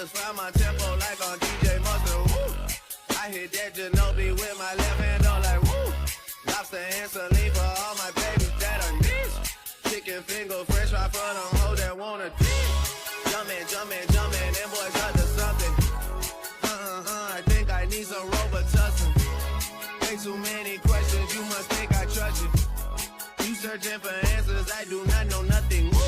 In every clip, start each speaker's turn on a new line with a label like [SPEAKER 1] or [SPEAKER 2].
[SPEAKER 1] just found my tempo like on DJ Mustard. Woo. I hit that Ginobili with my left hand on like woo. Lobster and saline for all my babies that are niche. Chicken finger, fresh fry for them hoes that wanna dip. Jumpin', them boys up to something. I think I need some Robitussin. Way too many questions, you must think I trust you. You searching for answers, I do not know nothing. Woo.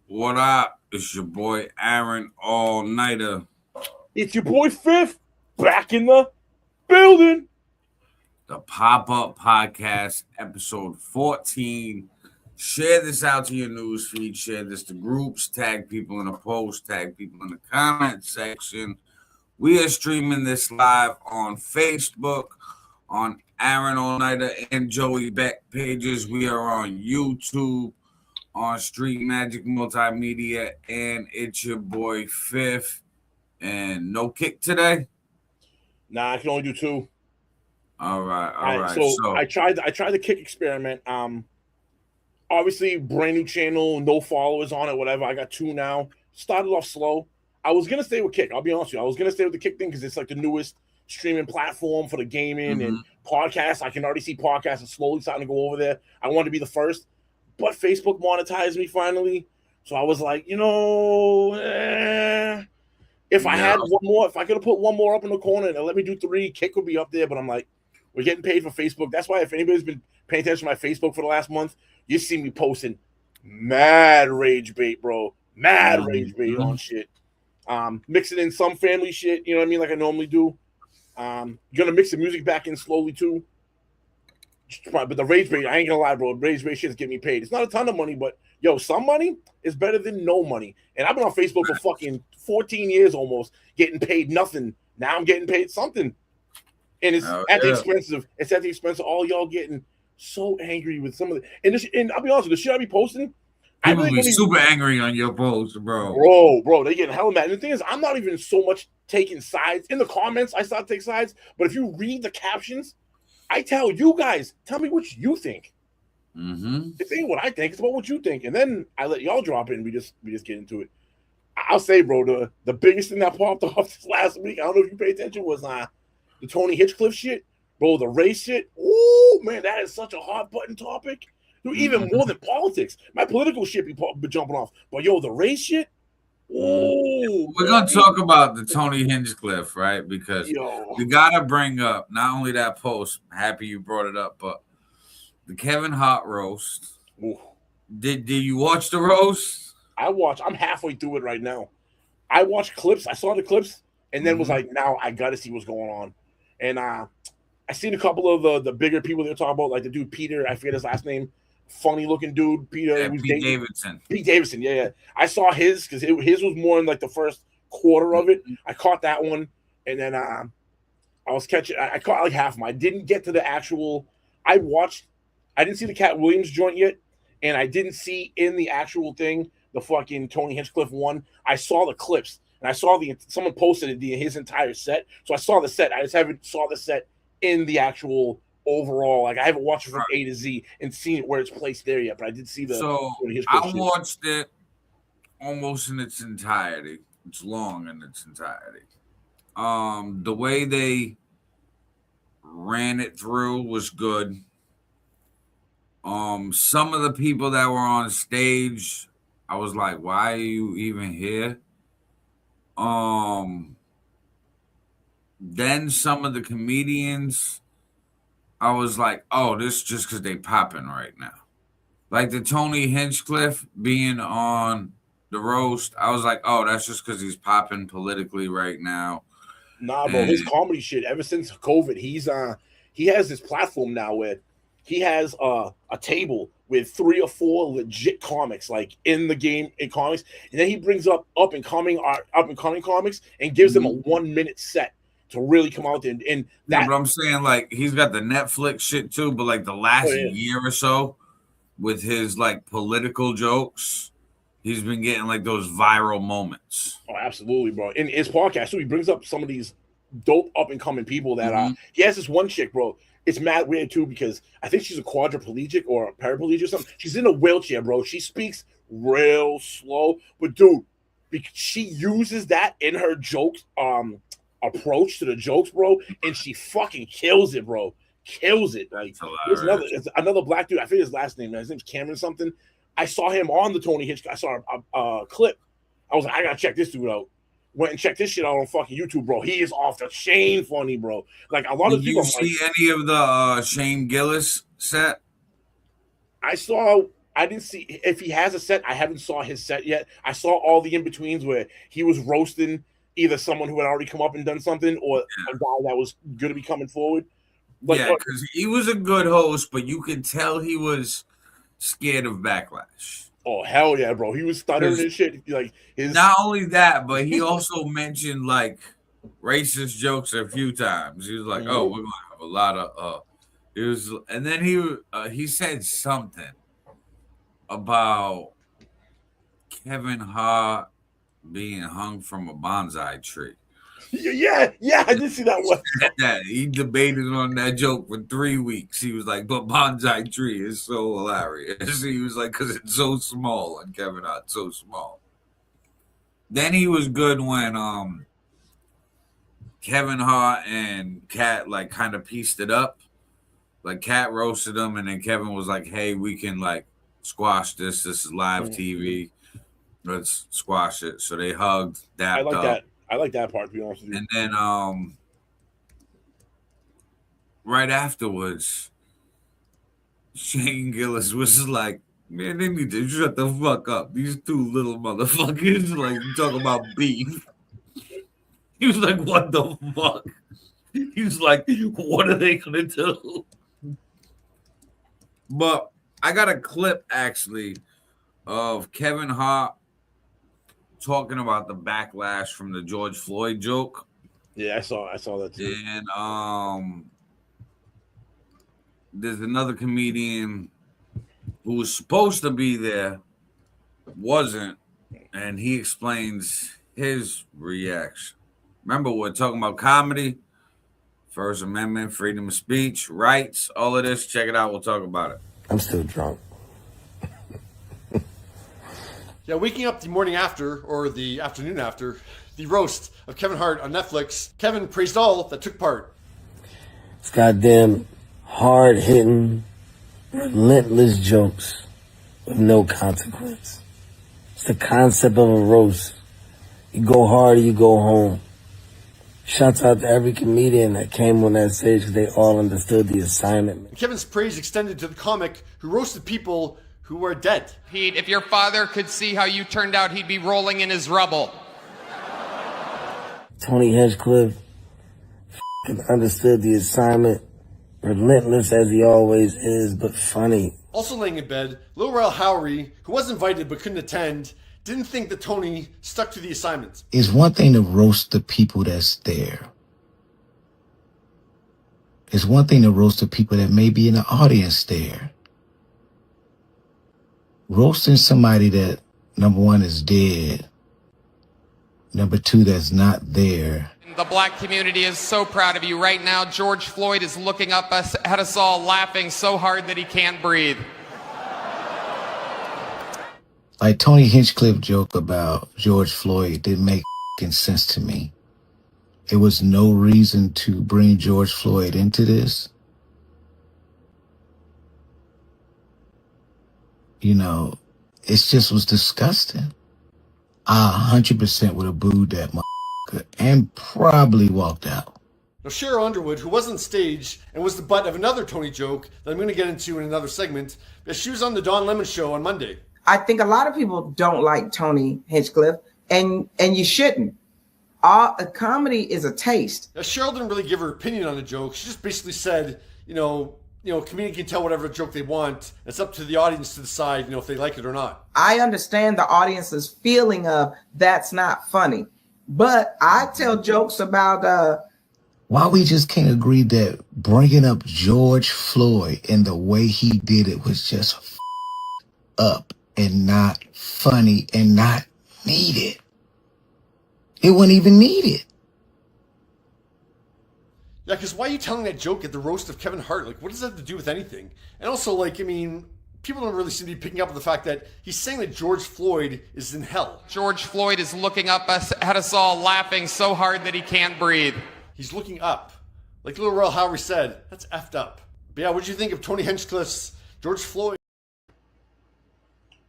[SPEAKER 2] What up? It's your boy Aaron All Niter.
[SPEAKER 3] It's your boy FiF back in the building.
[SPEAKER 2] The Pop-Up Podcast, episode 14. Share this out to your news feed. Share this to groups. Tag people in the post. Tag people in the comment section. We are streaming this live on Facebook, on Aaron All Niter and Joey Beck pages. We are on YouTube, on Street Magic Multimedia, and it's your boy FiF. And no kick today?
[SPEAKER 3] Nah, I can only do 2.
[SPEAKER 2] All right.
[SPEAKER 3] So I tried the kick experiment. Obviously, brand new channel, no followers on it, whatever. I got 2 now. Started off slow. I was gonna stay with kick. I'll be honest with you. I was gonna stay with the kick thing because it's like the newest streaming platform for the gaming and podcasts. I can already see podcasts slowly starting to go over there. I wanted to be the first, but Facebook monetized me finally. So I was like, if I had one more, if I could have put one more up in the corner and let me do 3, kick would be up there. But I'm like, we're getting paid for Facebook. That's why if anybody's been paying attention to my Facebook for the last month, you see me posting mad rage bait, bro. Mad rage bait on shit. Mixing in some family shit, you know what I mean, like I normally do. Gonna mix the music back in slowly too. But the rage bait, I ain't gonna lie, bro. Rage bait shit's getting me paid. It's not a ton of money, but yo, some money is better than no money. And I've been on Facebook for fucking 14 years almost, getting paid nothing. Now I'm getting paid something. And it's at the expense of all y'all getting so angry with some of the and I'll be honest with you, the shit I be posting.
[SPEAKER 2] People be super angry on your posts, bro.
[SPEAKER 3] Bro, they getting hella mad. And the thing is, I'm not even so much taking sides. In the comments, I start to take sides. But if you read the captions, I tell you guys, tell me what you think. It ain't what I think, it's about what you think. And then I let y'all drop it and we just get into it. I'll say, bro, the biggest thing that popped off this last week, I don't know if you pay attention, was the Tony Hinchcliffe shit. Bro, the race shit. Ooh, man, that is such a hot button topic. Dude, even more than politics. My political shit be jumping off. But yo, the race shit. Ooh,
[SPEAKER 2] we're gonna talk about the Tony Hinchcliffe, right? Because we gotta bring up not only that post. Happy you brought it up, but the Kevin Hart roast.
[SPEAKER 3] Ooh.
[SPEAKER 2] Did you watch the roast?
[SPEAKER 3] I'm halfway through it right now. I watched clips. I saw the clips, and then was like, now I gotta see what's going on. And I seen a couple of the bigger people they're talking about, like the dude Peter. I forget his last name. Funny looking dude, Peter.
[SPEAKER 2] Yeah, Pete Davidson.
[SPEAKER 3] Pete Davidson, yeah. I saw his because his was more in like the first quarter of it. I caught that one, and then I was catching. I caught like half of them. I didn't get to the actual. I didn't see the Cat Williams joint yet, and I didn't see in the actual thing the fucking Tony Hinchcliffe one. I saw the clips, and I saw someone posted his entire set. So I saw the set. I just haven't saw the set in the actual overall. Like I haven't watched it from A to Z and seen it where it's placed there yet, but I did see the.
[SPEAKER 2] So I watched it almost in its entirety. It's long in its entirety. The way they ran it through was good. Some of the people that were on stage, I was like, why are you even here? Then some of the comedians I was like, oh, this just because they popping right now. Like the Tony Hinchcliffe being on the roast, I was like, oh, that's just because he's popping politically right now.
[SPEAKER 3] Nah, bro, his comedy shit ever since COVID, he has this platform now where he has a table with 3 or 4 legit comics like in the game in comics, and then he brings up and coming comics and gives them a 1-minute set to really come out there and that.
[SPEAKER 2] Yeah, but I'm saying like he's got the Netflix shit too, but like the last year or so with his like political jokes, he's been getting like those viral moments.
[SPEAKER 3] Oh, absolutely, bro. In his podcast, too, he brings up some of these dope up and coming people that he has this one chick, bro. It's mad weird too because I think she's a quadriplegic or a paraplegic or something. She's in a wheelchair, bro. She speaks real slow, but dude, she uses that in her jokes approach to the jokes, bro, and she fucking kills it, bro. Kills it. Like there's another black dude. I forget his last name. His name's Cameron something. I saw him on the Tony Hitchcock. I saw a clip. I was like, I gotta check this dude out. Went and checked this shit out on fucking YouTube, bro. He is off the chain funny, bro. Like a lot of people.
[SPEAKER 2] Did you see any of the Shane Gillis set?
[SPEAKER 3] I didn't see if he has a set. I haven't saw his set yet. I saw all the in betweens where he was roasting either someone who had already come up and done something or a guy that was going to be coming forward.
[SPEAKER 2] Like, yeah, because he was a good host, but you could tell he was scared of backlash.
[SPEAKER 3] Oh hell yeah, bro! He was stuttering and shit. Like
[SPEAKER 2] not only that, but he also mentioned like racist jokes a few times. He was like, "Oh, we're gonna have a lot of." It was, and then he said something about Kevin Hart being hung from a bonsai tree.
[SPEAKER 3] Yeah, I did see that one.
[SPEAKER 2] He debated on that joke for 3 weeks. He was like, but bonsai tree is so hilarious. He was like, because it's so small, and Kevin Hart so small. Then he was good when Kevin Hart and Kat like kind of pieced it up. Like Kat roasted him, and then Kevin was like, hey, we can like squash this. This is live TV. Let's squash it. So they hugged, dapped up.
[SPEAKER 3] I like that part, to be honest with you.
[SPEAKER 2] And then right afterwards, Shane Gillis was like, man, they need to shut the fuck up. These 2 little motherfuckers, like, talking about beef. He was like, what the fuck? He was like, what are they going to do? But I got a clip, actually, of Kevin Hart talking about the backlash from the George Floyd joke.
[SPEAKER 3] Yeah, I saw that too.
[SPEAKER 2] And there's another comedian who was supposed to be there, wasn't, and he explains his reaction. Remember, we're talking about comedy, First Amendment, freedom of speech, rights, all of this. Check it out. We'll talk about it.
[SPEAKER 4] I'm still drunk.
[SPEAKER 5] Yeah, waking up the morning after, or the afternoon after, the roast of Kevin Hart on Netflix, Kevin praised all that took part.
[SPEAKER 4] It's goddamn hard-hitting, relentless jokes with no consequence. It's the concept of a roast. You go hard or you go home. Shouts out to every comedian that came on that stage because they all understood the assignment.
[SPEAKER 5] And Kevin's praise extended to the comic who roasted people who were dead.
[SPEAKER 6] Pete, if your father could see how you turned out, he'd be rolling in his rubble.
[SPEAKER 4] Tony Hinchcliffe understood the assignment, relentless as he always is, but funny.
[SPEAKER 5] Also laying in bed, Lil Rel Howery, who was invited but couldn't attend, didn't think that Tony stuck to the assignment.
[SPEAKER 7] It's one thing to roast the people that's there. It's one thing to roast the people that may be in the audience there. Roasting somebody that, number one, is dead. Number two, that's not there.
[SPEAKER 6] The black community is so proud of you. Right now, George Floyd is looking up at us all, laughing so hard that he can't breathe.
[SPEAKER 7] Like Tony Hinchcliffe joke about George Floyd didn't make sense to me. There was no reason to bring George Floyd into this. You know, it just was disgusting. I 100% would have booed that motherfucker and probably walked out.
[SPEAKER 5] Now, Cheryl Underwood, who was on stage and was the butt of another Tony joke that I'm going to get into in another segment, she was on the Don Lemon show on Monday.
[SPEAKER 8] I think a lot of people don't like Tony Hinchcliffe, and you shouldn't. A comedy is a taste.
[SPEAKER 5] Now, Cheryl didn't really give her opinion on the joke. She just basically said, comedian can tell whatever joke they want. It's up to the audience to decide, if they like it or not.
[SPEAKER 8] I understand the audience's feeling of that's not funny, but I tell jokes about
[SPEAKER 7] Why we just can't agree that bringing up George Floyd and the way he did it was just up and not funny and not needed. It wasn't even needed.
[SPEAKER 5] Yeah, because why are you telling that joke at the roast of Kevin Hart? Like, what does that have to do with anything? And also, people don't really seem to be picking up on the fact that he's saying that George Floyd is in hell.
[SPEAKER 6] George Floyd is looking up at us all, laughing so hard that he can't breathe.
[SPEAKER 5] He's looking up. Like Little Royal Howie said, that's effed up. But yeah, what did you think of Tony Hinchcliffe's George Floyd?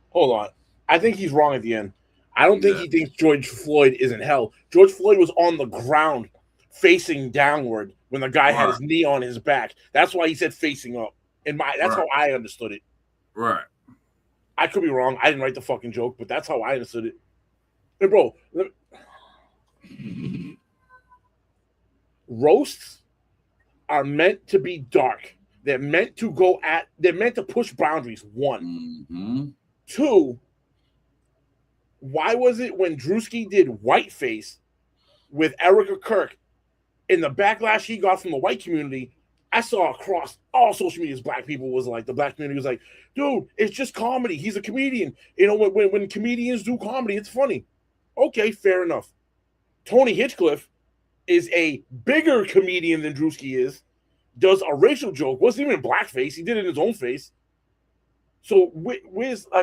[SPEAKER 3] Hold on. I think he's wrong at the end. I don't think he thinks George Floyd is in hell. George Floyd was on the ground facing downward when the guy had his knee on his back. That's why he said facing up. That's how I understood it.
[SPEAKER 2] Right.
[SPEAKER 3] I could be wrong. I didn't write the fucking joke, but that's how I understood it. Hey, bro, roasts are meant to be dark. They're meant to push boundaries. One.
[SPEAKER 2] Mm-hmm.
[SPEAKER 3] Two, why was it when Drewski did Whiteface with Erica Kirk, in the backlash he got from the white community, I saw across all social media, black people was like, the black community was like, dude, it's just comedy. He's a comedian. When comedians do comedy, it's funny. Okay, fair enough. Tony Hinchcliffe is a bigger comedian than Drewski is, does a racial joke, wasn't even in blackface. He did it in his own face. So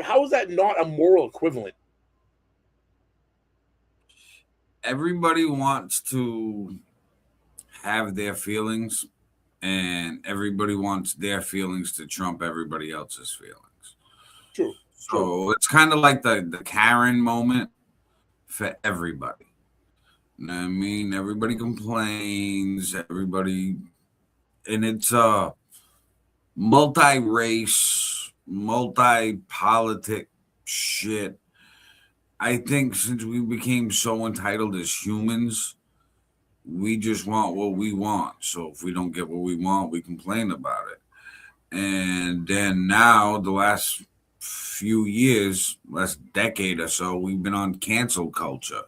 [SPEAKER 3] how is that not a moral equivalent?
[SPEAKER 2] Everybody wants to have their feelings, and everybody wants their feelings to trump everybody else's feelings.
[SPEAKER 3] True.
[SPEAKER 2] So it's kind of like the Karen moment for everybody. You know what I mean? Everybody complains, and it's multi-race, multi-politic shit. I think since we became so entitled as humans, we just want what we want. So if we don't get what we want, we complain about it. And then now, the last few years, last decade or so, we've been on cancel culture.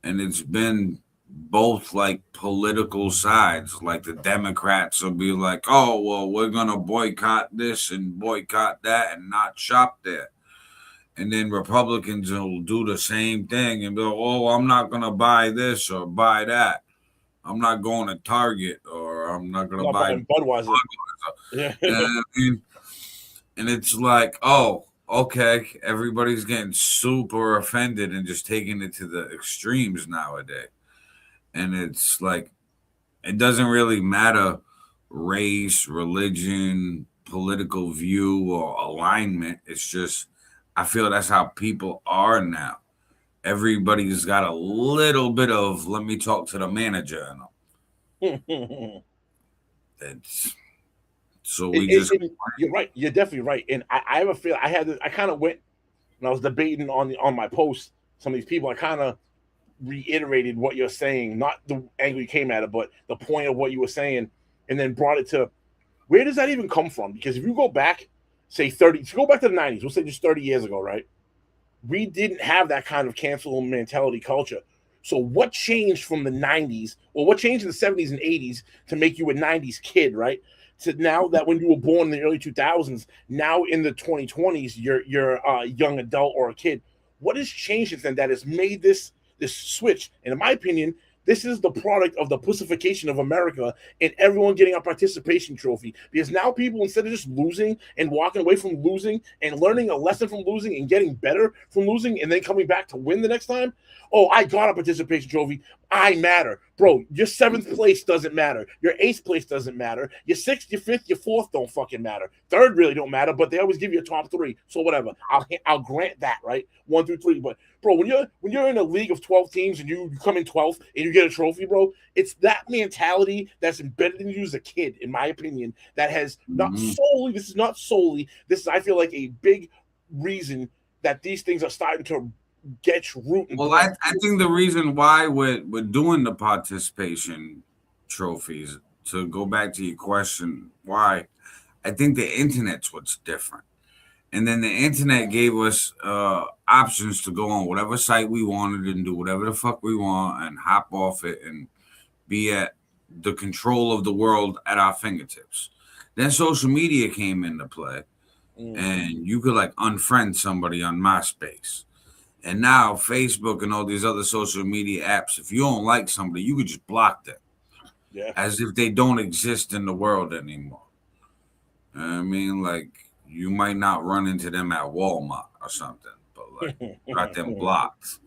[SPEAKER 2] And it's been both like political sides. Like the Democrats will be like, oh, well, we're going to boycott this and boycott that and not shop there. And then Republicans will do the same thing and go, oh, I'm not going to buy this or buy that. I'm not going to Target or I'm not going to buy
[SPEAKER 3] Budweiser. Yeah.
[SPEAKER 2] And it's like, oh, okay. Everybody's getting super offended and just taking it to the extremes nowadays. And it's like, it doesn't really matter race, religion, political view, or alignment. It's just, I feel that's how people are now. Everybody's got a little bit of, let me talk to the manager.
[SPEAKER 3] You're right. You're definitely right. And I have a feel. I kind of went when I was debating on my post. Some of these people, I kind of reiterated what you're saying, not the angle you came at it, but the point of what you were saying, and then brought it to where does that even come from? Because if you go back, say 30, if you go back to the 90s, we'll say just 30 years ago, right? We didn't have that kind of cancel mentality culture. So what changed from the 90s, or what changed in the 70s and 80s to make you a 90s kid, right? So now that when you were born in the early 2000s, now in the 2020s, you're a young adult or a kid. What has changed since then that has made this switch? And in my opinion, this is the product of the pussification of America and everyone getting a participation trophy. Because now people, instead of just losing and walking away from losing and learning a lesson from losing and getting better from losing and then coming back to win the next time, oh, I got a participation trophy. I matter. Bro, your 7th place doesn't matter. Your 8th place doesn't matter. Your 6th, your 5th, your 4th don't fucking matter. 3rd really don't matter, but they always give you a top 3. So whatever. I'll grant that, right? 1 through 3. But bro, when you're in a league of 12 teams and you come in 12th and you get a trophy, bro, it's that mentality that's embedded in you as a kid, in my opinion, that has not solely. This is not solely. This is, I feel like, a big reason that these things are starting to get root.
[SPEAKER 2] Well, I think the reason why we're doing the participation trophies, to go back to your question, why, I think the internet's what's different. And then the internet gave us options to go on whatever site we wanted and do whatever the fuck we want and hop off it and be at the control of the world at our fingertips. Then social media came into play, and you could like unfriend somebody on MySpace. And now Facebook and all these other social media apps, if you don't like somebody, you could just block them.
[SPEAKER 3] Yeah.
[SPEAKER 2] As if they don't exist in the world anymore. I mean, like, you might not run into them at Walmart or something, but like, got them blocked.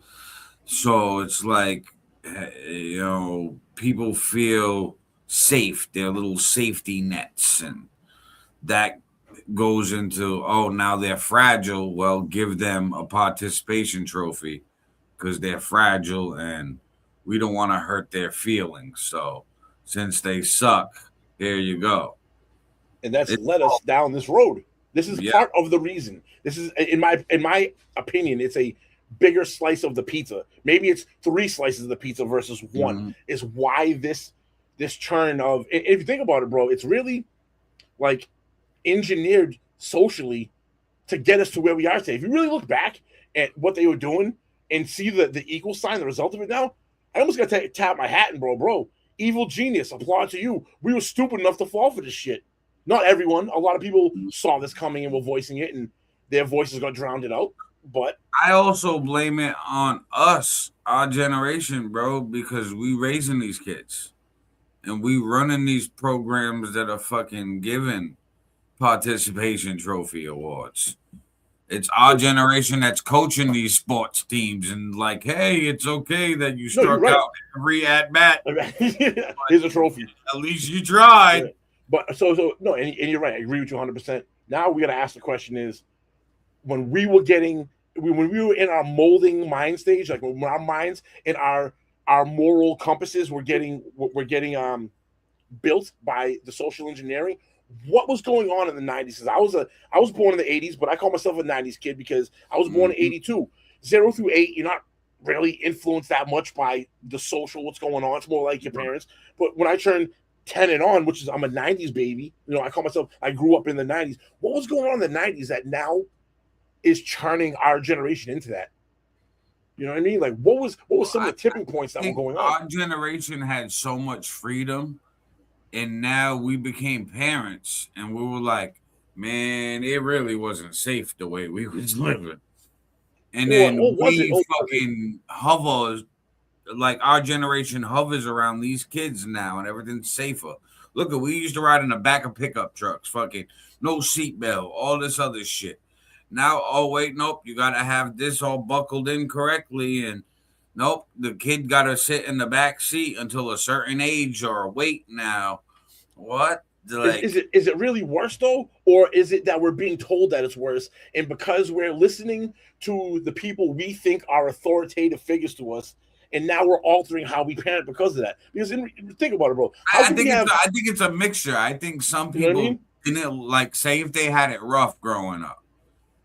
[SPEAKER 2] So it's like, you know, people feel safe. They're little safety nets, and that goes into, oh, now they're fragile. Well, give them a participation trophy because they're fragile and we don't want to hurt their feelings. So since they suck, here you go.
[SPEAKER 3] And that's led us down this road. This is part of the reason. This is, in my opinion, it's a bigger slice of the pizza. Maybe it's 3 slices of the pizza versus 1. Is why this churn of, if you think about it, bro, it's really like engineered socially to get us to where we are today. If you really look back at what they were doing and see the equal sign, the result of it now, I almost got to tap my hat and bro, evil genius, applaud to you. We were stupid enough to fall for this shit. Not everyone. A lot of people saw this coming and were voicing it, and their voices got drowned out. But
[SPEAKER 2] I also blame it on us, our generation, bro, because we raising these kids and we running these programs that are fucking giving participation trophy awards. It's our generation that's coaching these sports teams and like, hey, it's okay that you struck out every at bat.
[SPEAKER 3] Here's a trophy.
[SPEAKER 2] At least you tried.
[SPEAKER 3] Yeah. But so no, and you're right. I agree with you 100%. Now we got to ask the question: is when we were in our molding mind stage, like when our minds and our moral compasses were getting built by the social engineering. What was going on in the 90s? Because I was born in the 80s, but I call myself a 90s kid because I was born in 82. 0 through 8, you're not really influenced that much by the social, what's going on. It's more like your parents. But when I turned 10 and on, which is I'm a 90s baby, you know, I grew up in the 90s. What was going on in the 90s that now is churning our generation into that? You know what I mean? Like what was some of the tipping points that were going on?
[SPEAKER 2] Our generation had so much freedom. And now we became parents, and we were like, man, it really wasn't safe the way we was living. And then we fucking hover, like our generation hovers around these kids now, and everything's safer. Look, we used to ride in the back of pickup trucks, fucking no seatbelt, all this other shit. Now, oh, wait, nope, you got to have this all buckled in correctly, and nope, the kid got to sit in the back seat until a certain age or weight now. What? Like,
[SPEAKER 3] is it really worse though? Or is it that we're being told that it's worse? And because we're listening to the people we think are authoritative figures to us, and now we're altering how we parent because of that. Because think about it, bro.
[SPEAKER 2] I think it's a mixture. I think some people didn't like, say if they had it rough growing up,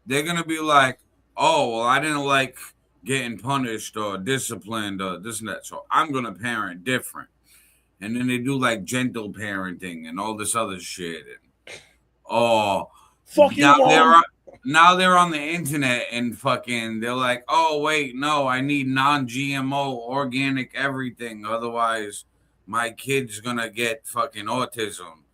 [SPEAKER 2] they're gonna be like, oh, well, I didn't like getting punished or disciplined or this and that, so I'm gonna parent different. And then they do like gentle parenting and all this other shit. And, oh,
[SPEAKER 3] fuck you, Mom.
[SPEAKER 2] Now they're on the internet and fucking, they're like, oh, wait, no, I need non-GMO, organic everything. Otherwise, my kid's going to get fucking autism.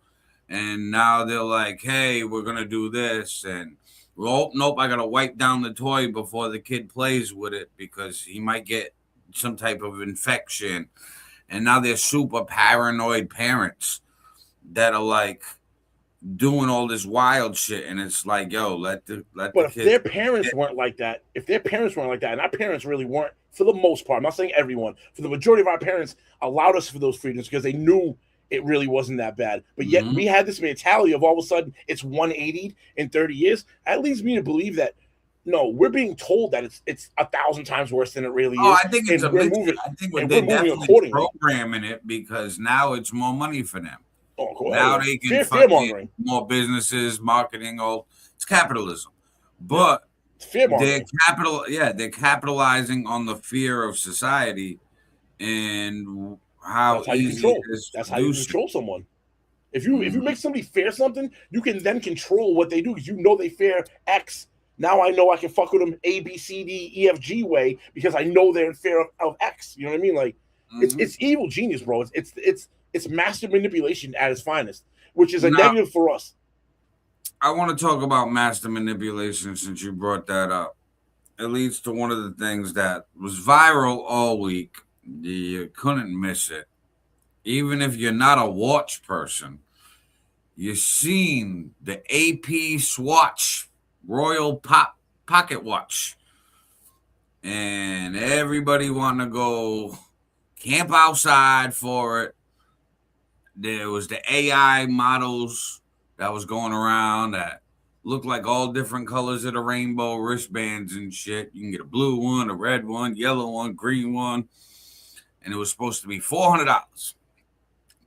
[SPEAKER 2] And now they're like, hey, we're going to do this. And, well, nope, I got to wipe down the toy before the kid plays with it because he might get some type of infection. And now they're super paranoid parents that are like doing all this wild shit, and it's like, yo, let the
[SPEAKER 3] But if
[SPEAKER 2] kids.
[SPEAKER 3] their parents weren't like that, and our parents really weren't, for the most part, I'm not saying everyone, for the majority of our parents allowed us for those freedoms because they knew it really wasn't that bad. But yet we had this mentality of all of a sudden it's 180 in 30 years. That leads me to believe that no, we're being told that it's 1,000 times worse than it really is.
[SPEAKER 2] I think it's
[SPEAKER 3] and
[SPEAKER 2] a mix. I think they're definitely programming it because now it's more money for them.
[SPEAKER 3] Oh, cool.
[SPEAKER 2] Now they can find more businesses, marketing. It's capitalism, but they're capitalizing on the fear of society and how easy it is.
[SPEAKER 3] That's how you control someone. If you make somebody fear something, you can then control what they do because you know they fear X. Now I know I can fuck with them A, B, C, D, E, F, G way because I know they're in fear of X. You know what I mean? Like it's evil genius, bro. It's master manipulation at its finest, which is a negative for us.
[SPEAKER 2] I want to talk about master manipulation since you brought that up. It leads to one of the things that was viral all week. You couldn't miss it. Even if you're not a watch person, you've seen the AP Swatch Royal Pocket Watch. And everybody wanting to go camp outside for it. There was the AI models that was going around that looked like all different colors of the rainbow wristbands and shit. You can get a blue one, a red one, yellow one, green one. And it was supposed to be $400.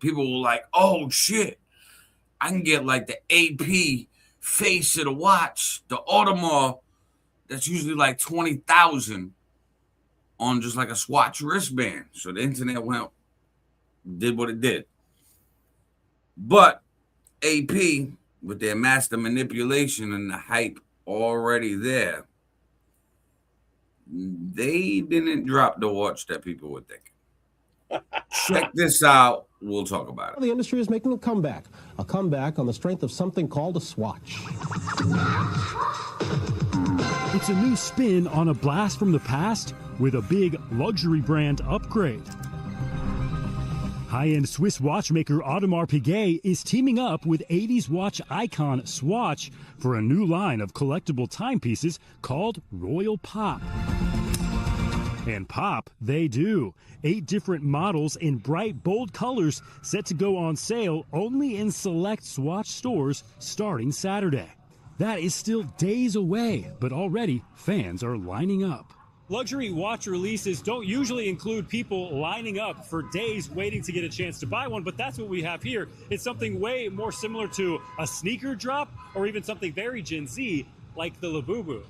[SPEAKER 2] People were like, oh, shit. I can get like the AP face of the watch, the Audemars, that's usually like $20,000 on just like a Swatch wristband. So the internet did what it did. But AP, with their master manipulation and the hype already there, they didn't drop the watch that people were thinking. Check this out. We'll talk about it.
[SPEAKER 9] The industry is making a comeback on the strength of something called a Swatch.
[SPEAKER 10] It's a new spin on a blast from the past with a big luxury brand upgrade. High-end Swiss watchmaker Audemars Piguet is teaming up with 80s watch icon Swatch for a new line of collectible timepieces called Royal Pop. And pop, they do. 8 different models in bright, bold colors set to go on sale only in select Swatch stores starting Saturday. That is still days away, but already fans are lining up. Luxury watch releases don't usually include people lining up for days waiting to get a chance to buy one, but that's what we have here. It's something way more similar to a sneaker drop or even something very Gen Z like the Labubu.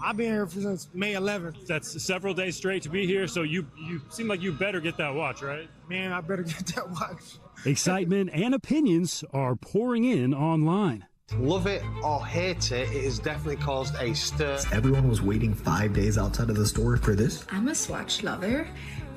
[SPEAKER 11] I've been here since May 11th.
[SPEAKER 10] That's several days straight to be here, so you seem like you better get that watch, right?
[SPEAKER 11] Man, I better get that watch.
[SPEAKER 10] Excitement and opinions are pouring in online.
[SPEAKER 12] Love it or hate it, it has definitely caused a stir.
[SPEAKER 13] Everyone was waiting 5 days outside of the store for this.
[SPEAKER 14] I'm a Swatch lover,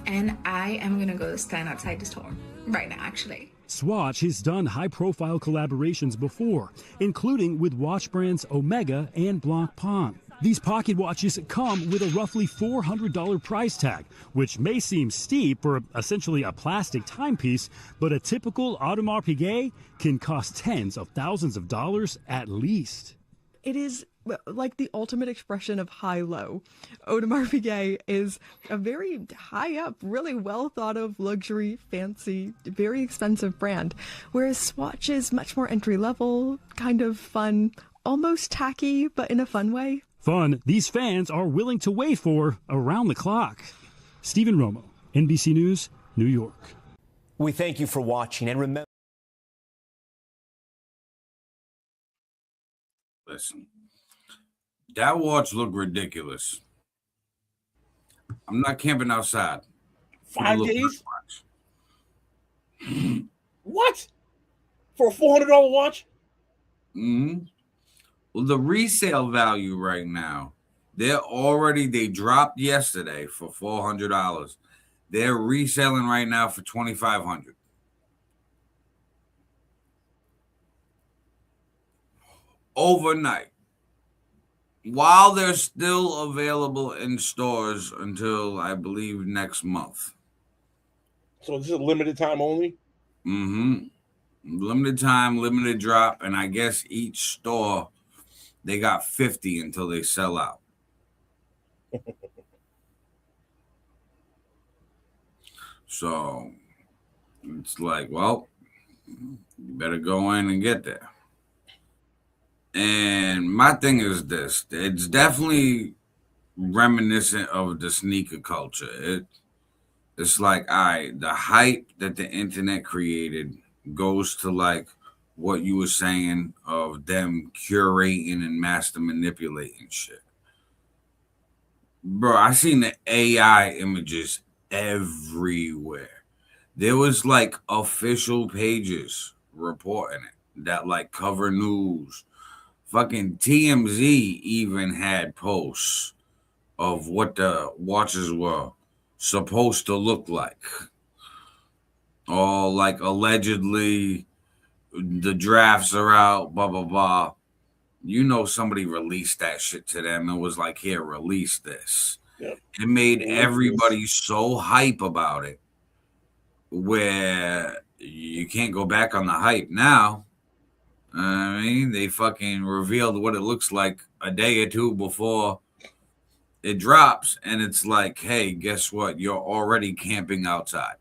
[SPEAKER 14] and I am gonna go stand outside the store right now, actually.
[SPEAKER 10] Swatch has done high-profile collaborations before, including with watch brands Omega and Blancpain. These pocket watches come with a roughly $400 price tag, which may seem steep for essentially a plastic timepiece, but a typical Audemars Piguet can cost tens of thousands of dollars at least.
[SPEAKER 15] It is like the ultimate expression of high-low. Audemars Piguet is a very high-up, really well-thought-of, luxury, fancy, very expensive brand, whereas Swatch is much more entry-level, kind of fun, almost tacky, but in a fun way.
[SPEAKER 10] Fun these fans are willing to wait for around the clock. Stephen Romo, NBC News, New York.
[SPEAKER 16] We thank you for watching and remember.
[SPEAKER 2] Listen, that watch looked ridiculous. I'm not camping outside.
[SPEAKER 3] 5 days? What? For a $400 watch?
[SPEAKER 2] Mm-hmm. Well, the resale value right now, they dropped yesterday for $400. They're reselling right now for $2,500. Overnight. While they're still available in stores until, I believe, next month.
[SPEAKER 3] So this is a limited time only?
[SPEAKER 2] Mm-hmm. Limited time, limited drop, and I guess each store they got 50 until they sell out. So it's like, well, you better go in and get there. And my thing is this: it's definitely reminiscent of the sneaker culture. It's like, all right, the hype that the internet created goes to like what you were saying of them curating and master manipulating shit. Bro, I seen the AI images everywhere. There was like official pages reporting it that like cover news. Fucking TMZ even had posts of what the watches were supposed to look like. All like allegedly the drafts are out, blah blah blah. You know, somebody released that shit to them and was like, here, release this.
[SPEAKER 3] Yep.
[SPEAKER 2] It made everybody so hype about it where you can't go back on the hype now. I mean, they fucking revealed what it looks like a day or two before it drops, and it's like, hey, guess what? You're already camping outside.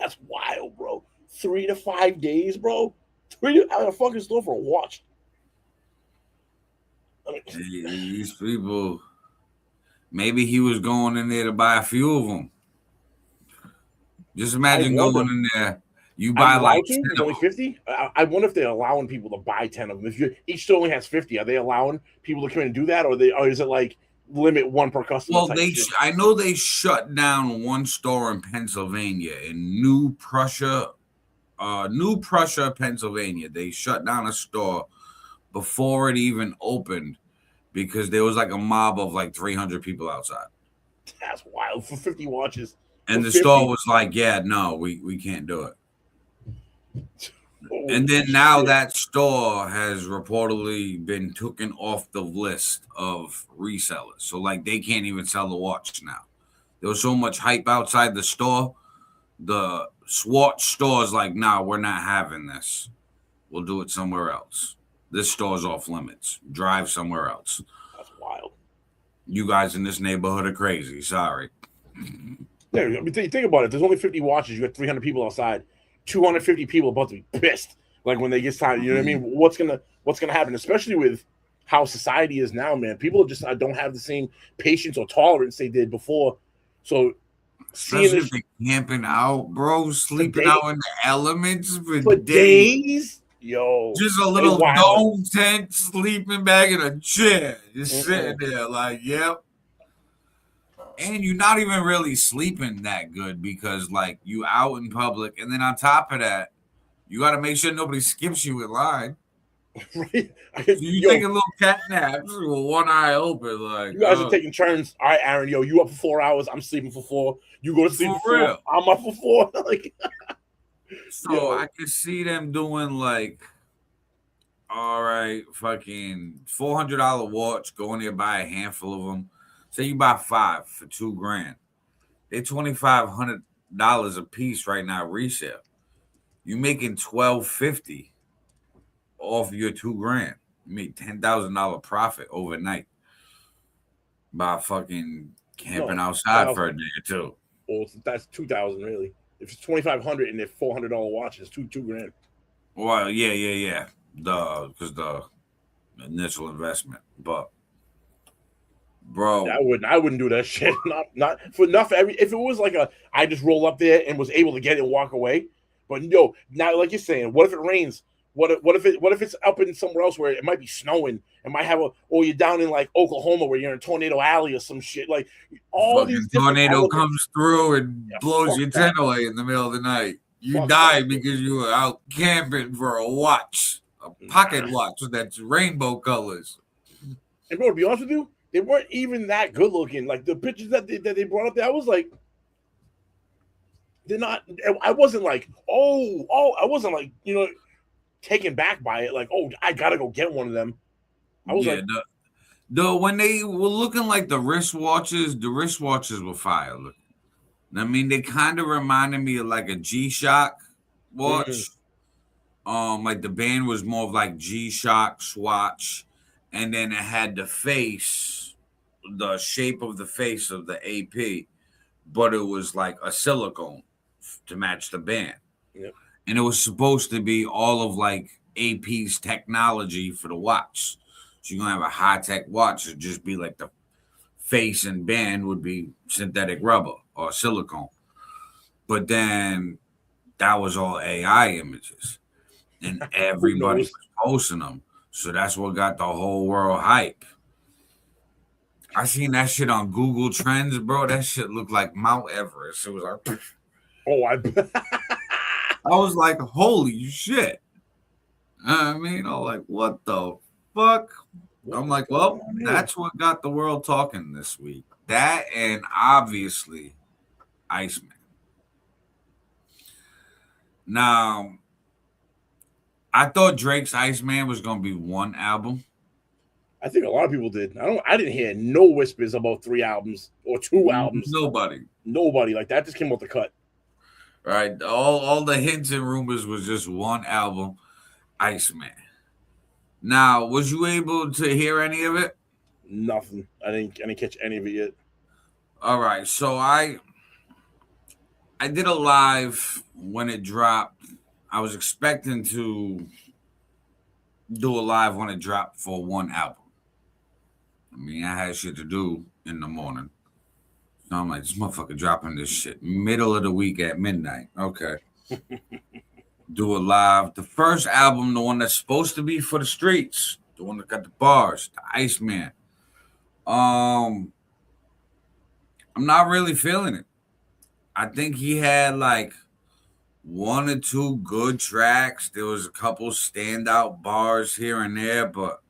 [SPEAKER 3] That's wild, bro. 3 to 5 days, bro. 3 to out of fucking store for a watch. I mean,
[SPEAKER 2] These people, maybe he was going in there to buy a few of them. Just imagine going in there. You buy like
[SPEAKER 3] it's only 50. I wonder if they're allowing people to buy 10 of them. If each store only has 50, are they allowing people to come in and do that, or is it like limit one per customer?
[SPEAKER 2] Well, I know they shut down one store in Pennsylvania, in New Prussia, Pennsylvania. They shut down a store before it even opened because there was like a mob of like 300 people outside.
[SPEAKER 3] That's wild for 50 watches.
[SPEAKER 2] And the store was like, yeah, no, we can't do it. And then now that store has reportedly been taken off the list of resellers. So like they can't even sell the watch now. There was so much hype outside the store. The Swatch store is like, nah, we're not having this. We'll do it somewhere else. This store's off limits. Drive somewhere else.
[SPEAKER 3] That's wild.
[SPEAKER 2] You guys in this neighborhood are crazy. Sorry.
[SPEAKER 3] Yeah, I mean, think about it. There's only 50 watches. You got 300 people outside. 250 people about to be pissed. Like when they get time, you know what I mean? What's gonna happen? Especially with how society is now, man. People just don't have the same patience or tolerance they did before. So
[SPEAKER 2] especially if they're camping out, bro, sleeping out in the elements for
[SPEAKER 3] days. Yo,
[SPEAKER 2] just a little dome tent, sleeping back in a chair, just sitting there, like, yep. And you're not even really sleeping that good because, like, you out in public, and then on top of that, you got to make sure nobody skips you in line.
[SPEAKER 3] Right?
[SPEAKER 2] So you take a little cat nap with one eye open, like
[SPEAKER 3] you guys are taking turns. All right, Aaron, yo, you up for 4 hours? I'm sleeping for 4. You go to sleep for 4. I'm up for 4. Like,
[SPEAKER 2] so I could see them doing like, all right, fucking $400 watch, go in there, buy a handful of them. Say you buy 5 for $2,000. They're $2,500 a piece right now resale. You making $1,250 off your $2,000. You make $10,000 profit overnight by fucking camping outside for a day or two.
[SPEAKER 3] Well, that's $2,000 really. If it's $2,500 and they're $400 watches, $2,000.
[SPEAKER 2] Well, yeah. Because the initial investment, but. Bro,
[SPEAKER 3] I wouldn't do that shit. Not for enough. If it was like I just roll up there and was able to get it and walk away. But yo, now like you're saying, what if it rains? What if it's up in somewhere else where it might be snowing? It might have or you're down in like Oklahoma where you're in a tornado alley or some shit. Like all these
[SPEAKER 2] tornado comes through and blows your tent away in the middle of the night. You die because you were out camping for a watch, a pocket watch that's rainbow colors.
[SPEAKER 3] And bro, to be honest with you, they weren't even that good looking. Like the pictures that they brought up there, I was like, they're not. I wasn't like, I wasn't like, taken back by it. Like, oh, I gotta go get one of them. I was like,
[SPEAKER 2] when they were looking like the wristwatches were fire looking. I mean, they kind of reminded me of like a G-Shock watch. Like the band was more of like G-Shock, Swatch, and then it had the shape of the face of the AP, but it was like a silicone to match the band.
[SPEAKER 3] Yep.
[SPEAKER 2] And it was supposed to be all of like AP's technology for the watch. So you're gonna have a high-tech watch. It'd just be like the face and band would be synthetic rubber or silicone. But then that was all AI images. And everybody was posting them. So that's what got the whole world hype. I seen that shit on Google Trends, bro. That shit looked like Mount Everest. It was like, I was like, holy shit. I mean, I'm like, what the fuck? I'm like, well, that's what got the world talking this week. That and obviously Iceman. Now, I thought Drake's Iceman was gonna be one album.
[SPEAKER 3] I think a lot of people did. I didn't hear no whispers about 3 albums or 2 albums. Nobody. Like that just came off the cut.
[SPEAKER 2] Right. All the hints and rumors was just one album, Iceman. Now, was you able to hear any of it?
[SPEAKER 3] Nothing. I didn't catch any of it yet.
[SPEAKER 2] All right. So I did a live when it dropped. I was expecting to do a live when it dropped for one album. I mean, I had shit to do in the morning. So I'm like, this motherfucker dropping this shit middle of the week at midnight. Okay. Do a live. The first album, the one that's supposed to be for the streets, the one that got the bars, the Iceman. I'm not really feeling it. I think he had like 1 or 2 good tracks. There was a couple standout bars here and there, but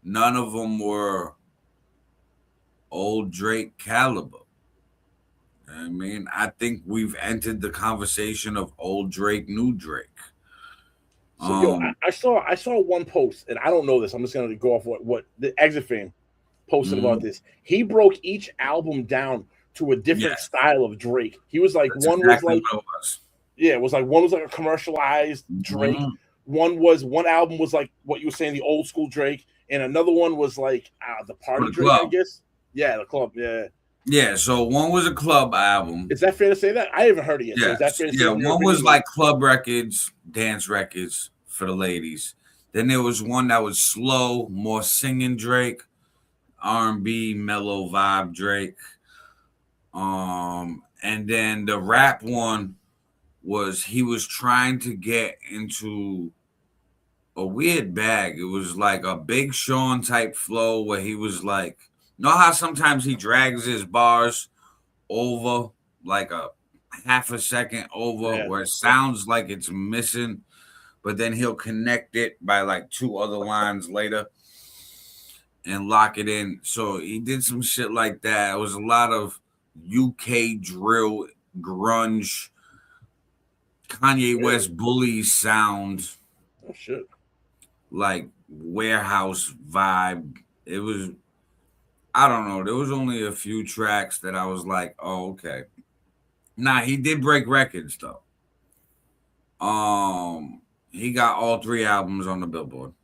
[SPEAKER 2] none of them were old Drake caliber. I mean, I think we've entered the conversation of old Drake, new Drake.
[SPEAKER 3] So, I saw one post, and I don't know this. I'm just gonna go off what the Exit fan posted about this. He broke each album down to a different style of Drake. He was like,
[SPEAKER 2] That's
[SPEAKER 3] one
[SPEAKER 2] exactly
[SPEAKER 3] was like,
[SPEAKER 2] what it was.
[SPEAKER 3] yeah, it was like one was like a commercialized Drake. One album was like what you were saying, the old school Drake, and another one was like the party Drake, I guess. Yeah, the club. Yeah.
[SPEAKER 2] Yeah, so one was a club album.
[SPEAKER 3] Is that fair to say that? I haven't heard it yet.
[SPEAKER 2] Yeah,
[SPEAKER 3] So is that fair to say
[SPEAKER 2] one was like club records, dance records for the ladies. Then there was one that was slow, more singing Drake, R&B, mellow vibe Drake. And then the rap one was he was trying to get into a weird bag. It was like a Big Sean type flow where he was like, know how sometimes he drags his bars over like a half a second over where it sounds like it's missing, but then he'll connect it by like 2 other lines later and lock it in. So he did some shit like that. It was a lot of UK drill, grunge, Kanye West bully sound.
[SPEAKER 3] Oh shit.
[SPEAKER 2] Like warehouse vibe. It was, I don't know. There was only a few tracks that I was like, oh, okay. Nah, he did break records though. He got all 3 albums on the Billboard.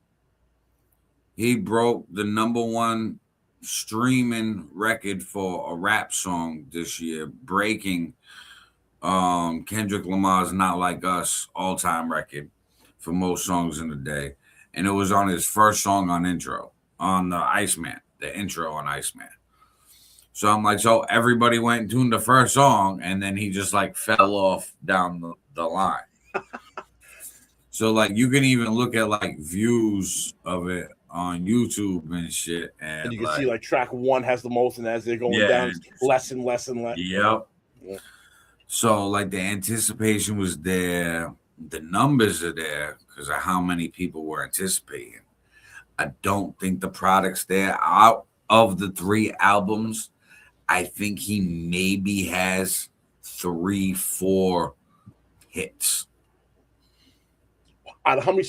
[SPEAKER 2] He broke the #1 streaming record for a rap song this year, breaking Kendrick Lamar's Not Like Us all-time record for most songs in the day. And it was on his first song on the Iceman, the intro on Iceman. So I'm like, so everybody went and tuned the first song, and then he just like fell off down the line. So like you can even look at like views of it on YouTube and shit. And
[SPEAKER 3] you can see like track 1 has the most, and as they're going down, it's less and less and less.
[SPEAKER 2] Yep. Yeah. So like the anticipation was there. The numbers are there because of how many people were anticipating. I don't think the product's there. Out of the 3 albums, I think he maybe has 3, 4 hits.
[SPEAKER 3] Out of how many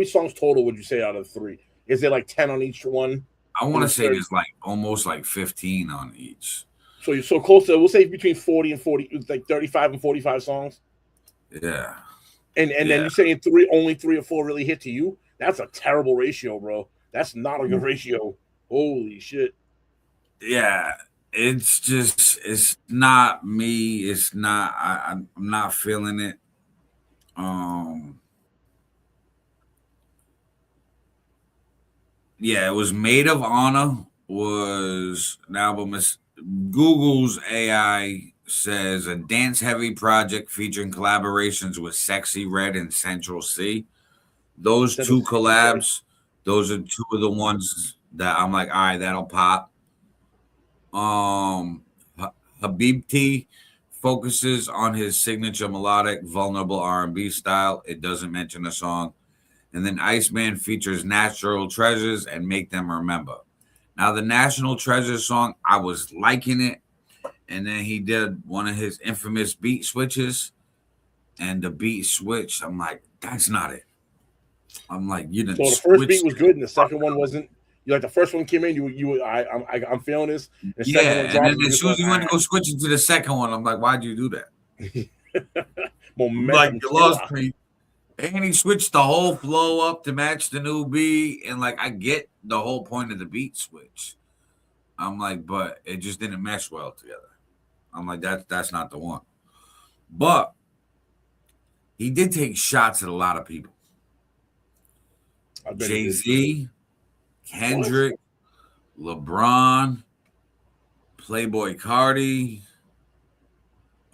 [SPEAKER 3] songs total would you say out of 3? Is there like 10 on each one?
[SPEAKER 2] I want to say there's like almost like 15 on each.
[SPEAKER 3] So close to, we'll say between 40 and 40, like 35 and 45 songs.
[SPEAKER 2] Yeah.
[SPEAKER 3] And then you're saying only 3 or 4 really hit to you? That's a terrible ratio, bro. That's not a good ratio. Holy shit.
[SPEAKER 2] Yeah, it's not me. It's not. I'm not feeling it. Yeah, it was Maid of Honor was an album. Google's AI says a dance heavy project featuring collaborations with Sexy Red and Central C. Those two collabs, those are two of the ones that I'm like, all right, that'll pop. Habibti focuses on his signature melodic, vulnerable R&B style. It doesn't mention a song. And then Iceman features Natural Treasures and Make Them Remember. Now, the National Treasures song, I was liking it. And then he did one of his infamous beat switches. And the beat switch, I'm like, that's not it. I'm like, you didn't.
[SPEAKER 3] So the first beat was good, and the second one wasn't. You like the first one came in, I'm feeling this. The second one dropped,
[SPEAKER 2] and then as soon as you went to go switch it to the second one, I'm like, why'd you do that?
[SPEAKER 3] Momentum.
[SPEAKER 2] Like you lost me. And he switched the whole flow up to match the new beat, and like I get the whole point of the beat switch. I'm like, but it just didn't mesh well together. I'm like, that's not the one. But he did take shots at a lot of people. Jay-Z, Kendrick, LeBron, Playboy Cardi,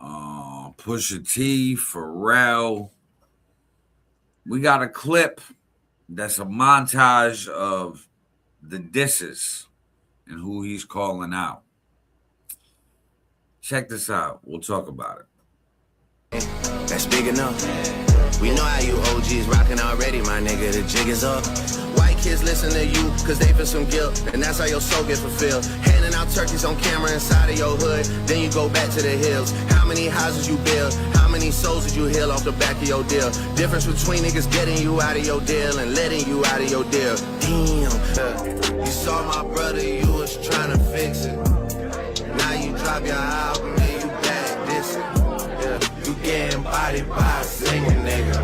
[SPEAKER 2] Pusha T, Pharrell. We got a clip that's a montage of the disses and who he's calling out. Check this out. We'll talk about it.
[SPEAKER 1] That's big enough. We know how you OGs rocking already, my nigga. The jig is up. White kids listen to you because they feel some guilt, and that's how your soul gets fulfilled. Handing out turkeys on camera inside of your hood, then you go back to the hills. How many houses you build? How many souls did you heal off the back of your deal? Difference between niggas getting you out of your deal and letting you out of your deal. Damn. You saw my brother, you was trying to fix it. Now you drop your album and you back dissing. You getting bodied by a single nigga.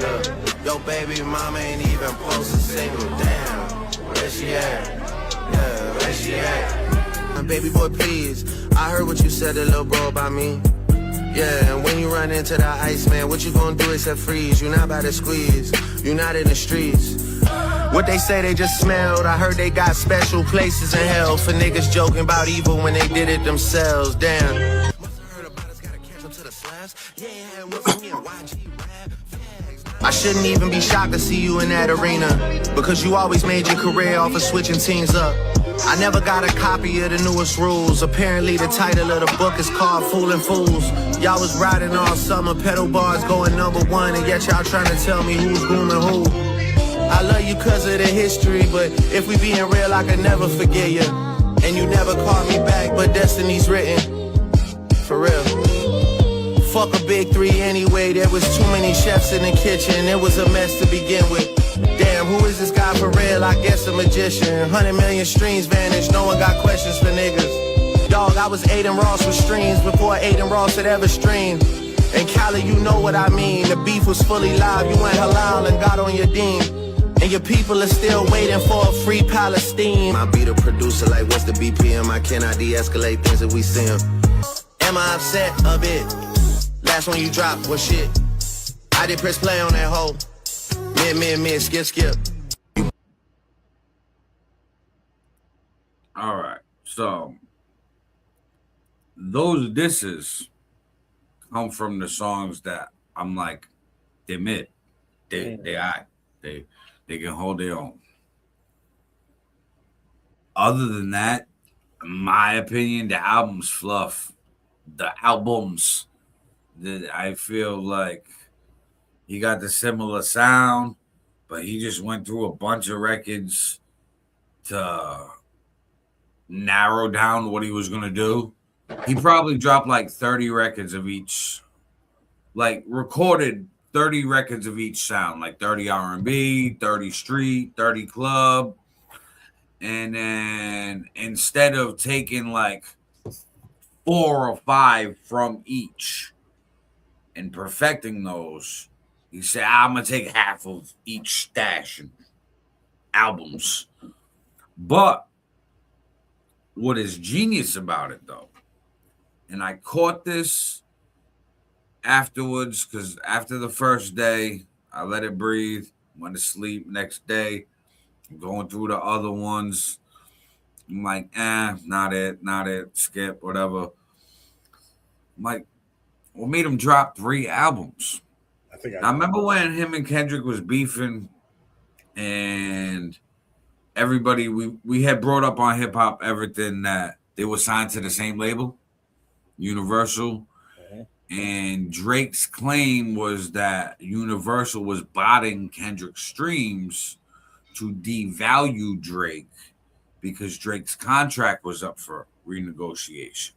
[SPEAKER 1] Look, your baby mama ain't even post a single. Damn, where she at? Yeah, where she at? Baby boy, please. I heard what you said to little bro about me. Yeah, and when you run into the ice, man, what you gonna do except freeze? You not about to squeeze. You not in the streets. What they say they just smelled. I heard they got special places in hell for niggas joking about evil when they did it themselves. Damn. I shouldn't even be shocked to see you in that arena, because you always made your career off of switching teams up. I never got a copy of the newest rules. Apparently the title of the book is called Fooling Fools. Y'all was riding all summer, pedal bars going #1, and yet y'all trying to tell me who's grooming who. I love you cause of the history, but if we being real, I can never forget you. And you never called me back, but destiny's written. For real. Fuck a big 3 anyway, there was too many chefs in the kitchen, it was a mess to begin with. Damn, who is this guy for real? I guess a magician. 100 million streams vanished, no one got questions for niggas. Dog, I was Aiden Ross with streams before Aiden Ross had ever streamed. And Cali, you know what I mean. The beef was fully live, you went halal and got on your deen. And your people are still waiting for a free Palestine. I be the producer like what's the BPM? I cannot de-escalate things that we see 'em. Am I upset a bit? Last one you dropped was shit. I did press play on that hoe. Mid, skip.
[SPEAKER 2] All right. So those disses come from the songs that I'm like, they mid. They can hold their own. Other than that, in my opinion, the album's fluff. I feel like he got the similar sound, but he just went through a bunch of records to narrow down what he was going to do. He probably dropped like 30 records of each, like recorded 30 records of each sound, like 30 R&B, 30 street, 30 club. And then instead of taking like 4 or 5 from each and perfecting those, He said, I'm going to take half of each stash and albums. But what is genius about it, though, and I caught this afterwards, because after the first day, I let it breathe, went to sleep. Next day, going through the other ones. I'm like, not it, skip, whatever. I'm like, what made him drop 3 albums? I remember when him and Kendrick was beefing, and everybody, we had brought up on Hip Hop Everything that they were signed to the same label, Universal. And Drake's claim was that Universal was botting Kendrick's streams to devalue Drake because Drake's contract was up for renegotiation.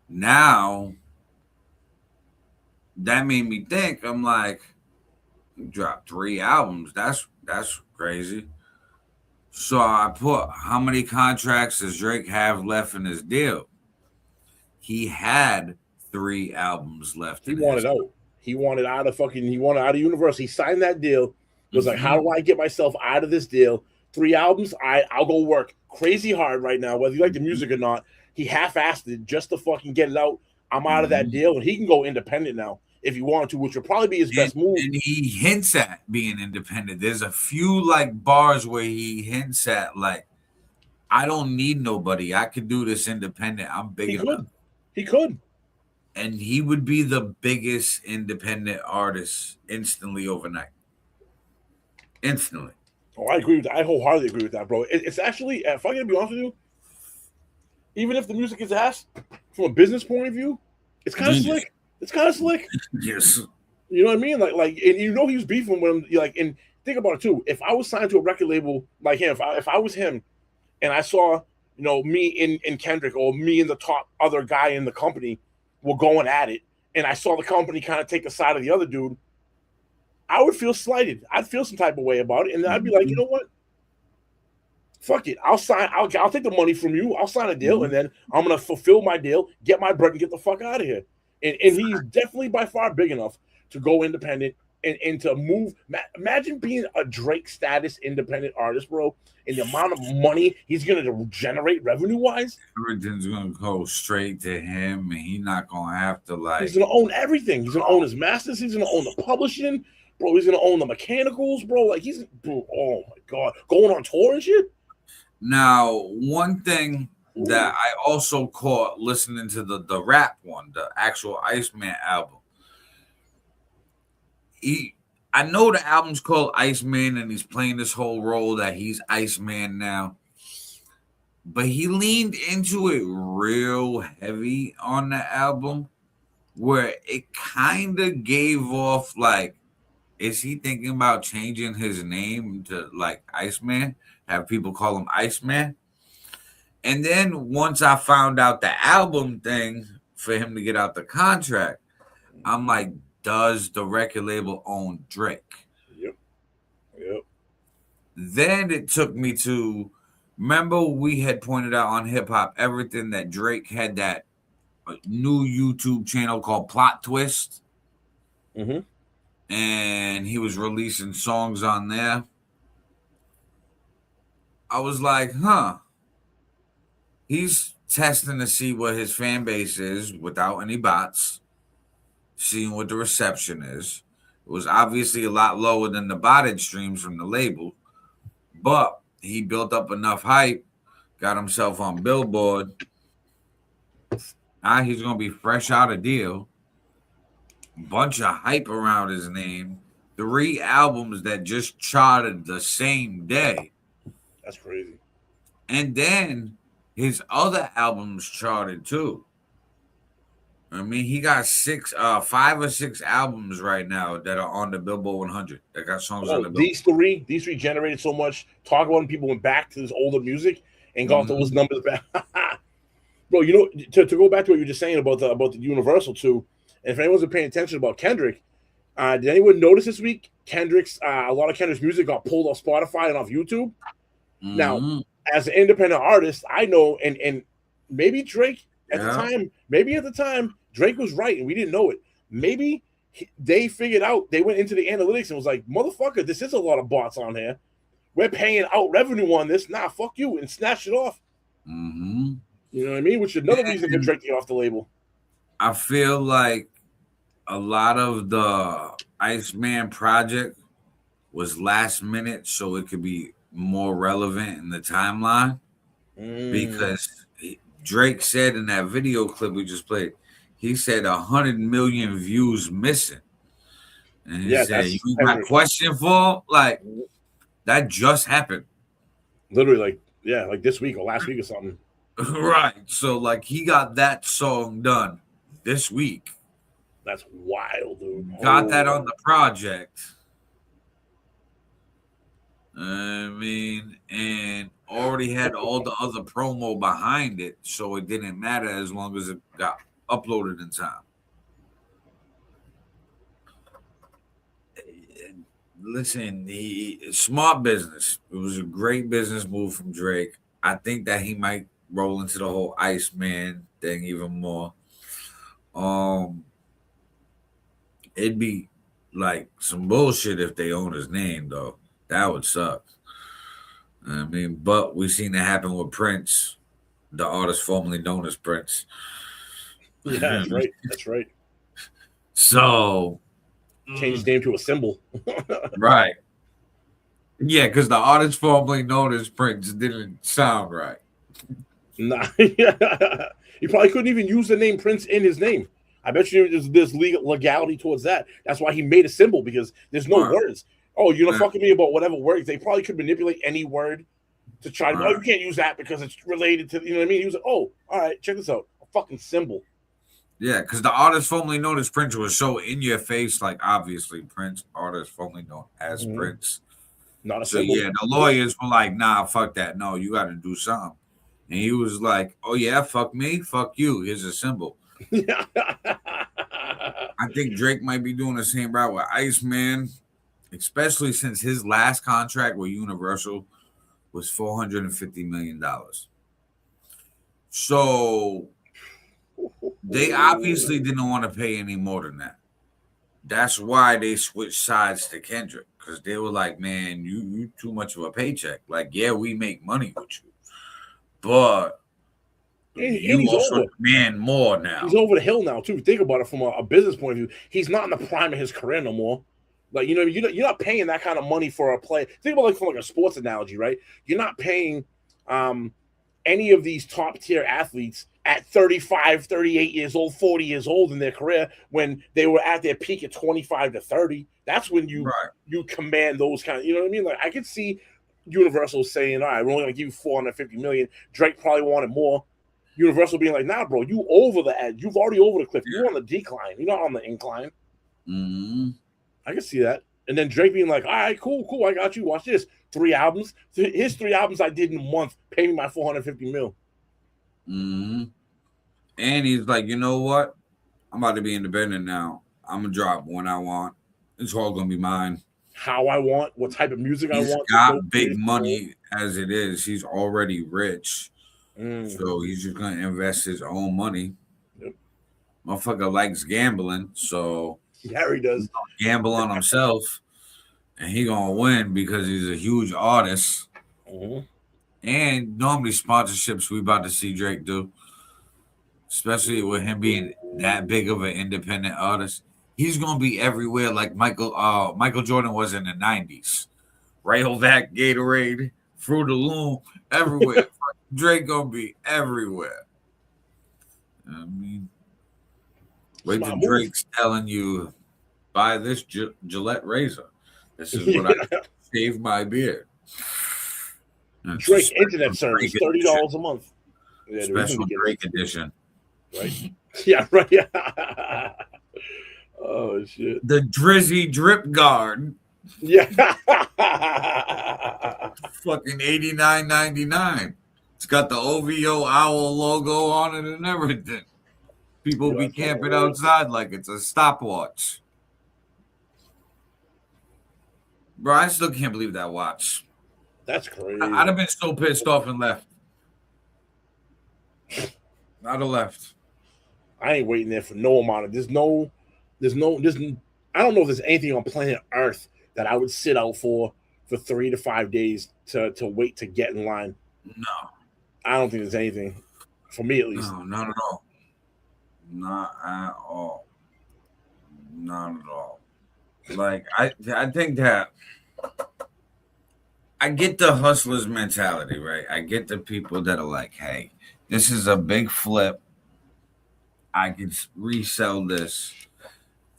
[SPEAKER 2] Now, that made me think, I'm like, he dropped 3 albums. That's crazy. So I put, how many contracts does Drake have left in his deal? He had 3 albums left.
[SPEAKER 3] He wanted out. He wanted out of Universal. He signed that deal. Was like, how do I get myself out of this deal? 3 albums. I'll go work crazy hard right now, whether you like the music or not. He half-assed it just to fucking get it out. I'm out of that deal, and he can go independent now if he wanted to, which would probably be his best move.
[SPEAKER 2] And he hints at being independent. There's a few like bars where he hints at like, I don't need nobody. I could do this independent. I'm big enough.
[SPEAKER 3] He could.
[SPEAKER 2] And he would be the biggest independent artist instantly overnight. Instantly.
[SPEAKER 3] Oh, I agree with that. I wholeheartedly agree with that, bro. It's actually, if I'm gonna be honest with you, even if the music is ass, from a business point of view, it's kind of slick. It's kind of slick.
[SPEAKER 2] Yes.
[SPEAKER 3] You know what I mean? Like, and you know he was beefing with him. Like, and think about it too. If I was signed to a record label like him, if I was him, and I saw, you know, me in Kendrick or me and the top other guy in the company were going at it, and I saw the company kind of take the side of the other dude, I would feel slighted. I'd feel some type of way about it, and then I'd be like, you know what? Fuck it. I'll sign. I'll take the money from you. I'll sign a deal, and then I'm gonna fulfill my deal, get my bread, and get the fuck out of here. And he's definitely by far big enough to go independent and to move. Imagine being a Drake status independent artist, bro, and the amount of money he's gonna generate revenue wise.
[SPEAKER 2] Everything's gonna go straight to him, and he's not gonna have to like.
[SPEAKER 3] He's gonna own everything. He's gonna own his masters. He's gonna own the publishing, bro. He's gonna own the mechanicals, bro. Like bro, oh my god, going on tour and shit.
[SPEAKER 2] Now, one thing that I also caught listening to the rap one, the actual Iceman album. I know the album's called Iceman, and he's playing this whole role that he's Iceman now. But he leaned into it real heavy on the album, where it kind of gave off like, is he thinking about changing his name to like Iceman? Have people call him Iceman? And then once I found out the album thing for him to get out the contract, I'm like, does the record label own Drake?
[SPEAKER 3] Yep.
[SPEAKER 2] Then it took me to, remember we had pointed out on Hip Hop Everything that Drake had that new YouTube channel called Plot Twist. And he was releasing songs on there. I was like, he's testing to see what his fan base is without any bots, seeing what the reception is. It was obviously a lot lower than the botted streams from the label, but he built up enough hype, got himself on Billboard. Now he's going to be fresh out of deal. Bunch of hype around his name. 3 albums that just charted the same day.
[SPEAKER 3] That's crazy.
[SPEAKER 2] And then his other albums charted too. I mean, he got 5 or 6 albums right now that are on the Billboard 100 that got songs on the
[SPEAKER 3] Billboard. These three generated so much talk about, and people went back to this older music and got those numbers back. Bro, you know, to go back to what you were just saying about the Universal too, and if anyone's been paying attention about Kendrick, did anyone notice this week Kendrick's a lot of Kendrick's music got pulled off Spotify and off YouTube? Now, as an independent artist, I know, and maybe Drake at the time, Drake was right and we didn't know it. Maybe They figured out, they went into the analytics and was like, motherfucker, this is a lot of bots on here. We're paying out revenue on this. Nah, fuck you, and snatched it off.
[SPEAKER 2] Mm-hmm.
[SPEAKER 3] You know what I mean? Which is another reason for Drake to get off the label.
[SPEAKER 2] I feel like a lot of the Iceman project was last minute, so it could be more relevant in the timeline. Because Drake said in that video clip we just played, he said 100 million views missing. And he said, you got question for? Like, that just happened.
[SPEAKER 3] Literally, like this week or last week or something.
[SPEAKER 2] Right. So, like, he got that song done this week.
[SPEAKER 3] That's wild, dude.
[SPEAKER 2] Got that on the project. I mean, and already had all the other promo behind it, so it didn't matter as long as it got uploaded in time. Listen, the smart business. It was a great business move from Drake. I think that he might roll into the whole Iceman thing even more. It'd be like some bullshit if they own his name, though. That would suck. I mean, but we've seen it happen with Prince, the artist formerly known as Prince.
[SPEAKER 3] Yeah, that's right. That's right.
[SPEAKER 2] So
[SPEAKER 3] change his name to a symbol.
[SPEAKER 2] Right. Yeah, because the artist formerly known as Prince didn't sound right.
[SPEAKER 3] Nah. He probably couldn't even use the name Prince in his name. I bet you there's legality towards that. That's why he made a symbol, because there's no words. Oh, you're not fucking me about whatever words. They probably could manipulate any word to try to, oh, you can't use that because it's related to, you know what I mean? He was like, oh, all right, check this out. A fucking symbol.
[SPEAKER 2] Yeah, because the artist formerly known as Prince was so in your face, like obviously Prince, artist formerly known as Prince.
[SPEAKER 3] Not a
[SPEAKER 2] so
[SPEAKER 3] symbol.
[SPEAKER 2] Yeah, the lawyers were like, nah, fuck that. No, you got to do something. And he was like, oh yeah, fuck me, fuck you. Here's a symbol. I think Drake might be doing the same route with Iceman, especially since his last contract with Universal was $450 million. So they obviously didn't want to pay any more than that. That's why they switched sides to Kendrick, because they were like, man, you too much of a paycheck. Like, yeah, we make money with you, but you also demand more now.
[SPEAKER 3] He's over the hill now, too. Think about it from a business point of view. He's not in the prime of his career no more. Like, you know, you're not paying that kind of money for a play. Think about, like, from like a sports analogy, right? You're not paying any of these top tier athletes at 35, 38 years old, 40 years old in their career when they were at their peak at 25 to 30. That's when you command those kind of, you know what I mean? Like, I could see Universal saying, all right, we're only going to give you $450 million. Drake probably wanted more. Universal being like, nah, bro, you over the edge. You've already over the cliff. You're on the decline. You're not on the incline.
[SPEAKER 2] Mm-hmm.
[SPEAKER 3] I can see that. And then Drake being like, all right, cool, I got you. Watch this. 3 albums. His 3 albums I did in a month. Pay me my $450 million.
[SPEAKER 2] Mm-hmm. And he's like, you know what? I'm about to be independent now. I'm going to drop when I want. It's all going to be mine.
[SPEAKER 3] How I want, what type of music I want.
[SPEAKER 2] He's got big money as it is. He's already rich. So he's just going to invest his own money.
[SPEAKER 3] Yep.
[SPEAKER 2] Motherfucker likes gambling, so
[SPEAKER 3] Gary does.
[SPEAKER 2] Gamble on himself, and he going to win because he's a huge artist. And normally sponsorships we about to see Drake do, especially with him being that big of an independent artist. He's going to be everywhere like Michael Jordan was in the 90s. Rayovac, Gatorade, Fruit of the Loom, everywhere. Drake gonna be everywhere. I mean, wait till Drake's telling you, buy this Gillette razor. This is what I shave my beard.
[SPEAKER 3] Drake internet service, $30 a month.
[SPEAKER 2] Yeah, special Drake edition.
[SPEAKER 3] Right? Yeah, right. Yeah. Oh shit.
[SPEAKER 2] The Drizzy Drip Guard.
[SPEAKER 3] Yeah.
[SPEAKER 2] Fucking $89.99. It's got the OVO owl logo on it and everything. People be camping outside like it's a stopwatch. Bro, I still can't believe that watch.
[SPEAKER 3] That's crazy.
[SPEAKER 2] I'd have been so pissed off and left. I'd have left.
[SPEAKER 3] I ain't waiting there for no amount of. There's no I don't know if there's anything on planet Earth that I would sit out for 3 to 5 days to wait to get in line.
[SPEAKER 2] No.
[SPEAKER 3] I don't think there's anything, for me at least.
[SPEAKER 2] No, not at all. Not at all. Not at all. Like, I think that I get the hustler's mentality, right? I get the people that are like, hey, this is a big flip. I can resell this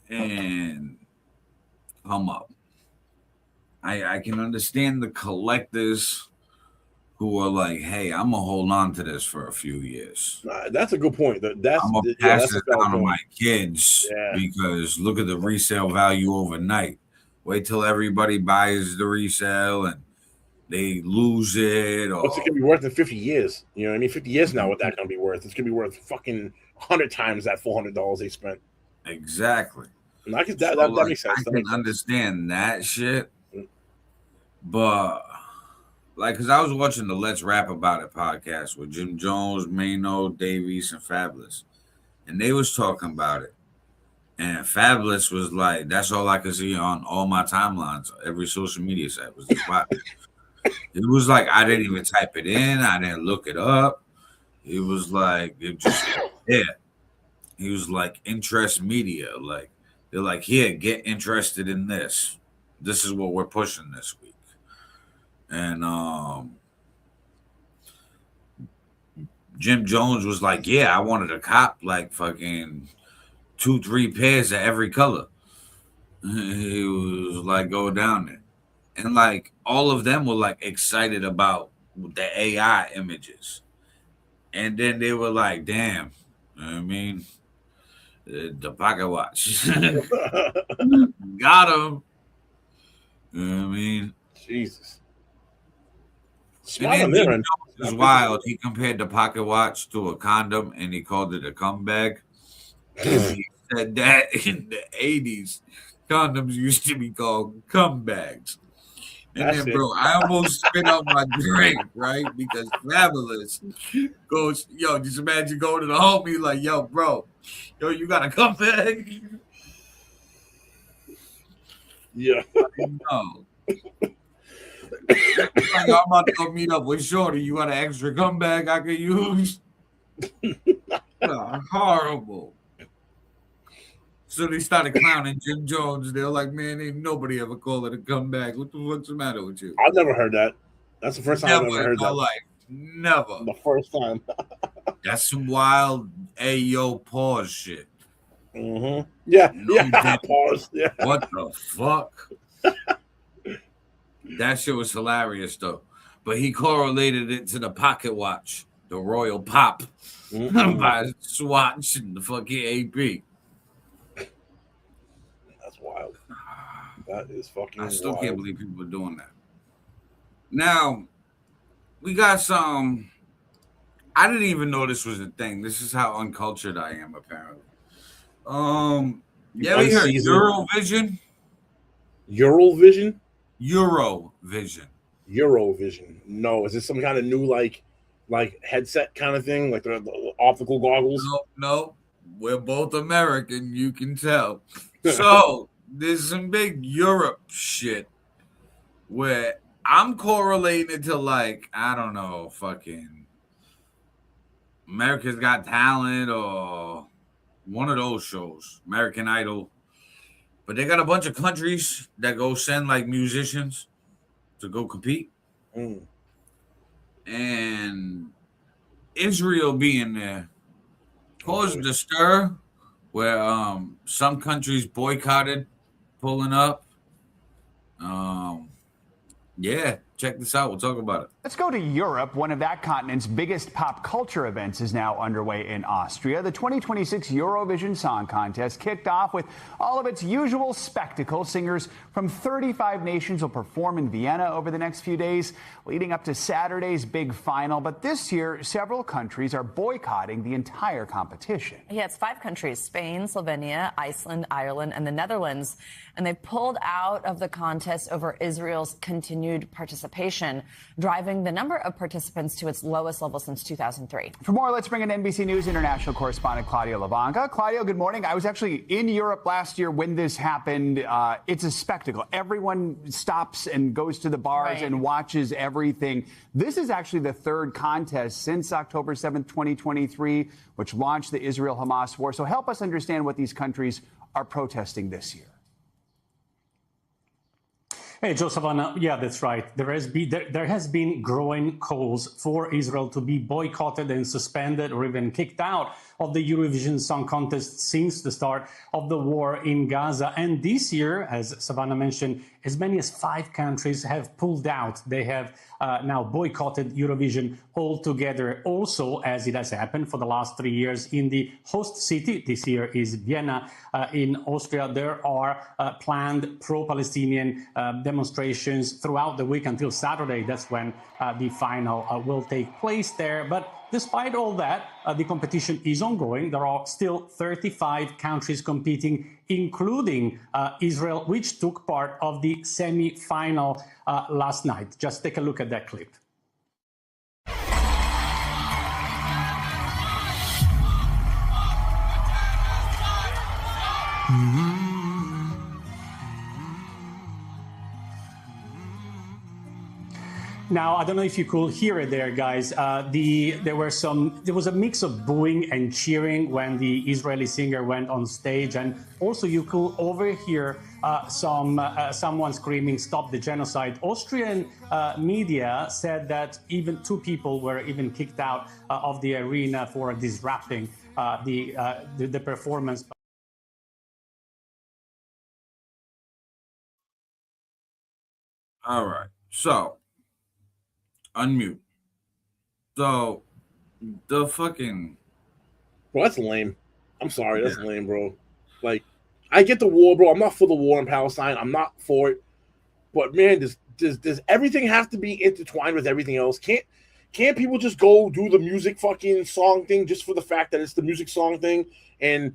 [SPEAKER 2] and come up. I can understand the collectors who are like, hey, I'm gonna hold on to this for a few years.
[SPEAKER 3] That's a good point.
[SPEAKER 2] I'm gonna pass this down to my kids because look at the resale value overnight. Wait till everybody buys the resale and they lose it. Or
[SPEAKER 3] what's it gonna be worth in 50 years? You know what I mean? 50 years now, what that gonna be worth? It's gonna be worth fucking 100 times that $400 they spent.
[SPEAKER 2] Exactly.
[SPEAKER 3] And I can, that makes sense.
[SPEAKER 2] I can understand that shit. But like, because I was watching the Let's Rap About It podcast with Jim Jones, Mano, Davies, and Fabulous. And they was talking about it. And Fabulous was like, that's all I could see on all my timelines. Every social media site was this spot. It was like, I didn't even type it in. I didn't look it up. It was like, it just, yeah. He was like, interest media. Like, they're like, here, get interested in this. This is what we're pushing this week. And Jim Jones was like, yeah, I wanted to cop like fucking 2-3 pairs of every color. He was like, go down there. And like all of them were like excited about the AI images. And then they were like, damn, you know what I mean? The pocket watch. Got him. You know what I mean?
[SPEAKER 3] Jesus.
[SPEAKER 2] And then Jim Jones was wild. He compared the pocket watch to a condom and he called it a cum bag. He said that in the 80s, condoms used to be called cum bags. And then, bro, I almost spit out my drink, right? Because Fabulous goes, yo, just imagine going to the homie like, yo, bro, yo, you got a cum bag?
[SPEAKER 3] Yeah.
[SPEAKER 2] No. Like, I'm about to go meet up with Shorty. You got an extra cum bag I could use? Horrible. So they started clowning Jim Jones. They're like, man, ain't nobody ever call it a cum bag. What the fuck's the matter with you?
[SPEAKER 3] I've never heard that. That's the first time I've ever heard that.
[SPEAKER 2] Life. Never.
[SPEAKER 3] The first time.
[SPEAKER 2] That's some wild ayo pause shit.
[SPEAKER 3] Mm-hmm. Yeah.
[SPEAKER 2] No,
[SPEAKER 3] yeah. Pause. Yeah.
[SPEAKER 2] What the fuck? That shit was hilarious though. But he correlated it to the pocket watch, the Royal Pop, by Swatch and the fucking AP.
[SPEAKER 3] That's wild. That is fucking
[SPEAKER 2] I still
[SPEAKER 3] wild.
[SPEAKER 2] can't believe people are doing that. Now, we got some. I didn't even know this was a thing. This is how uncultured I am, apparently. Yeah, we heard Eurovision.
[SPEAKER 3] Eurovision?
[SPEAKER 2] Eurovision.
[SPEAKER 3] Eurovision. No, is this some kind of new like headset kind of thing, like the optical goggles?
[SPEAKER 2] No. We're both American, you can tell. So there's some big Europe shit where I'm correlating it to like, I don't know, fucking America's Got Talent or one of those shows, American Idol. But they got a bunch of countries that go send like musicians to go compete. And Israel being there caused a stir where some countries boycotted pulling up. Yeah, check this out. We'll talk about it.
[SPEAKER 17] Let's go to Europe. One of that continent's biggest pop culture events is now underway in Austria. The 2026 Eurovision Song Contest kicked off with all of its usual spectacle. Singers from 35 nations will perform in Vienna over the next few days, leading up to Saturday's big final. But this year, several countries are boycotting the entire competition.
[SPEAKER 18] Yeah, it's 5 countries: Spain, Slovenia, Iceland, Ireland, and the Netherlands. And they pulled out of the contest over Israel's continued participation participation, driving the number of participants to its lowest level since 2003.
[SPEAKER 17] For more, let's bring in NBC News international correspondent Claudio Lavaca. Claudio, good morning. I was actually in Europe last year when this happened. It's a spectacle. Everyone stops and goes to the bars and watches everything. This is actually the third contest since October 7th, 2023, which launched the Israel-Hamas war. So help us understand what these countries are protesting this year.
[SPEAKER 10] Hey, Joe Savannah. Yeah, that's right. There has been growing calls for Israel to be boycotted and suspended or even kicked out of the Eurovision Song Contest since the start of the war in Gaza. And this year, as Savannah mentioned, as many as 5 countries have pulled out. They have now boycotted Eurovision altogether. Also, as it has happened for the last 3 years in the host city, this year is Vienna in Austria, there are planned pro-Palestinian demonstrations throughout the week until Saturday. That's when the final will take place there. But despite all that, the competition is ongoing. There are still 35 countries competing, including Israel, which took part of the semi-final last night. Just take a look at that clip. Now, I don't know if you could hear it there, guys. There was a mix of booing and cheering when the Israeli singer went on stage, and also you could overhear someone screaming, "Stop the genocide." Austrian media said that even 2 people were even kicked out of the arena for disrupting the performance.
[SPEAKER 2] All right, so unmute. So the fucking
[SPEAKER 3] Bro, that's lame. I'm sorry, that's lame, bro. Like, I get the war, bro. I'm not for the war in Palestine. I'm not for it. But man, does everything have to be intertwined with everything else? Can't people just go do the music fucking song thing just for the fact that it's the music song thing and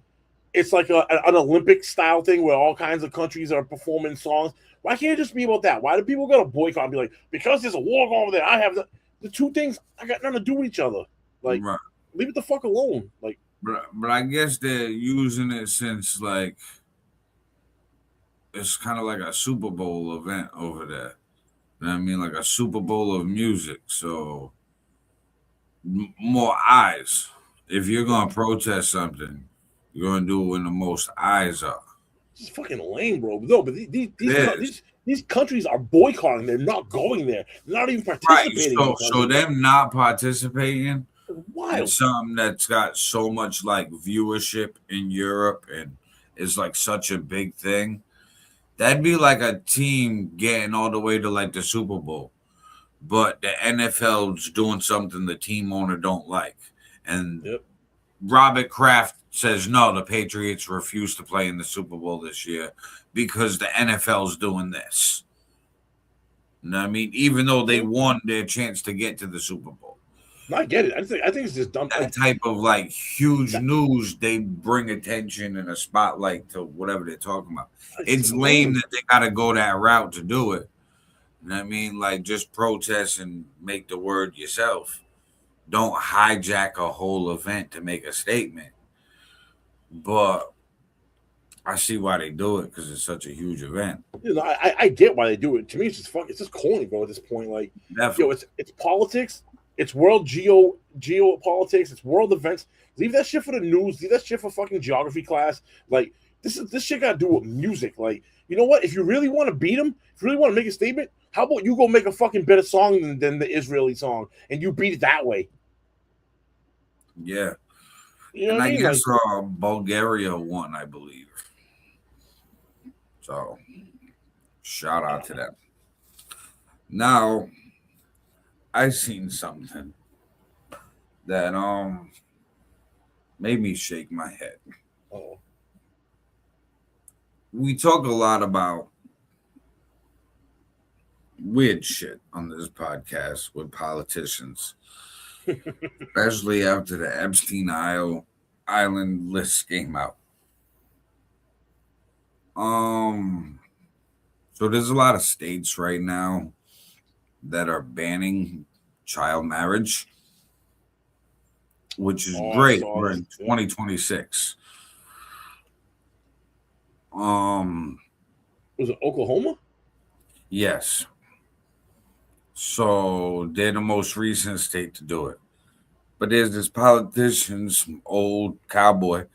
[SPEAKER 3] it's like an Olympic style thing where all kinds of countries are performing songs? Why can't it just be about that? Why do people go to boycott and be like, because there's a war going over there, I have the 2 things I got nothing to do with each other. Like, leave it the fuck alone. Like,
[SPEAKER 2] but I guess they're using it since like it's kind of like a Super Bowl event over there. You know what I mean? Like a Super Bowl of music. So more eyes. If you're gonna protest something, you're gonna do it when the most eyes are.
[SPEAKER 3] It's fucking lame, bro. No, but these countries are boycotting. They're not going there. They're not even participating.
[SPEAKER 2] Right. So them not participating
[SPEAKER 3] Wild.
[SPEAKER 2] in something that's got so much like viewership in Europe and is like such a big thing. That'd be like a team getting all the way to like the Super Bowl, but the NFL's doing something the team owner don't like, and Robert Kraft says no. The Patriots refuse to play in the Super Bowl this year because the NFL's doing this. You know what I mean? Even though they won their chance to get to the Super Bowl.
[SPEAKER 3] No, I get it. I think it's just dumb.
[SPEAKER 2] That type of like huge news, they bring attention and a spotlight to whatever they're talking about. It's lame that they got to go that route to do it. You know what I mean? Like, just protest and make the word yourself. Don't hijack a whole event to make a statement. But I see why they do it because it's such a huge event.
[SPEAKER 3] You know, I get why they do it. To me, it's just corny, bro. At this point, like, it's politics. It's world geopolitics. It's world events. Leave that shit for the news. Leave that shit for fucking geography class. Like, this shit got to do with music. Like, you know what? If you really want to beat them, if you really want to make a statement, how about you go make a fucking better song than the Israeli song and you beat it that way?
[SPEAKER 2] Yeah.
[SPEAKER 3] You know
[SPEAKER 2] and
[SPEAKER 3] what I mean?
[SPEAKER 2] guess Bulgaria won, I believe. So, shout out to them. Now, I seen something that made me shake my head.
[SPEAKER 3] Oh.
[SPEAKER 2] We talk a lot about weird shit on this podcast with politicians, especially after the Epstein Island list came out. So there's a lot of states right now that are banning child marriage, which is
[SPEAKER 3] I
[SPEAKER 2] great.
[SPEAKER 3] saw
[SPEAKER 2] We're
[SPEAKER 3] that.
[SPEAKER 2] in 2026.
[SPEAKER 3] Was it Oklahoma?
[SPEAKER 2] Yes. So they're the most recent state to do it. But there's this politician, some old cowboy.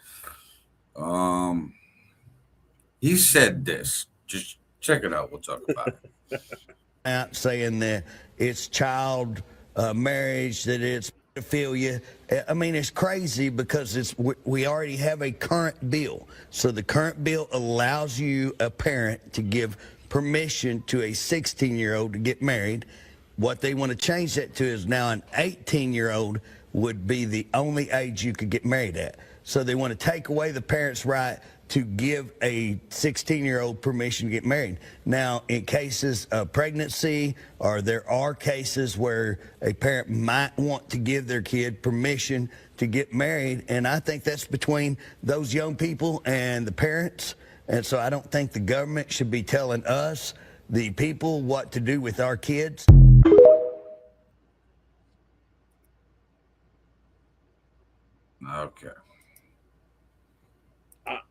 [SPEAKER 2] He said this. Just check it out. We'll talk about it.
[SPEAKER 19] Out saying that it's child marriage, that it's pedophilia. I mean, it's crazy because we already have a current bill. So the current bill allows you, a parent, to give permission to a 16-year-old to get married. What they want to change that to is now an 18-year-old would be the only age you could get married at. So they want to take away the parent's right to give a 16-year-old permission to get married. Now, in cases of pregnancy, or there are cases where a parent might want to give their kid permission to get married, and I think that's between those young people and the parents. And so I don't think the government should be telling us, the people, what to do with our kids.
[SPEAKER 2] Okay.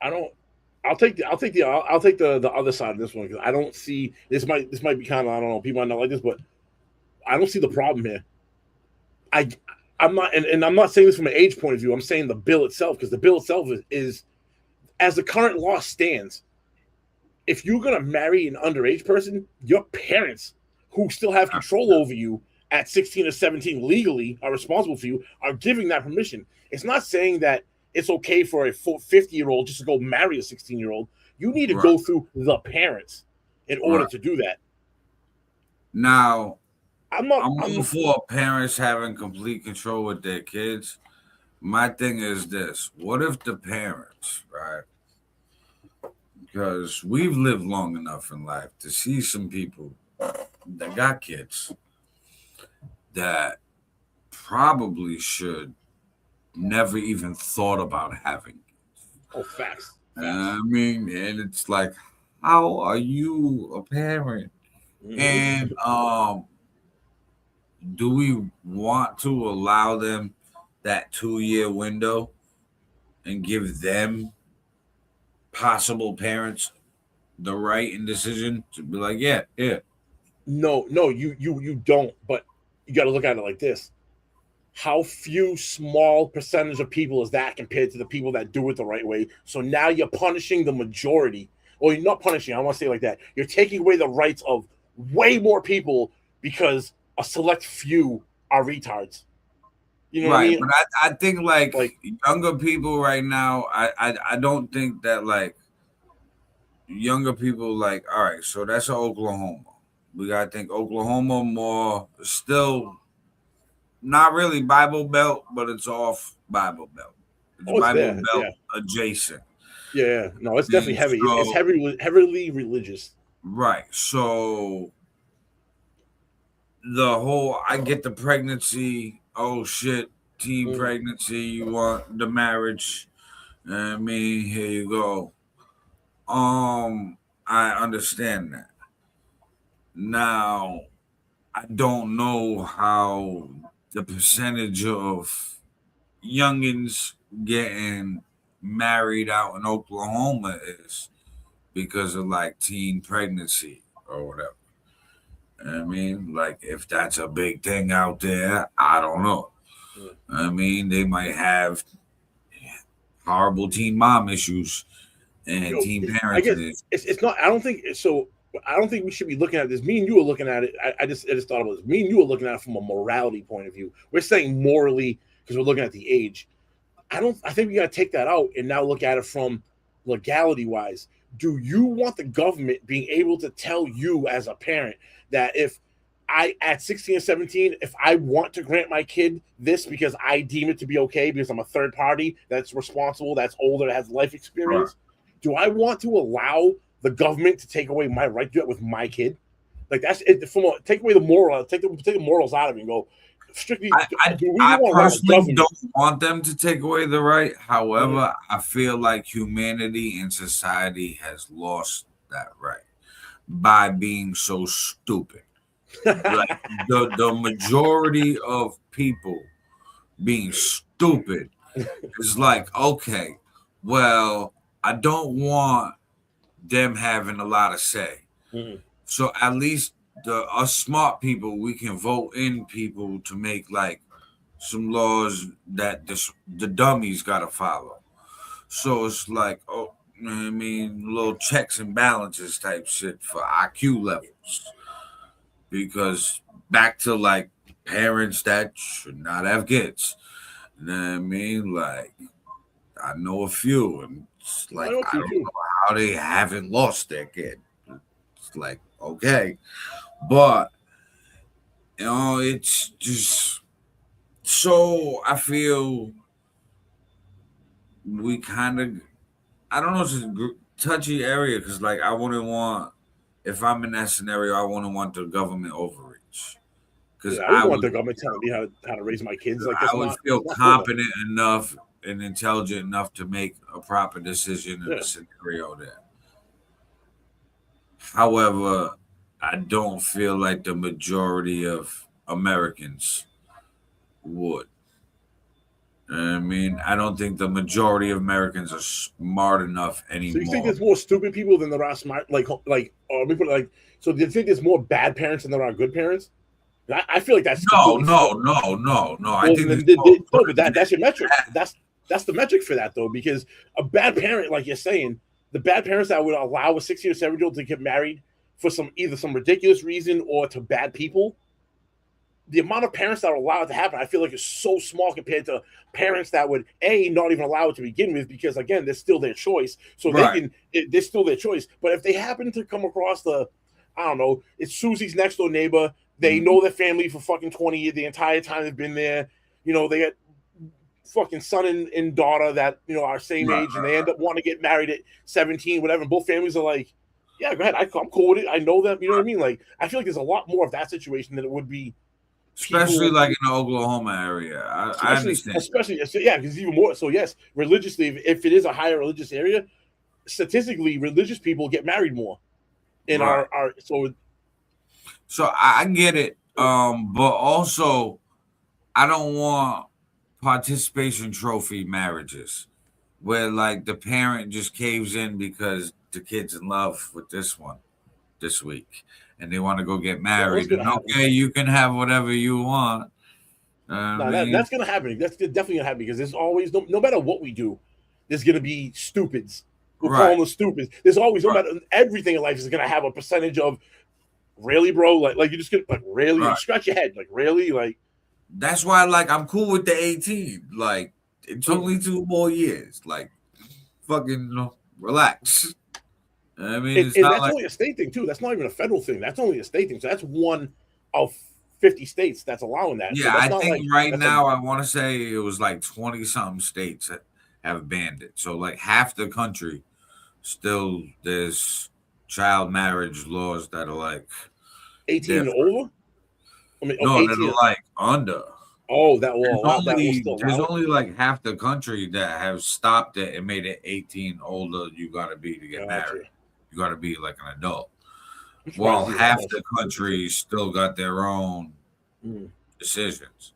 [SPEAKER 3] I'll take the other side of this one, because I don't see this might be kind of, I don't know, people might not like this, but I don't see the problem here. I'm not, and I'm not saying this from an age point of view. I'm saying the bill itself, because the bill itself is as the current law stands, if you're gonna marry an underage person, your parents, who still have control over you at 16 or 17 legally, are responsible for you, are giving that permission. It's not saying that it's okay for a 50-year-old just to go marry a 16-year-old. You need to go through the parents in order to do that.
[SPEAKER 2] Now,
[SPEAKER 3] I'm
[SPEAKER 2] all for parents having complete control with their kids. My thing is this: what if the parents, right? Because we've lived long enough in life to see some people that got kids that probably should never even thought about having kids.
[SPEAKER 3] Oh, facts.
[SPEAKER 2] I mean, and it's like, how are you a parent? And do we want to allow them that 2-year window and give them, possible parents, the right and decision to be like, yeah.
[SPEAKER 3] No, you don't. But you got to look at it like this: how few small percentage of people is that compared to the people that do it the right way? So now you're punishing the majority, or you're not punishing. I don't want to say it like that. You're taking away the rights of way more people because a select few are retards. You know what I mean?
[SPEAKER 2] But I think like younger people right now, I don't think that like younger people like, all right, so that's Oklahoma. We gotta think Oklahoma more still not really Bible Belt, but it's off Bible Belt. It's Bible Belt adjacent.
[SPEAKER 3] Yeah, no, it's definitely heavy.
[SPEAKER 2] So,
[SPEAKER 3] it's heavily religious.
[SPEAKER 2] Right. So the whole, I get the pregnancy, oh shit, teen pregnancy, you want the marriage. I mean, here you go. I understand that. Now, I don't know how the percentage of youngins getting married out in Oklahoma is because of like teen pregnancy or whatever. I mean, like if that's a big thing out there, I don't know. I mean, they might have horrible teen mom issues and teen parents.
[SPEAKER 3] I guess it's not. I don't think so. I don't think we should be looking at this. Me and you are looking at it. I just thought about this. Me and you are looking at it from a morality point of view. We're saying morally because we're looking at the age. I think we got to take that out and now look at it from legality wise. Do you want the government being able to tell you as a parent that if I, at 16 or 17, if I want to grant my kid this because I deem it to be okay because I'm a third party that's responsible, that's older, that has life experience, do I want to allow the government to take away my right to do it with my kid? Like that's it. Take away the moral, take the morals out of it and go strictly.
[SPEAKER 2] I personally don't want them to take away the right. However, I feel like humanity and society has lost that right by being so stupid. Like the majority of people being stupid is like, okay, well, I don't want them having a lot of say. So at least us smart people, we can vote in people to make like some laws that the dummies gotta follow. So it's like, oh, you know what I mean, little checks and balances type shit for IQ levels. Because back to like parents that should not have kids. You know what I mean? Like, I know a few, and it's like, I don't know how they haven't lost their kid. It's like, okay. But, you know, it's just so I feel we kind of, I don't know, it's a touchy area because, like, I wouldn't want, if I'm in that scenario, I wouldn't want the government overreach. Because
[SPEAKER 3] I wouldn't want the government telling me how to raise my kids. Like,
[SPEAKER 2] I would feel competent enough and intelligent enough to make a proper decision in a scenario there. However, I don't feel like the majority of Americans would. I mean, I don't think the majority of Americans are smart enough anymore.
[SPEAKER 3] So you think there's more stupid people than there are smart? Let me put it like, so do you think there's more bad parents than there are good parents? I feel like that's
[SPEAKER 2] no.
[SPEAKER 3] Well,
[SPEAKER 2] I think
[SPEAKER 3] but that's your metric. That's the metric for that though, because a bad parent, like you're saying, the bad parents that would allow a 16 or 17-year-old to get married for either some ridiculous reason or to bad people. The amount of parents that are allowed to happen, I feel like is so small compared to parents that would not even allow it to begin with, because again, they're still their choice. So they're still their choice. But if they happen to come across I don't know, it's Susie's next door neighbor. They know their family for fucking 20 years, the entire time they've been there. You know, they got fucking son and daughter that, you know, are same age, and they end up wanting to get married at 17, whatever. And both families are like, yeah, go ahead. I'm cool with it. I know them. You know what I mean? Like, I feel like there's a lot more of that situation than it would be.
[SPEAKER 2] Especially like in the Oklahoma area. I understand.
[SPEAKER 3] Especially, yeah, because even more. So, yes, religiously, if it is a higher religious area, statistically, religious people get married more. In our
[SPEAKER 2] So I get it. But also, I don't want participation trophy marriages where like the parent just caves in because the kid's in love with this one this week and they want to go get married. And okay, you can have whatever you want.
[SPEAKER 3] That's gonna happen. That's definitely gonna happen because there's always no matter what we do, there's gonna be stupids. We'll call them stupids. There's always no matter everything in life is gonna have a percentage of really, bro. Like you just get like really you scratch your head, like really, like
[SPEAKER 2] that's why like I'm cool with the 18. Like it's only 2 more years. Like fucking relax. I mean,
[SPEAKER 3] it's that's like, only a state thing too. That's not even a federal thing. That's only a state thing. So that's one of 50 states that's allowing that.
[SPEAKER 2] Yeah,
[SPEAKER 3] so
[SPEAKER 2] I think right now I want to say it was like 20 something states that have banned it. So like half the country still there's child marriage laws that are like
[SPEAKER 3] 18 and over.
[SPEAKER 2] I mean, no, that are like under.
[SPEAKER 3] Oh, that will.
[SPEAKER 2] There's only like half the country that have stopped it and made it 18 older. You got to be to get married. You got to be like an adult. Well, half the country still got their own decisions.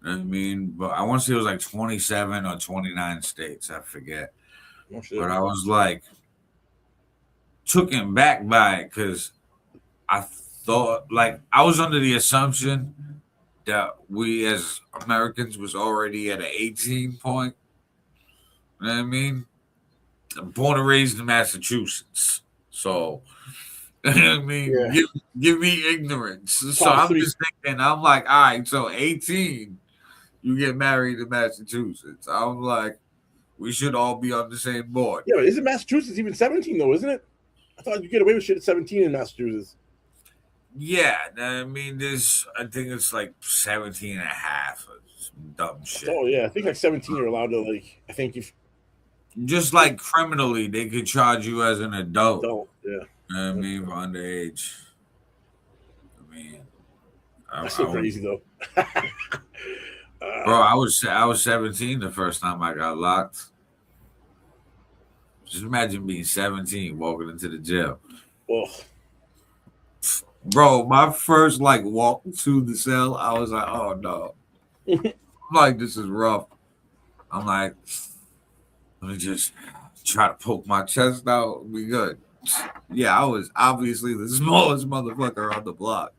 [SPEAKER 2] I mean, but I want to say it was like 27 or 29 states. I forget. But I was like, taken back by it because I thought, like, I was under the assumption that we as Americans was already at an 18 point. You know what I mean? I'm born and raised in Massachusetts. So, you know what I mean? Give me ignorance. So I'm just thinking, I'm like, all right, so 18, you get married in Massachusetts. I'm like, we should all be on the same board.
[SPEAKER 3] Yeah, but isn't Massachusetts even 17 though, isn't it? I thought you get away with shit at 17 in Massachusetts.
[SPEAKER 2] Yeah, I mean, I think it's like 17 and a half. Some dumb shit.
[SPEAKER 3] Oh, yeah, I think like 17 you're allowed to, like, I think if.
[SPEAKER 2] Just like criminally, they could charge you as an adult.
[SPEAKER 3] Yeah.
[SPEAKER 2] You know what I mean, for underage. I mean,
[SPEAKER 3] that's so crazy though.
[SPEAKER 2] Bro, I was 17 the first time I got locked. Just imagine being 17 walking into the jail.
[SPEAKER 3] Oh.
[SPEAKER 2] Bro, my first like walk to the cell, I was like, oh no. I'm like, this is rough. I'm like, let me just try to poke my chest out. Be good. Yeah, I was obviously the smallest motherfucker on the block.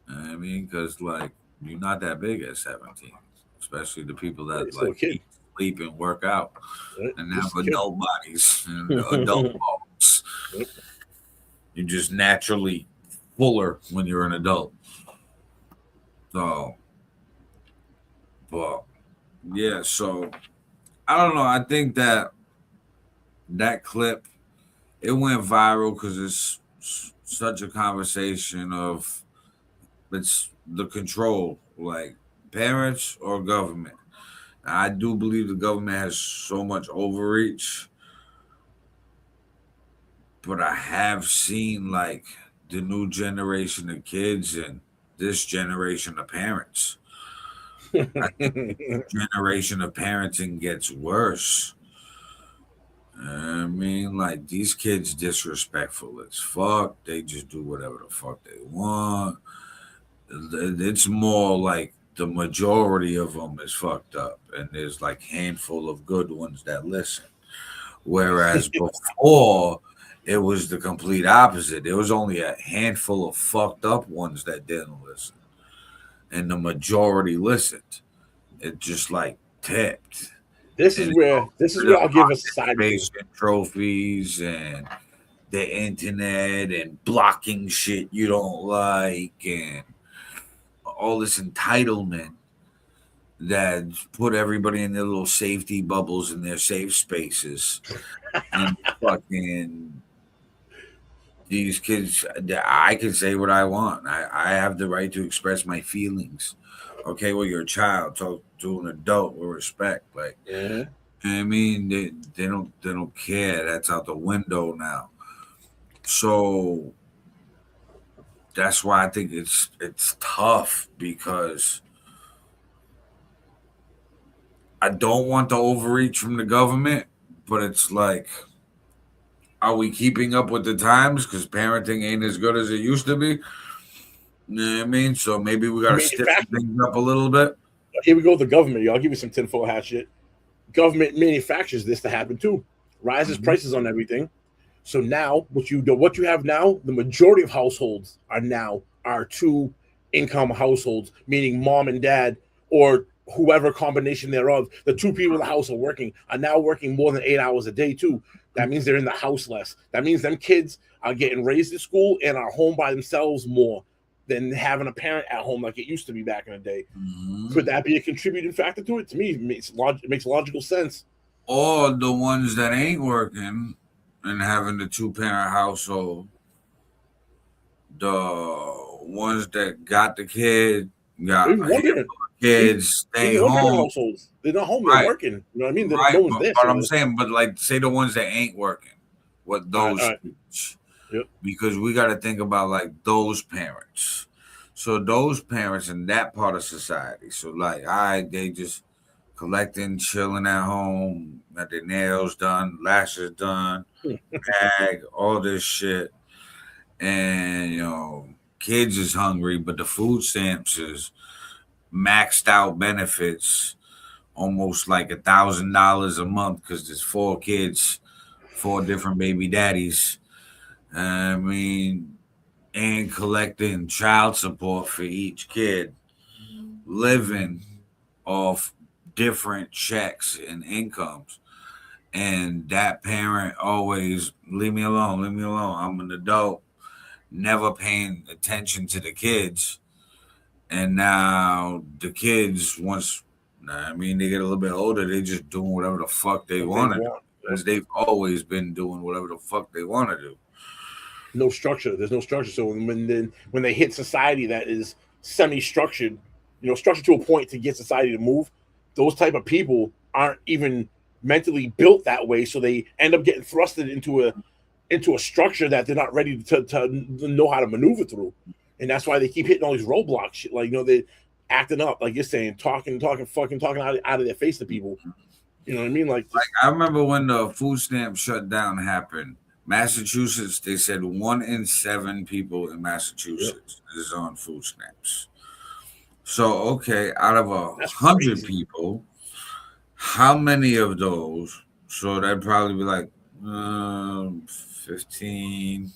[SPEAKER 2] I mean, because like you're not that big at 17, especially the people that
[SPEAKER 3] Still a
[SPEAKER 2] like
[SPEAKER 3] kid.
[SPEAKER 2] eat, sleep, and work out
[SPEAKER 3] Right?
[SPEAKER 2] and
[SPEAKER 3] Just
[SPEAKER 2] have
[SPEAKER 3] a kid.
[SPEAKER 2] adult bodies and adult bones.
[SPEAKER 3] Yep.
[SPEAKER 2] You're just naturally fuller when you're an adult. So, but yeah, so I don't know. I think that clip it went viral because it's such a conversation of it's the control, like parents or government. I do believe the government has so much overreach, but I have seen like the new generation of kids and this generation of parents. I think the generation of parenting gets worse. I mean, like these kids disrespectful as fuck. They just do whatever the fuck they want. It's more like the majority of them is fucked up, and there's like handful of good ones that listen. Whereas before, it was the complete opposite. There was only a handful of fucked up ones that didn't listen, and the majority listened. It just like tipped.
[SPEAKER 3] This is where I'll give a side to.
[SPEAKER 2] Trophies and the internet and blocking shit you don't like and all this entitlement that put everybody in their little safety bubbles in their safe spaces. And fucking these kids, I can say what I want. I have the right to express my feelings. Okay, well, you're a child. Talk to an adult with respect. Like, I mean, they don't care. That's out the window now. So that's why I think it's tough because I don't want the overreach from the government, but it's like, are we keeping up with the times? Because parenting ain't as good as it used to be. You know what I mean? So maybe we got to stiffen things up a little bit.
[SPEAKER 3] Here we go with the government, y'all. I'll give you some tinfoil hat shit. Government manufactures this to happen too. Rises prices on everything. So now what you have now, the majority of households are two income households, meaning mom and dad or whoever combination thereof. The two people in the house are now working more than 8 hours a day too. That means they're in the house less. That means them kids are getting raised at school and are home by themselves more than having a parent at home like it used to be back in the day. Could that be a contributing factor to it? To me, it makes logical sense.
[SPEAKER 2] Or the ones that ain't working and having the 2-parent household, the ones that got the kid, got kids, stay home.
[SPEAKER 3] Households. They're not home, they're working. You know what I mean? No one's there.
[SPEAKER 2] But I'm saying, but like, say the ones that ain't working, what those teach. Because we got to think about like those parents. So those parents in that part of society. So like, they just collecting, chilling at home, got their nails done, lashes done, bag, all this shit. And, you know, kids is hungry, but the food stamps is maxed out benefits, almost like $1,000 a month because there's 4 kids, 4 different baby daddies. I mean, and collecting child support for each kid, living off different checks and incomes. And that parent always, leave me alone. I'm an adult, never paying attention to the kids. And now the kids, once, they get a little bit older, they just doing whatever the fuck they want to do. Because they've always been doing whatever the fuck they want to do.
[SPEAKER 3] No structure. There's no structure. So when they hit society that is semi-structured, structured to a point to get society to move, those type of people aren't even mentally built that way. So they end up getting thrusted into a structure that they're not ready to know how to maneuver through. And that's why they keep hitting all these roadblocks. Shit. Like, they're acting up, like you're saying, talking out of their face to people. You know what I mean? Like
[SPEAKER 2] I remember when the food stamp shutdown happened, Massachusetts, they said 1 in 7 people in Massachusetts is on food stamps. So, okay, out of 100 people, how many of those? So that'd probably be like 15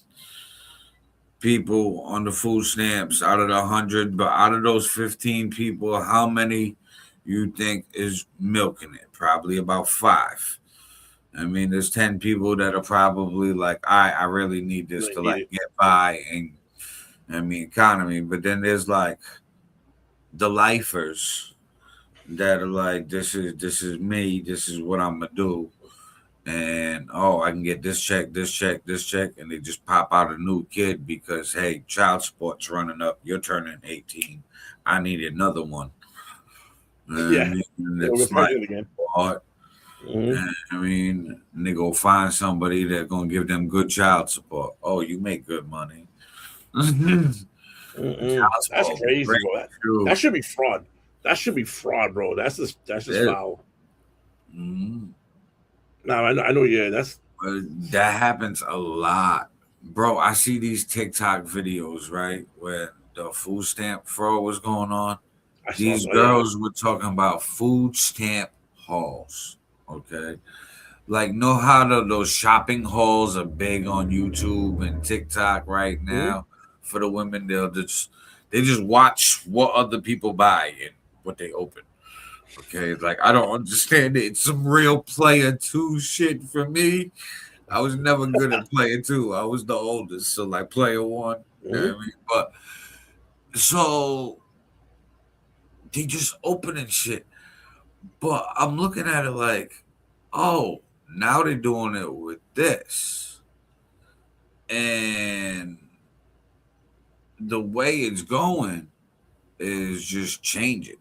[SPEAKER 2] people on the food stamps out of the 100. But out of those 15 people, how many you think is milking it? Probably about 5. I mean, there's 10 people that are probably like, I really need this to like get by and I mean economy. But then there's like the lifers that are like, this is me, this is what I'm gonna do. And I can get this check, and they just pop out a new kid because hey, child support's running up. You're turning 18. I need another one. And it's like, what? And, I mean, and they go find somebody that's gonna give them good child support. Oh, you make good money.
[SPEAKER 3] That's crazy, bro. That should be fraud. That should be fraud, bro. That's just foul. No, I know. Yeah,
[SPEAKER 2] that happens a lot, bro. I see these TikTok videos, right, where the food stamp fraud was going on. These girls were talking about food stamp hauls. Okay, like know how those shopping hauls are big on YouTube and TikTok right now. For the women, they just watch what other people buy and what they open. Okay, like I don't understand it. It's some real player 2 shit for me. I was never good at player 2. I was the oldest, so like player 1. You know what I mean? But so they just opening shit. But I'm looking at it like, oh, now they're doing it with this. And the way it's going is just changing.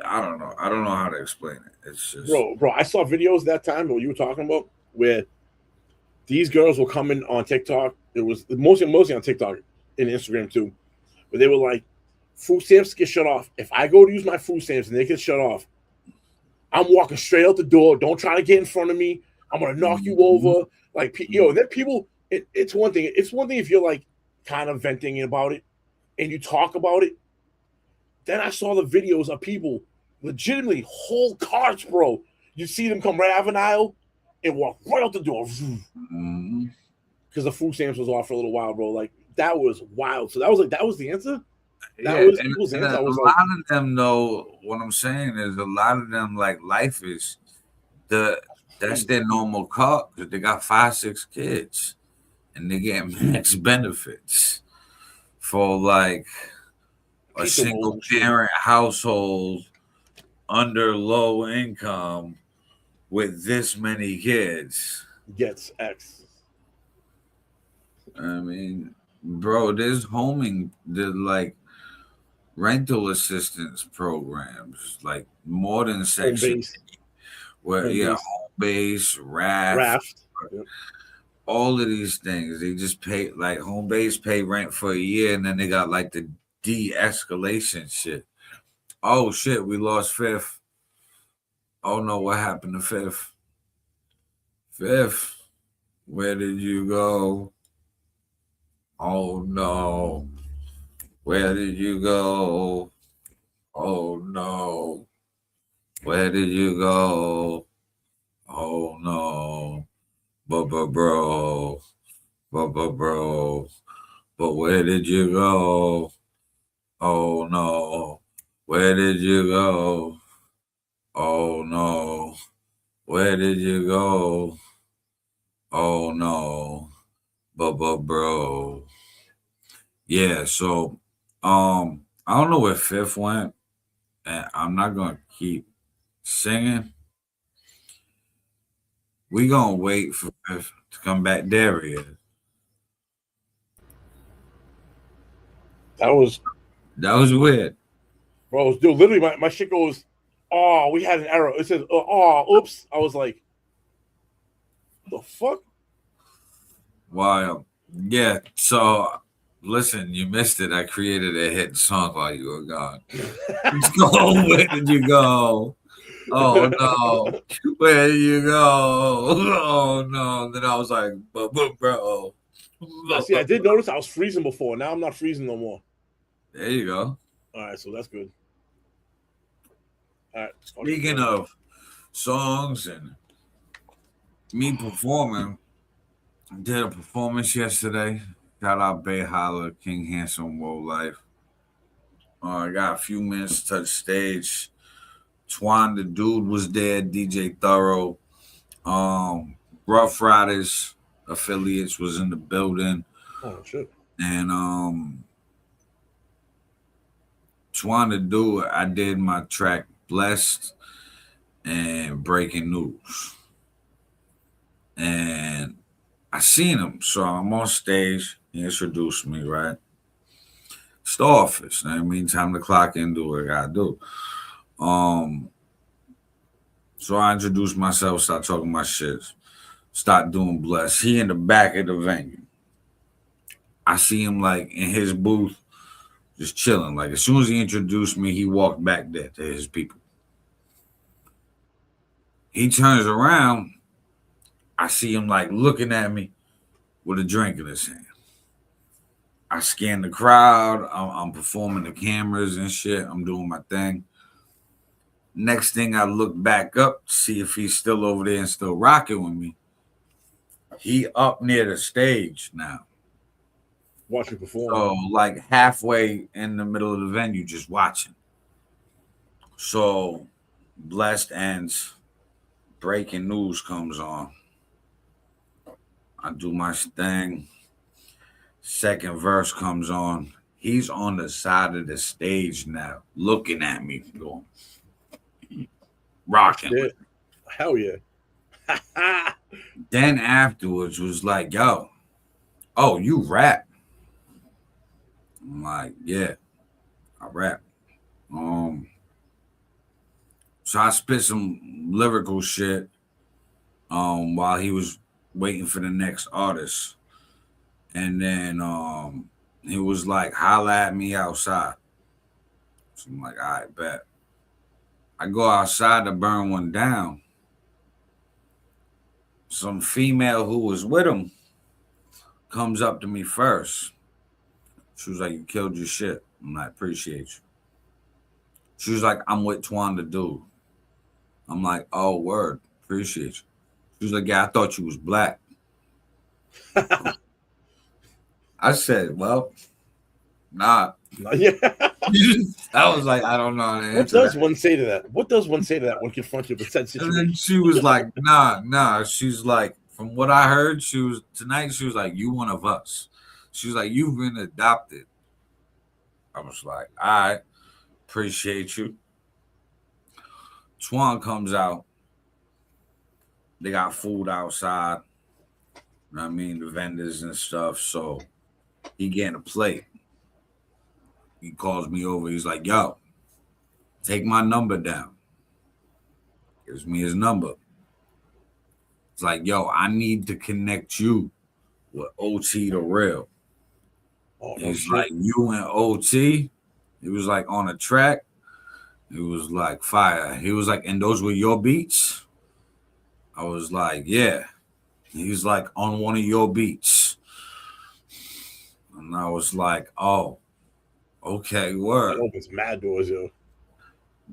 [SPEAKER 2] I don't know. I don't know how to explain it. It's just
[SPEAKER 3] bro. I saw videos that time what you were talking about where these girls will come in on TikTok. It was mostly on TikTok and Instagram too, where they were like, food stamps get shut off. If I go to use my food stamps and they get shut off, I'm walking straight out the door. Don't try to get in front of me. I'm gonna knock you over. Like, then people. It's one thing. It's one thing if you're like kind of venting about it and you talk about it. Then I saw the videos of people legitimately whole carts, bro. You see them come right out of an aisle and walk right out the door because the food stamps was off for a little while, bro. Like that was wild. So that was the answer. That was people's answer.
[SPEAKER 2] A lot of them know what I'm saying is a lot of them like life is that's their normal car because they got 5-6 kids and they get max benefits for like a single parent household under low income with this many kids
[SPEAKER 3] gets X.
[SPEAKER 2] I mean, bro, there's like rental assistance programs, like more than Section 8, where home base, raft. Yep. All of these things, they just pay like home base pay rent for a year, and then they got like the de-escalation shit. Oh shit, we lost FiF. Oh no, what happened to FiF? FiF, where did you go? Oh no, where did you go? Oh no, where did you go? Oh no, but bro, but where did you go? Oh no, where did you go? Oh no, where did you go? Oh no, but bro. Yeah, so I don't know where FiF went, and I'm not gonna keep singing. We gonna wait for FiF to come back. There he is.
[SPEAKER 3] That was
[SPEAKER 2] weird.
[SPEAKER 3] Bro, dude, literally my shit goes, oh, we had an error. It says, oh, oops. I was like, the fuck?
[SPEAKER 2] Wow. Yeah, so listen, you missed it. I created a hit song while you were gone. Let's go. Where did you go? Oh no, where you go? Oh no. Then I was like, bro.
[SPEAKER 3] See, I did notice I was freezing before. Now I'm not freezing no more.
[SPEAKER 2] There you go.
[SPEAKER 3] All right, so that's good. All right.
[SPEAKER 2] Speaking of songs and me performing, I did a performance yesterday. Shout out Bay Holla, King Handsome, World Life. I got a few minutes to touch stage. Twan the Dude was there, DJ Thorough. Rough Riders affiliates was in the building.
[SPEAKER 3] Oh shit.
[SPEAKER 2] And Twan the Dude, I did my track Blessed and Breaking News. And I seen him. So I'm on stage. He introduced me, right? It's the office. I mean, time to clock in, do what I gotta do. So I introduced myself, start talking my shit, start doing Bless. He in the back of the venue. I see him like in his booth, just chilling. Like as soon as he introduced me, he walked back there to his people. He turns around. I see him like looking at me with a drink in his hand. I scan the crowd. I'm performing the cameras and shit. I'm doing my thing. Next thing, I look back up to see if he's still over there and still rocking with me. He up near the stage now.
[SPEAKER 3] Watching perform.
[SPEAKER 2] So like halfway in the middle of the venue, just watching. So Blessed ends. Breaking News comes on. I do my thing. Second verse comes on. He's on the side of the stage now, looking at me, going, rocking.
[SPEAKER 3] Yeah. Hell yeah.
[SPEAKER 2] Then afterwards was like, yo, oh, you rap? I'm like, yeah, I rap. So I spit some lyrical shit while he was waiting for the next artist. And then he was like, holla at me outside. So I'm like, all right, bet. I go outside to burn one down. Some female who was with him comes up to me first. She was like, you killed your shit. I'm like, appreciate you. She was like, I'm with Twan the Dude. I'm like, oh, word, appreciate you. She was like, yeah, I thought you was black. I said, well, nah.
[SPEAKER 3] Yeah.
[SPEAKER 2] I was like, I don't know.
[SPEAKER 3] What does one say to that? What does one say to that when confronted with said situation?
[SPEAKER 2] And then she was like, nah. She's like, from what I heard, she was like, you one of us. She was like, you've been adopted. I was like, all right, appreciate you. Twan comes out. They got food outside. You know what I mean? The vendors and stuff. So he getting a plate. He calls me over. He's like, yo, take my number down. Gives me his number. It's like, yo, I need to connect you with OT the Real.
[SPEAKER 3] Oh,
[SPEAKER 2] He's like, you and OT. He was like on a track. It was like fire. He was like, and those were your beats? I was like, yeah. He was like, on one of your beats. And I was like, oh, okay, word.
[SPEAKER 3] That opens mad doors, yo.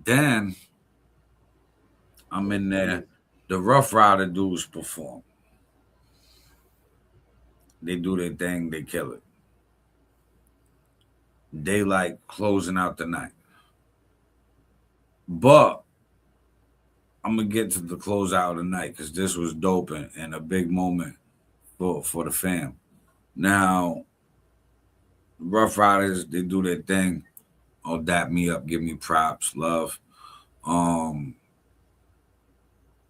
[SPEAKER 2] Then I'm in there. The Rough Rider dudes perform. They do their thing. They kill it. They like closing out the night. But I'm going to get to the closeout of the night because this was dope and a big moment for the fam. Now, Rough Riders, they do their thing. Oh, dap me up, give me props, love.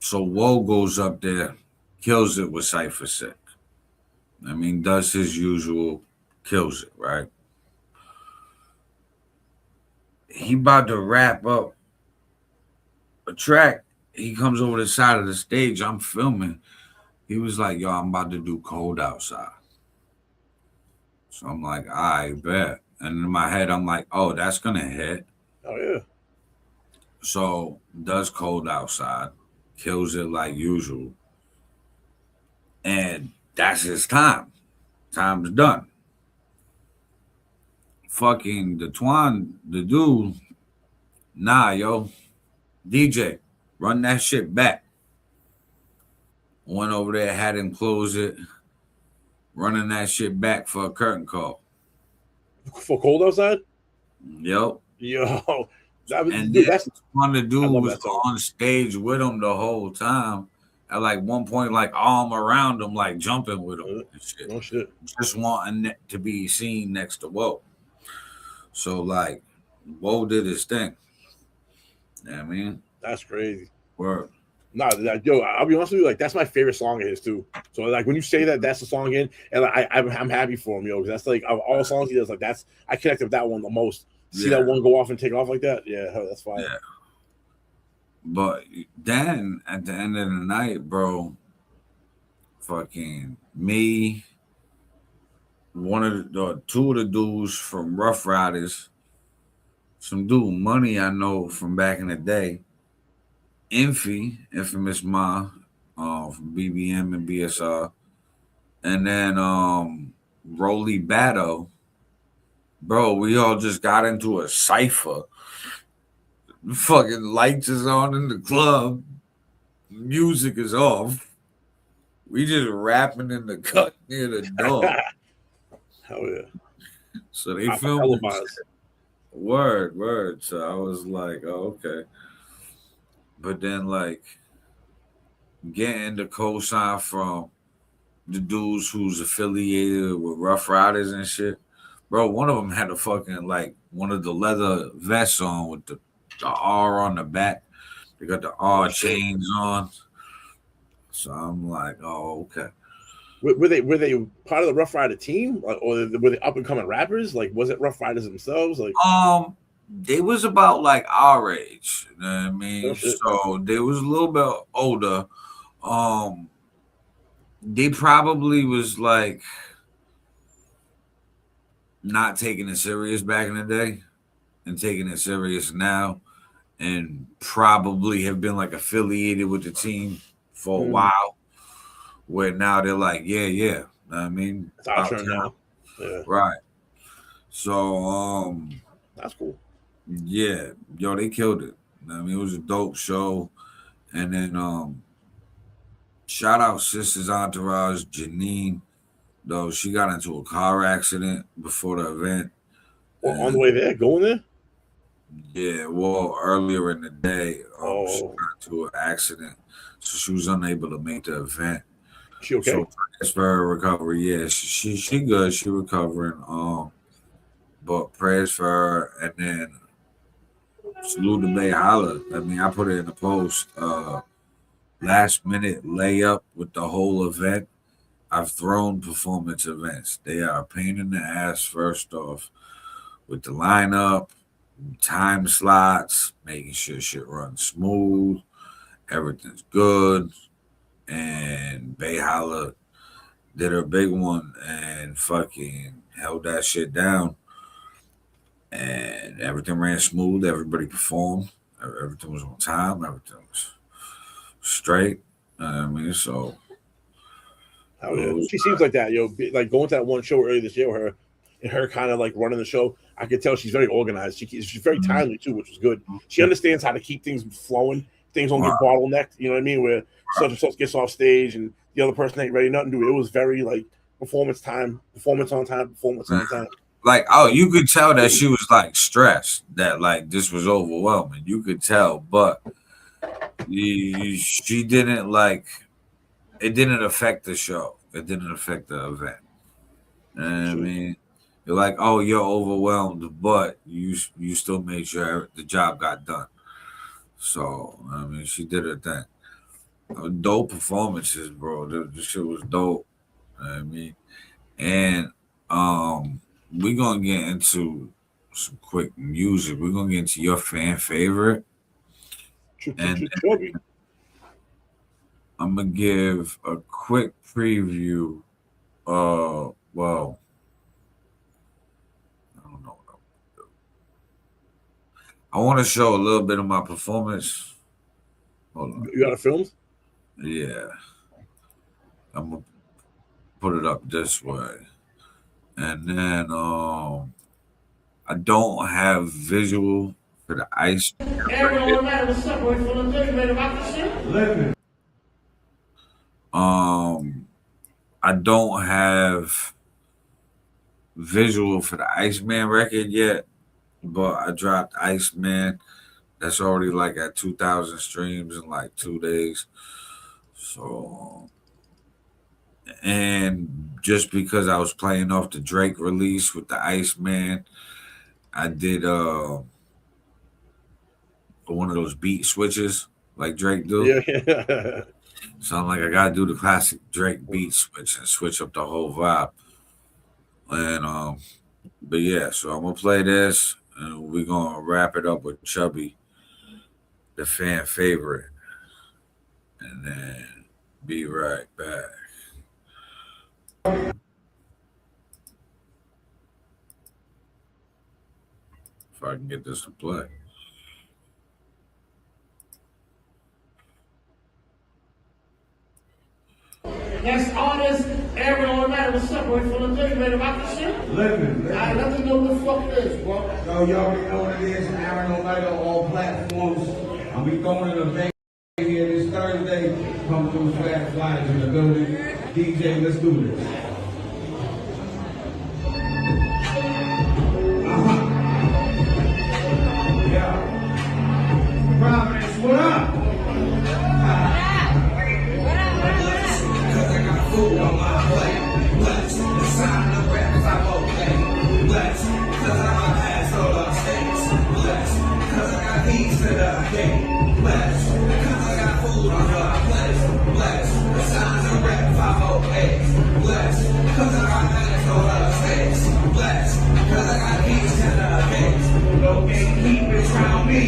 [SPEAKER 2] So Woe goes up there, kills it with Cypher Sick. I mean, does his usual, kills it, right? He about to wrap up a track. He comes over the side of the stage. I'm filming. He was like, yo, I'm about to do Cold Outside. So I'm like, I bet. And in my head, I'm like, oh, that's going to hit.
[SPEAKER 3] Oh, yeah.
[SPEAKER 2] So does cold outside, kills it like usual, and that's his time. Time's done. Fucking the dude, nah, yo, DJ, run that shit back. Went over there, had him close it, running that shit back for a curtain call.
[SPEAKER 3] For cold outside?
[SPEAKER 2] Yep.
[SPEAKER 3] Yo,
[SPEAKER 2] And
[SPEAKER 3] dude,
[SPEAKER 2] then
[SPEAKER 3] that's
[SPEAKER 2] one of the dude
[SPEAKER 3] love
[SPEAKER 2] was
[SPEAKER 3] that song.
[SPEAKER 2] on stage with him the whole time. At like one point, like arm around him, like jumping with him and shit.
[SPEAKER 3] Oh shit.
[SPEAKER 2] Just wanting it to be seen next to Woe. So like Woe did his thing. You know what I mean?
[SPEAKER 3] That's crazy.
[SPEAKER 2] Word.
[SPEAKER 3] Nah, yo, I'll be honest with you, like that's my favorite song of his too. So like when you say that, that's the song in, and like, I'm happy for him, yo, because that's like of all songs he does, like that's I connect with that one the most. See that one go off and take off like that, yeah, that's fire.
[SPEAKER 2] Yeah. But then at the end of the night, bro, fucking me, one of the two of the dudes from Rough Riders, some dude Money I know from back in the day, Infamous Ma, from BBM and BSR, and then Rolly Batto, bro, we all just got into a cipher. Fucking lights is on in the club, music is off. We just rapping in the cut near the door.
[SPEAKER 3] Hell yeah.
[SPEAKER 2] So they filmed this. Word. So I was like, oh, okay. But then like getting the cosign from the dudes who's affiliated with Rough Riders and shit. Bro, one of them had a fucking like one of the leather vests on with the R on the back. They got the R chains on. So I'm like, oh, okay.
[SPEAKER 3] Were they part of the Rough Rider team, or were they up and coming rappers? Like, was it Rough Riders themselves? Like,
[SPEAKER 2] they was about like our age. You know what I mean?
[SPEAKER 3] Oh, shit.
[SPEAKER 2] So they was a little bit older. They probably was like not taking it serious back in the day and taking it serious now, and probably have been like affiliated with the team for a while, where now they're like, yeah, you know what I mean?
[SPEAKER 3] It's our turn now. Yeah.
[SPEAKER 2] Right. So
[SPEAKER 3] that's cool.
[SPEAKER 2] Yeah, yo, they killed it. I mean, it was a dope show. And then shout out Sister's Entourage, Janine, though she got into a car accident before the event.
[SPEAKER 3] Well, on the way there, going there?
[SPEAKER 2] Yeah, well, earlier in the day, she got into an accident, so she was unable to make the event.
[SPEAKER 3] She okay?
[SPEAKER 2] So prayers for her recovery. Yeah, she good. She recovering. But prayers for her, and then salute to Bay Holla. I mean, I put it in the post. Last minute layup with the whole event. I've thrown performance events. They are a pain in the ass, first off, with the lineup, time slots, making sure shit runs smooth, everything's good. And Bay Holla did her big one and fucking held that shit down. And everything ran smooth. Everybody performed. Everything was on time. Everything was straight. I mean, so.
[SPEAKER 3] Oh, yeah. She seems like that, yo. Like going to that one show earlier this year with her, and her kind of like running the show. I could tell she's very organized. She's very timely too, which was good. She understands how to keep things flowing. Things don't get bottlenecked. You know what I mean? Where such and such gets off stage and the other person ain't ready, nothing to do. It was very like performance on time.
[SPEAKER 2] Like, oh, you could tell that she was like stressed, that like this was overwhelming. You could tell, but she didn't like. It didn't affect the show. It didn't affect the event. I mean, you're like, oh, you're overwhelmed, but you still made sure the job got done. So I mean, she did her thing. Dope performances, bro. The shit was dope. I mean, and we're gonna get into some quick music. We're gonna get into your fan favorite, and I'm gonna give a quick preview. Well, I don't know what I'm gonna do. I I want to show a little bit of my performance. Hold on.
[SPEAKER 3] You got it filmed?
[SPEAKER 2] Yeah. I'm gonna put it up this way. And then I don't have visual for the ice. I don't have visual for the Iceman record yet, but I dropped Iceman. That's already like at 2,000 streams in like 2 days. So, and just because I was playing off the Drake release with the Iceman, I did one of those beat switches like Drake do.
[SPEAKER 3] Yeah.
[SPEAKER 2] So I'm like, I gotta do the classic Drake beat switch and switch up the whole vibe. And but yeah, so I'm gonna play this and we're gonna wrap it up with Chubby, the fan favorite, and then be right back. If I can get this to play.
[SPEAKER 20] Next artist, Ariel All Niter. What's up, boy? Feeling good, man? About this shit?
[SPEAKER 21] Living.
[SPEAKER 20] I let them know what the fuck it is, bro.
[SPEAKER 21] Yo, you already know what it is. Aaron All Niter on all platforms. I'll be throwing an event here this Thursday. Come through Swag Flyers in the building. DJ, let's do this. Yeah. Providence, what up? Food on my plate, blessed. The sign of rap is I'm okay, blessed. Cause I got ass all up states, blessed. Cause I got keys to the gate, blessed. Cause I got food on my plate, blessed. The sign of rap 508, blessed. Cause I got ass all up states, blessed. Cause I got keys to the gate. No gatekeepers round me,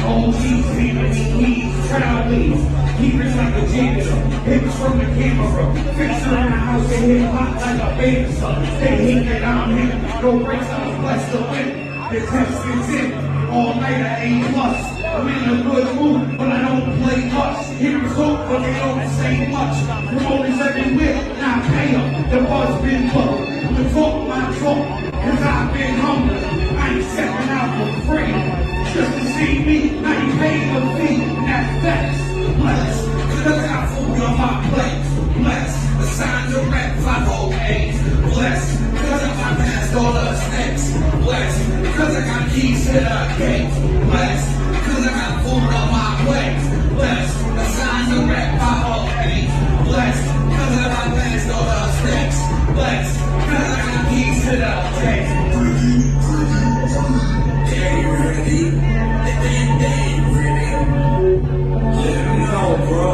[SPEAKER 21] OGs leaving me keys, proudly. Keepers like a janitor, hips from the camera, fixer in the house, they hit hot like a baby son. They hate that I'm him, no breaks, I was blessed to win. The test is in, All Niter A+. I'm in a good mood, but I don't play much. Heroes hope, but they don't say much. Promoters everywhere, now pay them, the buzz been low. The talk my talk, cause I've been humble. I ain't stepping out for free, just to see me, now you pay the fee, that's facts. Blessed, cause I got food on my plate. Blessed, the signs of rap 508. Blessed, cause I got past all the snakes. Blessed, cause I got keys to the gate. Blessed, cause I got food on my plate. Blessed, the signs of rap 508. Blessed, cause I got past all the snakes. Blessed, cause I got keys to the gate. They ready? They ready? No, bro.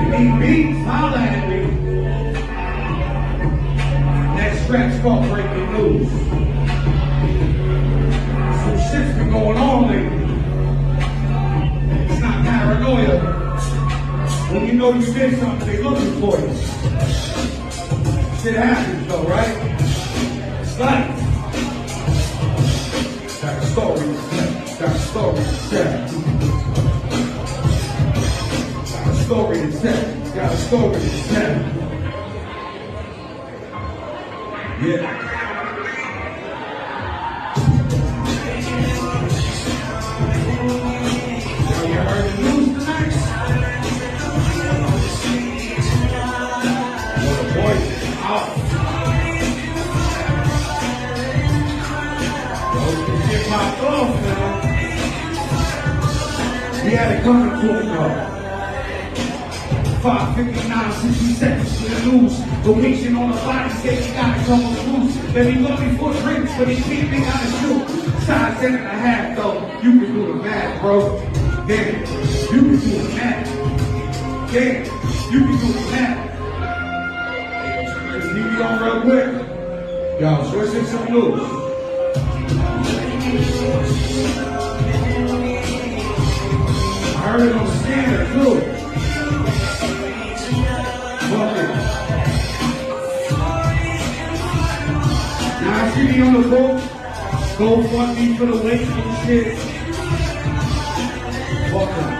[SPEAKER 21] You need beats? Holla at me. Next track's called Breaking News. Some shit's been going on lately. It's not paranoia. When you know you did something, they looking for you. Shit happens though, right? It's life. Got a story to tell. Got a story to tell. Story to tell, got a story to tell. Yeah. You heard the news tonight? Well, the boys is out. Those can get popped off, man. We had it coming to him, though. 5:59, 60 seconds to the news. Location on the body, say he got a couple of loose. Then he looking for drinks, but he can't think out his shoe. Size 10.5 though, you can do the math, bro. Damn, you can do the math. Damn, you can do the math. Just leave me on real quick. Yo, switch in some news. I heard it on Scanner too. Now I see me on the boat.
[SPEAKER 20] Go fund me for the weight and shit. Welcome.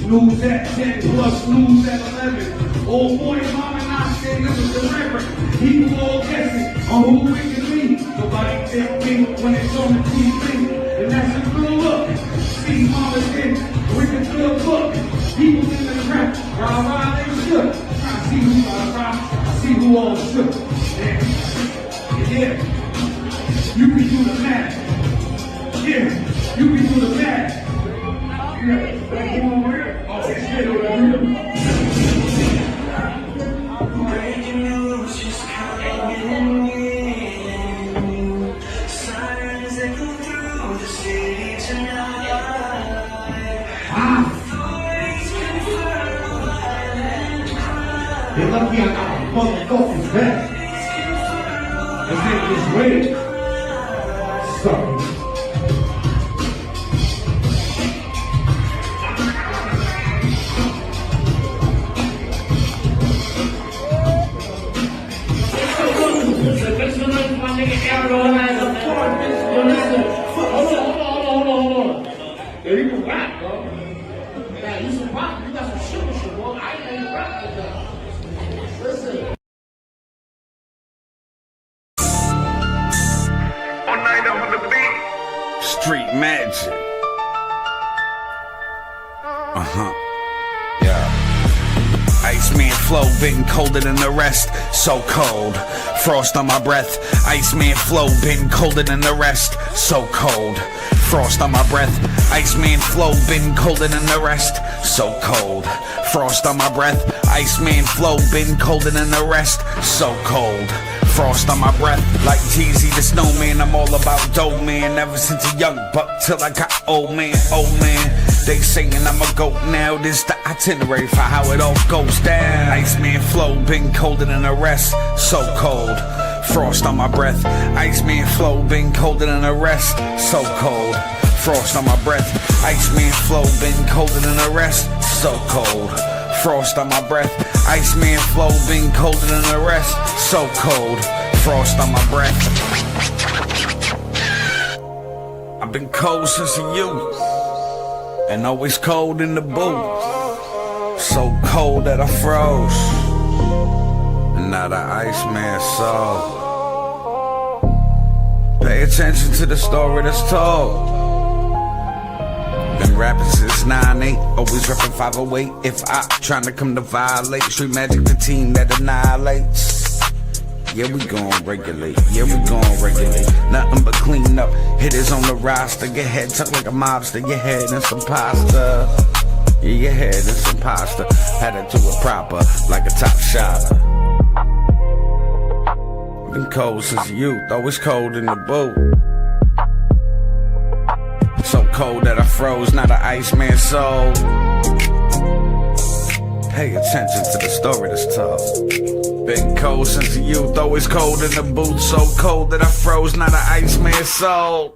[SPEAKER 20] Lose at 10 plus, lose at 11. Old boy, mom and I say this is the record. People all guessing on who we can be. Nobody think me when it's on the TV. And that's a good look. See mama's in, we can still look. People in the trap, rah-rah, they shook. I see who rah-rah, I see who all shook. Yeah. You can do the math. Yeah, you can do the math. Yeah, oh, shit over here. Breaking news is coming in. Sirens echo through the city tonight. You're lucky I got a motherfucking back. His name is Wade. Sorry. Hold on. Yeah, you can rap, bro. Yeah, you some rap. You got some shit, bro. I ain't rap like that. Listen.
[SPEAKER 2] All Niter on the beat. Street magic. Yeah. Iceman flow, been colder than the rest. So cold. Frost on my breath. Iceman flow, been colder than the rest. So cold. Frost on my breath. Iceman flow, been colder than the rest. So cold. Frost on my breath. Iceman flow, been colder than the rest. So cold. Frost on my breath. Like Jeezy the snowman, I'm all about dough, man. Ever since a young buck till I got old man. They saying I'm a goat now. This the itinerary for how it all goes down. Iceman flow, been colder than the rest. So cold. Frost on my breath. Iceman flow, been colder than the rest. So cold. Frost on my breath. Iceman flow, been colder than the rest. So cold. Frost on my breath. Iceman flow, been colder than the rest. So cold. Frost on my breath. I've been cold since a youth, and always cold in the booth. So cold that I froze, and now the Iceman soul. Pay attention to the story that's told. Been rapping since 9-8, always reppin' 508. If I tryna come to violate, Street Magic the team that annihilates. Yeah, we gon' regulate, nothing but clean up. Hitters on the roster, your head tucked like a mobster. Your head in some pasta, yeah, your head in some pasta. Had to do it proper, like a top shotter. Been cold since youth, always cold in the boot. So cold that I froze, now the Iceman soul. Pay attention to the story that's told. Been cold since the youth, always cold in the booth. So cold that I froze, now the Iceman soul.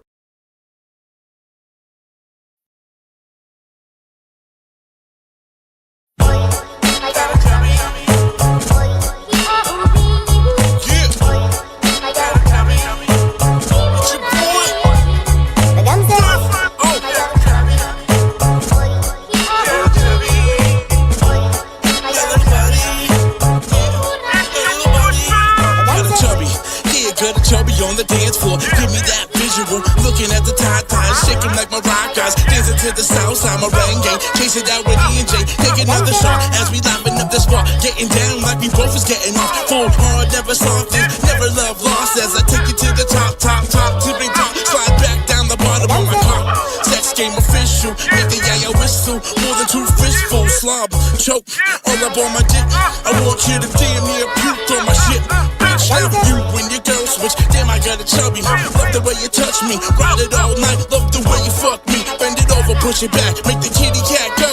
[SPEAKER 4] On the dance floor, give me that visual. Looking at the Tide, shaking like maracas. Dancing to the south side, merengue. Chasing down with E&J. Take another shot as we liven up the spot. Getting down like we both is getting off. Full hard, never soft, never love lost. As I take you to the top, tipping top. Slide back down the bottom of my car. Sex game official, make the yaya whistle. More than 2 fistfuls, slob, choke, all up on my dick. I want you to damn near puke on my shit. Bitch, now you and your girl switch. Damn, I got a chubby. Love the way you touch me. Ride it all night. Love the way you fuck me. Bend it over, push it back. Make the kitty cat go.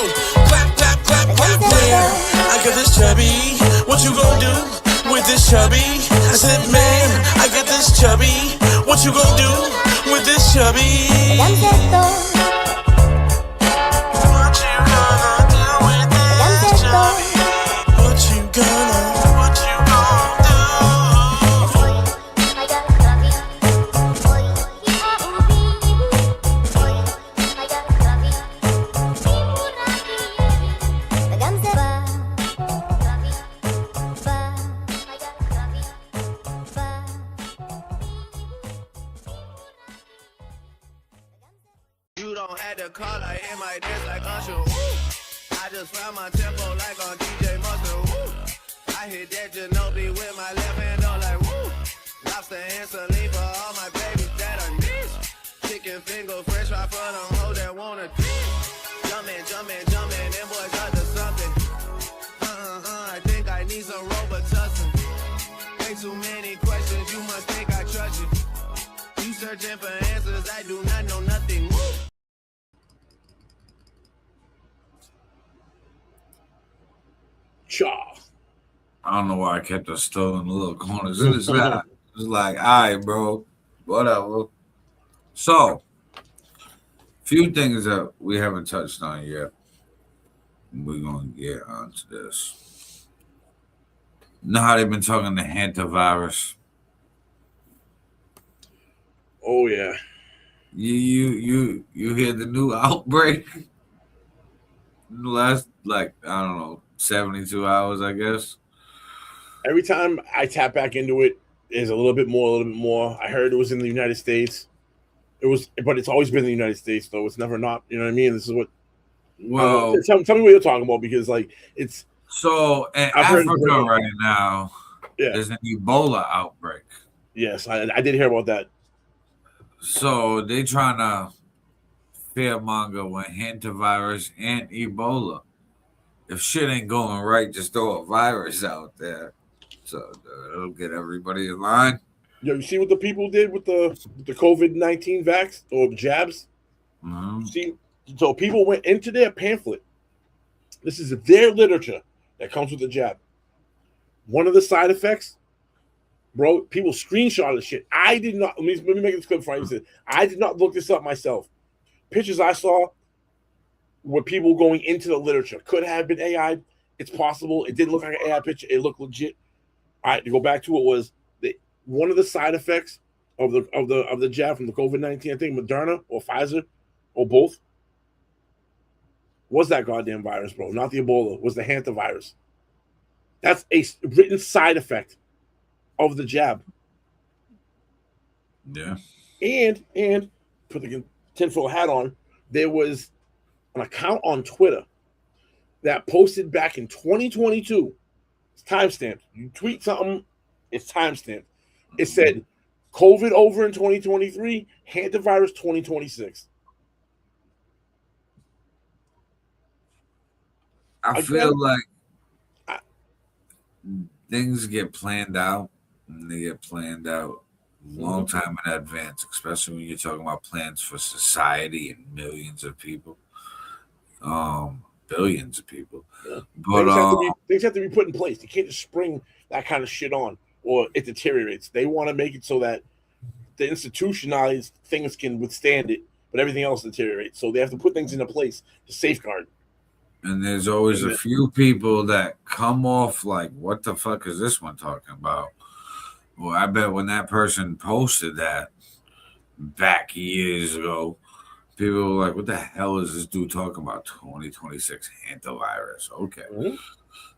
[SPEAKER 4] Clap, clap, clap, clap. Man, I got this chubby. What you gon' do with this chubby? I said, man, I got this chubby. What you gon' do with this chubby? What you gonna do with this chubby? What you gonna do?
[SPEAKER 1] don't have to call like in my dance like Usher. Woo. I just found my tempo like on DJ Mustard. Woo. I hit that Ginobili with my left hand on like woo. Lobster and saline for all my babies that I miss. Chicken finger, fresh fry for them hoes that wanna dip. Jumpin', them boys up to something. I think I need some Robitussin. Way too many questions, you must think I trust you. You searching for answers, I do not know nothing. Woo.
[SPEAKER 3] Chaw.
[SPEAKER 2] I don't know why I kept us still in the little corners of the side. It's like, all right, bro, whatever. So, few things that we haven't touched on yet. We're going to get onto this. You know how they've been talking the hantavirus?
[SPEAKER 3] Oh, yeah.
[SPEAKER 2] You hear the new outbreak? In the last, like, I don't know, 72 hours, I guess.
[SPEAKER 3] Every time I tap back into it, is a little bit more. I heard it was in the United States. But it's always been in the United States, though. It's never not. You know what I mean? This is what.
[SPEAKER 2] Well,
[SPEAKER 3] tell me what you're talking about, because like it's.
[SPEAKER 2] So in Africa right now, there's an Ebola outbreak.
[SPEAKER 3] Yes, I did hear about that.
[SPEAKER 2] So they trying to fearmonger with hantavirus and Ebola. If shit ain't going right, just throw a virus out there. So it'll get everybody in line.
[SPEAKER 3] Yo, you see what the people did with the COVID-19 vax or jabs?
[SPEAKER 2] Mm-hmm.
[SPEAKER 3] See, so people went into their pamphlet. This is their literature that comes with the jab. One of the side effects, bro, people screenshot the shit. I did not. Let me make this clip for you. I did not look this up myself. Pictures I saw were people going into the literature. Could have been AI. It's possible. It didn't look like an AI picture. It looked legit. All right, to go back to it was one of the side effects of the jab from the COVID-19, I think Moderna or Pfizer or both, was that goddamn virus, bro. Not the Ebola. Was the hantavirus. That's a written side effect of the jab.
[SPEAKER 2] Yeah.
[SPEAKER 3] And put the tinfoil hat on, there was an account on Twitter that posted back in 2022. It's timestamped. You tweet something, it's timestamped. It said, COVID over in 2023, hantavirus 2026.
[SPEAKER 2] I feel like things get planned out, and they get planned out a long time in advance, especially when you're talking about plans for society and millions of people, billions of people.
[SPEAKER 3] Yeah.
[SPEAKER 2] But
[SPEAKER 3] things have to be put in place. You can't just spring that kind of shit on, or it deteriorates. They want to make it so that the institutionalized things can withstand it, but everything else deteriorates. So they have to put things into place to safeguard.
[SPEAKER 2] And there's always a few people that come off like, what the fuck is this one talking about? Well, I bet when that person posted that back years ago, people were like, what the hell is this dude talking about? 2026 hantavirus. Okay.
[SPEAKER 3] Mm-hmm.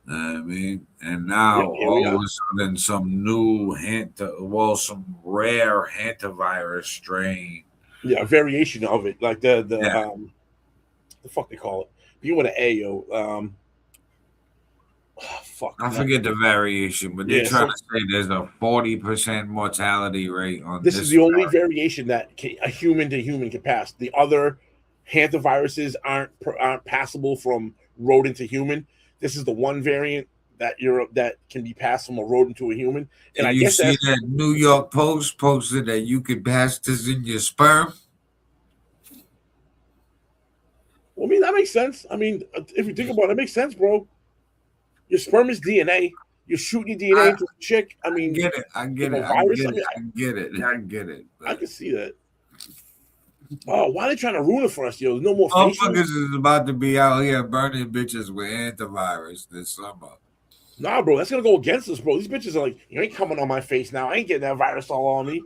[SPEAKER 2] I mean, and now all of a sudden some new some rare hantavirus strain.
[SPEAKER 3] Yeah, a variation of it. Like the fuck they call it. You want an A, yo. Fuck.
[SPEAKER 2] I forget the variation, but they're trying to say there's a 40% mortality rate on this.
[SPEAKER 3] This is the only variation that a human to human can pass. The other hantaviruses aren't passable from rodent to human. This is the one variant that can be passed from a rodent to a human. And I guess
[SPEAKER 2] see that New York Post posted that you could pass this in your sperm.
[SPEAKER 3] Well, I mean, that makes sense. I mean, if you think about it, it makes sense, bro. Your sperm is DNA. You're shooting your DNA to a chick. I mean,
[SPEAKER 2] I get it.
[SPEAKER 3] I can see that. Oh, why are they trying to ruin it for us, yo? There's no more
[SPEAKER 2] motherfuckers is about to be out here burning bitches with hantavirus this summer.
[SPEAKER 3] Nah, bro, that's gonna go against us, bro. These bitches are like, you ain't coming on my face now. I ain't getting that virus all on me.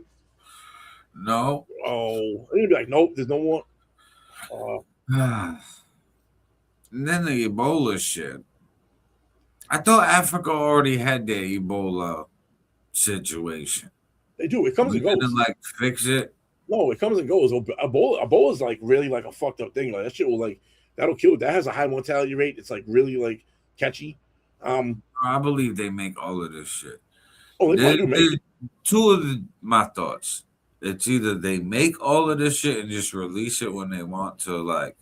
[SPEAKER 2] No.
[SPEAKER 3] Oh, they're gonna be like, nope, there's no more.
[SPEAKER 2] And then the Ebola shit. I thought Africa already had their Ebola situation.
[SPEAKER 3] They do. It comes and goes.
[SPEAKER 2] Like fix it.
[SPEAKER 3] No, it comes and goes. Ebola is like really like a fucked up thing. Like that shit will like that'll kill. That has a high mortality rate. It's like really like catchy.
[SPEAKER 2] I believe they make all of this shit.
[SPEAKER 3] Oh, they probably do make it.
[SPEAKER 2] Two of my thoughts. It's either they make all of this shit and just release it when they want to like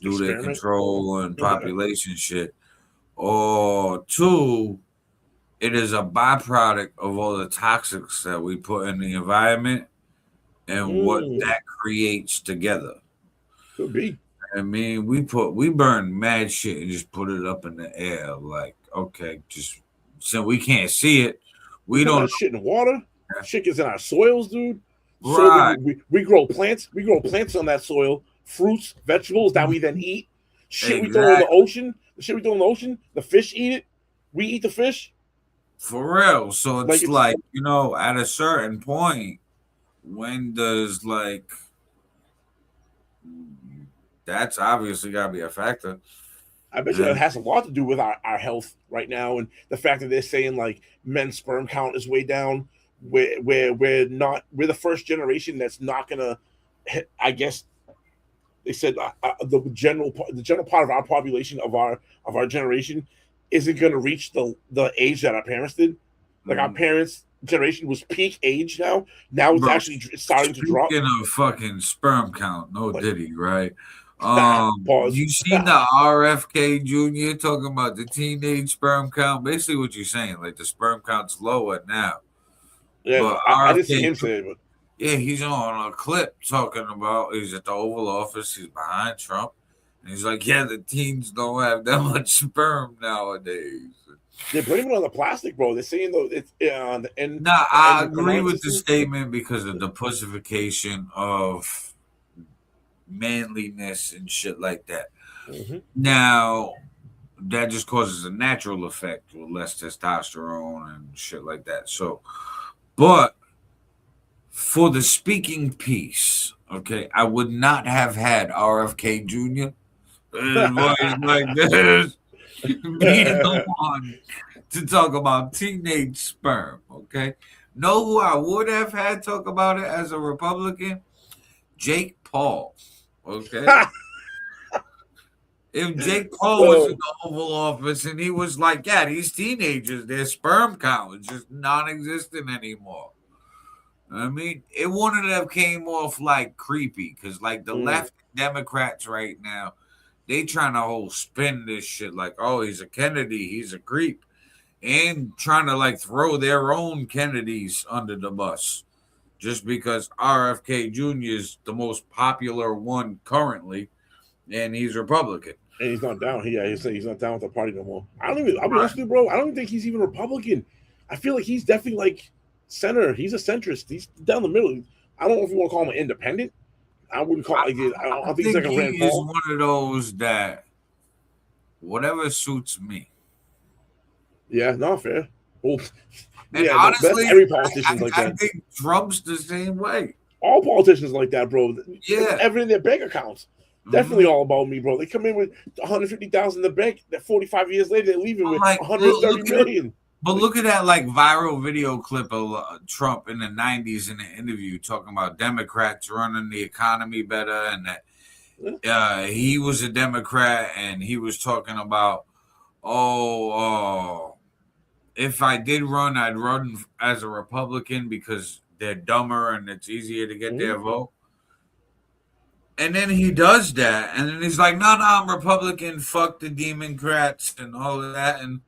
[SPEAKER 2] do their control and population shit, or two, it is a byproduct of all the toxics that we put in the environment and what that creates together.
[SPEAKER 3] Could be.
[SPEAKER 2] I mean, we burn mad shit and just put it up in the air. Like, okay, just so we can't see it. We don't
[SPEAKER 3] shit in water. Shit gets in our soils, dude.
[SPEAKER 2] Right.
[SPEAKER 3] So we grow plants. We grow plants on that soil, fruits, vegetables that we then eat. Shit we throw in the ocean. The shit we throw in the ocean. The fish eat it. We eat the fish.
[SPEAKER 2] For real. So it's like you know, at a certain point, when does like that's obviously got to be a factor.
[SPEAKER 3] I bet you that has a lot to do with our health right now, and the fact that they're saying like men's sperm count is way down. We're the first generation that's not gonna. I guess they said the general part of our population of our generation isn't gonna reach the age that our parents did. Like our parents' generation was peak age now. Now it's actually starting to drop.
[SPEAKER 2] Speaking of fucking sperm count, no Diddy, right? You seen the RFK Jr. talking about the teenage sperm count? Basically, what you're saying, like the sperm count's lower now.
[SPEAKER 3] Yeah,
[SPEAKER 2] but
[SPEAKER 3] I didn't see him say it, but
[SPEAKER 2] yeah, he's on a clip talking about he's at the Oval Office, he's behind Trump, and he's like, "Yeah, the teens don't have that much sperm nowadays."
[SPEAKER 3] They're blaming it on the plastic, bro. They're saying though it's
[SPEAKER 2] I agree with the statement because of the pussification of manliness and shit like that.
[SPEAKER 3] Mm-hmm.
[SPEAKER 2] Now, that just causes a natural effect with less testosterone and shit like that. So, but for the speaking piece, okay, I would not have had RFK Jr. like this be the one to talk about teenage sperm, okay? Know who I would have had talk about it as a Republican? Jake Paul, okay? If Jake Paul was in the Oval Office and he was like, yeah, these teenagers, their sperm count is just non-existent anymore. I mean, it wouldn't have came off like creepy because like the left Democrats right now, they trying to whole spin this shit like, oh, he's a Kennedy, he's a creep, and trying to like throw their own Kennedys under the bus just because RFK Jr. is the most popular one currently, and he's Republican.
[SPEAKER 3] And he's not down. He's not down with the party no more. I'll be honest with you, bro. I don't even think he's even Republican. I feel like he's definitely like center. He's a centrist. He's down the middle. I don't know if you want to call him an independent. I wouldn't call it. I don't think he's like a Rand Paul.
[SPEAKER 2] He's one of those that whatever suits me.
[SPEAKER 3] Yeah, not fair. Well,
[SPEAKER 2] and
[SPEAKER 3] yeah,
[SPEAKER 2] honestly,
[SPEAKER 3] every politician's like that.
[SPEAKER 2] I think Trump's the same way.
[SPEAKER 3] All politicians like that, bro.
[SPEAKER 2] Yeah,
[SPEAKER 3] it's evident in their bank accounts. Definitely all about me, bro. They come in with 150,000 in the bank. That 45 years later, they're leaving with
[SPEAKER 2] like,
[SPEAKER 3] 130 million.
[SPEAKER 2] But look at that like viral video clip of Trump in the 90s in an interview talking about Democrats running the economy better and that he was a Democrat and he was talking about, if I did run, I'd run as a Republican because they're dumber and it's easier to get their vote. And then he does that, and then he's like, no, I'm Republican, fuck the Democrats and all of that. And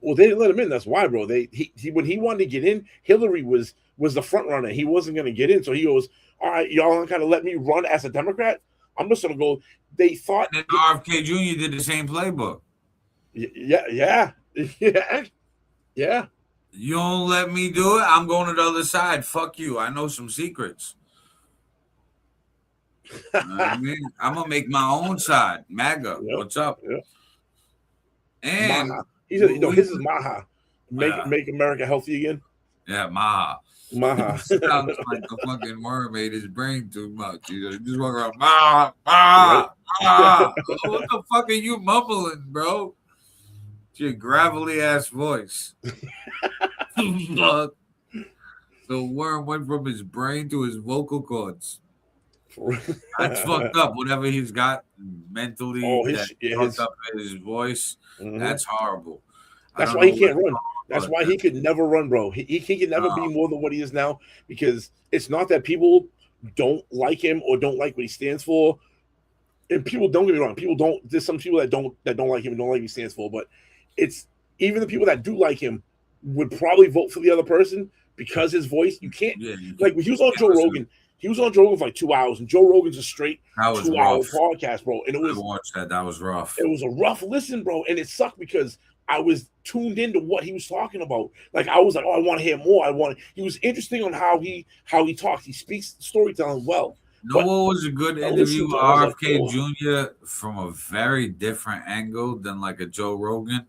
[SPEAKER 3] well, they didn't let him in. That's why, bro. He when he wanted to get in, Hillary was the front runner. He wasn't going to get in, so he goes, "All right, y'all aren't going to let me run as a Democrat. I'm just going to go." They thought
[SPEAKER 2] and then RFK Jr. did the same playbook.
[SPEAKER 3] Yeah.
[SPEAKER 2] You don't let me do it. I'm going to the other side. Fuck you. I know some secrets. I mean, I'm gonna make my own side. MAGA, what's up?
[SPEAKER 3] Yep.
[SPEAKER 2] And
[SPEAKER 3] Maha. He said, his is Maha. Make America healthy again.
[SPEAKER 2] Yeah, Maha.
[SPEAKER 3] Sounds
[SPEAKER 2] like the fucking worm ate his brain too much. He just walk around, Maha, Maha, Maha. What the fuck are you mumbling, bro? It's your gravelly ass voice. Fuck. The worm went from his brain to his vocal cords. That's fucked up. Whatever he's got mentally fucked up his voice. That's horrible.
[SPEAKER 3] That's why he can't run. That's why he could never run, bro. He can never be more than what he is now, because it's not that people don't like him or don't like what he stands for. And people, don't get me wrong, people don't. There's some people that don't like him and don't like what he stands for. But it's even the people that do like him would probably vote for the other person because his voice. You can't like when he was on Joe Rogan. He was on Joe Rogan for like 2 hours, and Joe Rogan's a straight 2-hour podcast, bro. And it was
[SPEAKER 2] I watched that. That was rough.
[SPEAKER 3] It was a rough listen, bro, and it sucked because I was tuned into what he was talking about. Like I was like, oh, I want to hear more. He was interesting on how he talks. He speaks storytelling well.
[SPEAKER 2] What was a good interview with RFK Jr. from a very different angle than like a Joe Rogan?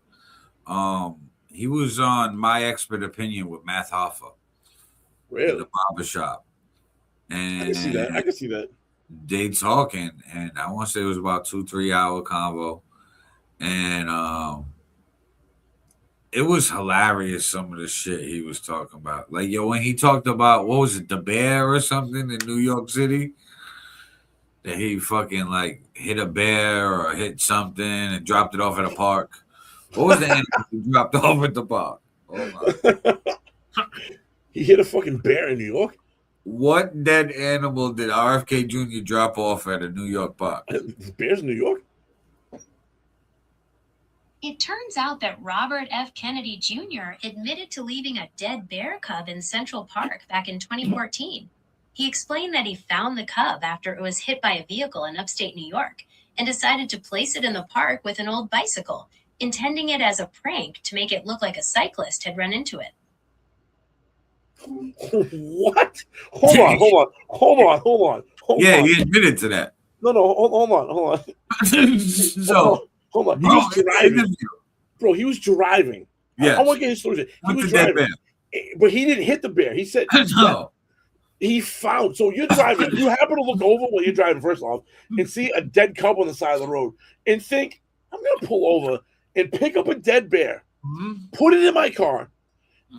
[SPEAKER 2] He was on My Expert Opinion with Matt Hoffa.
[SPEAKER 3] Really?
[SPEAKER 2] In the barbershop. And
[SPEAKER 3] I can see that.
[SPEAKER 2] They talking, and I want to say it was about 2-3 hour convo. And it was hilarious, some of the shit he was talking about. Like, when he talked about, what was it, the bear or something in New York City? That he fucking, like, hit a bear or hit something and dropped it off at a park. What was the animal he dropped off at the park? Oh, my.
[SPEAKER 3] He hit a fucking bear in New York?
[SPEAKER 2] What dead animal did RFK Jr. drop off at a New York park?
[SPEAKER 3] Bears in New York?
[SPEAKER 8] It turns out that Robert F. Kennedy Jr. admitted to leaving a dead bear cub in Central Park back in 2014. He explained that he found the cub after it was hit by a vehicle in upstate New York and decided to place it in the park with an old bicycle, intending it as a prank to make it look like a cyclist had run into it.
[SPEAKER 3] What? Hold on.
[SPEAKER 2] Yeah, he admitted to that.
[SPEAKER 3] No, hold on.
[SPEAKER 2] So,
[SPEAKER 3] hold on. He was driving. Bro, he was driving.
[SPEAKER 2] Yes.
[SPEAKER 3] I want to get his story. He was driving. But he didn't hit the bear. He said
[SPEAKER 2] no.
[SPEAKER 3] He found. So you're driving. You happen to look over while you're driving, first off, and see a dead cub on the side of the road and think, I'm going to pull over and pick up a dead bear, put it in my car,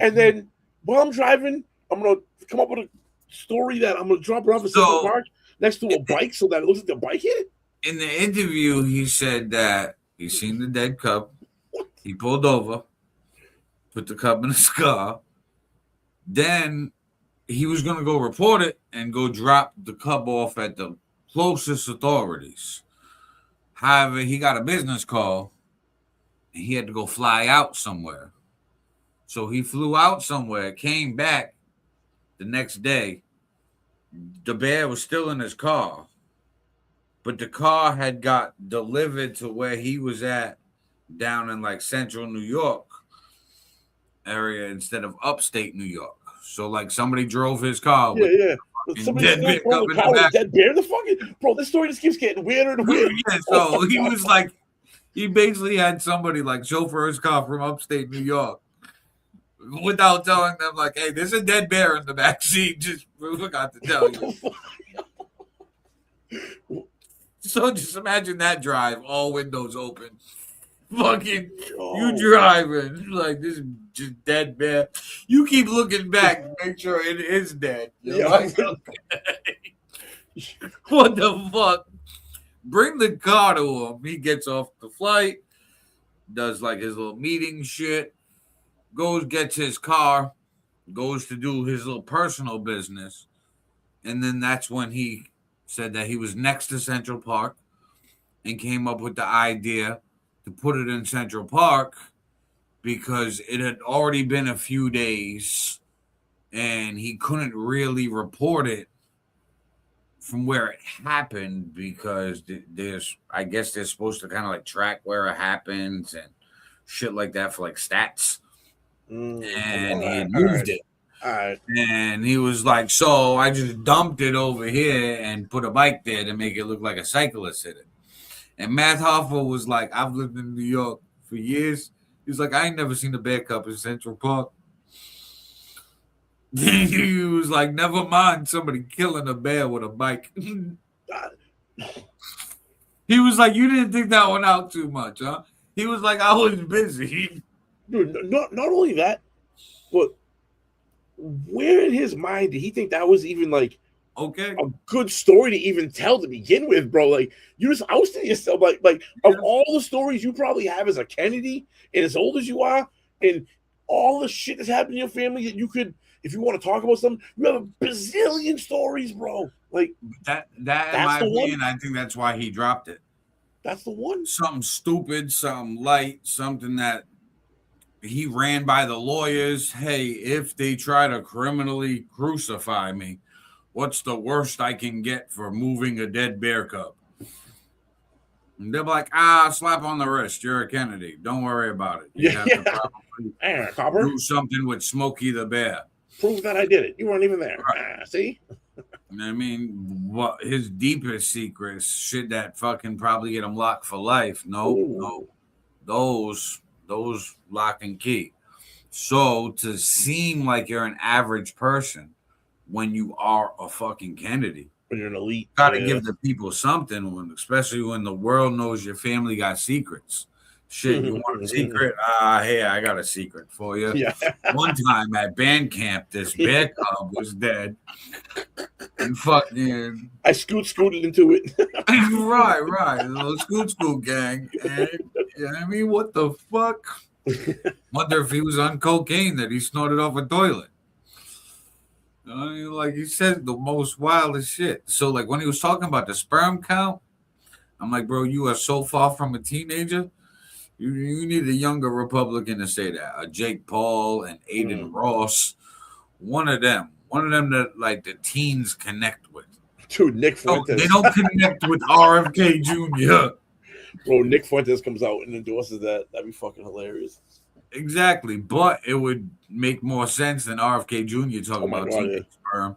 [SPEAKER 3] and then while I'm driving, I'm going to come up with a story that I'm going to drop it off at Central Park next to a bike so that it looks like the bike hit it.
[SPEAKER 2] In the interview, he said that he seen the dead cub. He pulled over, put the cub in his car. Then he was going to go report it and go drop the cub off at the closest authorities. However, he got a business call and he had to go fly out somewhere. So he flew out somewhere, came back the next day. The bear was still in his car, but the car had got delivered to where he was at down in like central New York area instead of upstate New York. So like somebody drove his car.
[SPEAKER 3] Yeah. Somebody dead bear in the fucking bro. This story just keeps getting weirder and weirder.
[SPEAKER 2] Yeah, so he was like, he basically had somebody like chauffeur his car from upstate New York without telling them, like, hey, there's a dead bear in the back seat. Just forgot to tell you. So just imagine that drive, all windows open. Fucking you driving like this is just dead bear. You keep looking back to make sure it is dead. You're like, okay. What the fuck? Bring the car to him. He gets off the flight, does like his little meeting shit, goes, gets his car, goes to do his little personal business. And then that's when he said that he was next to Central Park and came up with the idea to put it in Central Park because it had already been a few days and he couldn't really report it from where it happened because I guess they're supposed to kind of like track where it happens and shit like that for like stats. And he had moved it.
[SPEAKER 3] All right.
[SPEAKER 2] And he was like, so I just dumped it over here and put a bike there to make it look like a cyclist hit it. And Matt Hoffa was like, I've lived in New York for years. He was like, I ain't never seen a bear cub in Central Park. He was like, never mind somebody killing a bear with a bike. He was like, you didn't think that one out too much, huh? He was like, I was busy.
[SPEAKER 3] Dude, not only that, but where in his mind did he think that was even like
[SPEAKER 2] okay
[SPEAKER 3] a good story to even tell to begin with, bro? Like you just ousted yourself, like of all the stories you probably have as a Kennedy and as old as you are, and all the shit that's happened in your family that you could, if you want to talk about something, you have a bazillion stories, bro. Like
[SPEAKER 2] that in my opinion, I think that's why he dropped it.
[SPEAKER 3] That's the one.
[SPEAKER 2] Something stupid, something light, something that he ran by the lawyers. Hey, if they try to criminally crucify me, what's the worst I can get for moving a dead bear cub? And they're like, slap on the wrist. You're a Kennedy. Don't worry about it. You have to probably do something with Smokey the Bear.
[SPEAKER 3] Prove that I did it. You weren't even there.
[SPEAKER 2] Right.
[SPEAKER 3] See?
[SPEAKER 2] I mean, what his deepest secrets, shit that fucking probably get him locked for life. No. Those lock and key. So to seem like you're an average person when you are a fucking Kennedy,
[SPEAKER 3] when you're an elite,
[SPEAKER 2] gotta give the people something, especially when the world knows your family got secrets. Shit, you want a secret? Hey, I got a secret for you.
[SPEAKER 3] Yeah.
[SPEAKER 2] One time at band camp, this bear cub was dead. And fucking
[SPEAKER 3] I scooted into it.
[SPEAKER 2] right. A little scoot gang. And, I mean, what the fuck? Wonder if he was on cocaine that he snorted off a toilet. I mean, like he said the most wildest shit. So like when he was talking about the sperm count, I'm like, bro, you are so far from a teenager. You need a younger Republican to say that. Jake Paul and Aiden Ross. One of them that like the teens connect with.
[SPEAKER 3] Dude, Nick Fuentes.
[SPEAKER 2] They don't connect with RFK Jr.
[SPEAKER 3] Bro, Nick Fuentes comes out and endorses that. That'd be fucking hilarious.
[SPEAKER 2] Exactly, but it would make more sense than RFK Jr. talking about teenage sperm.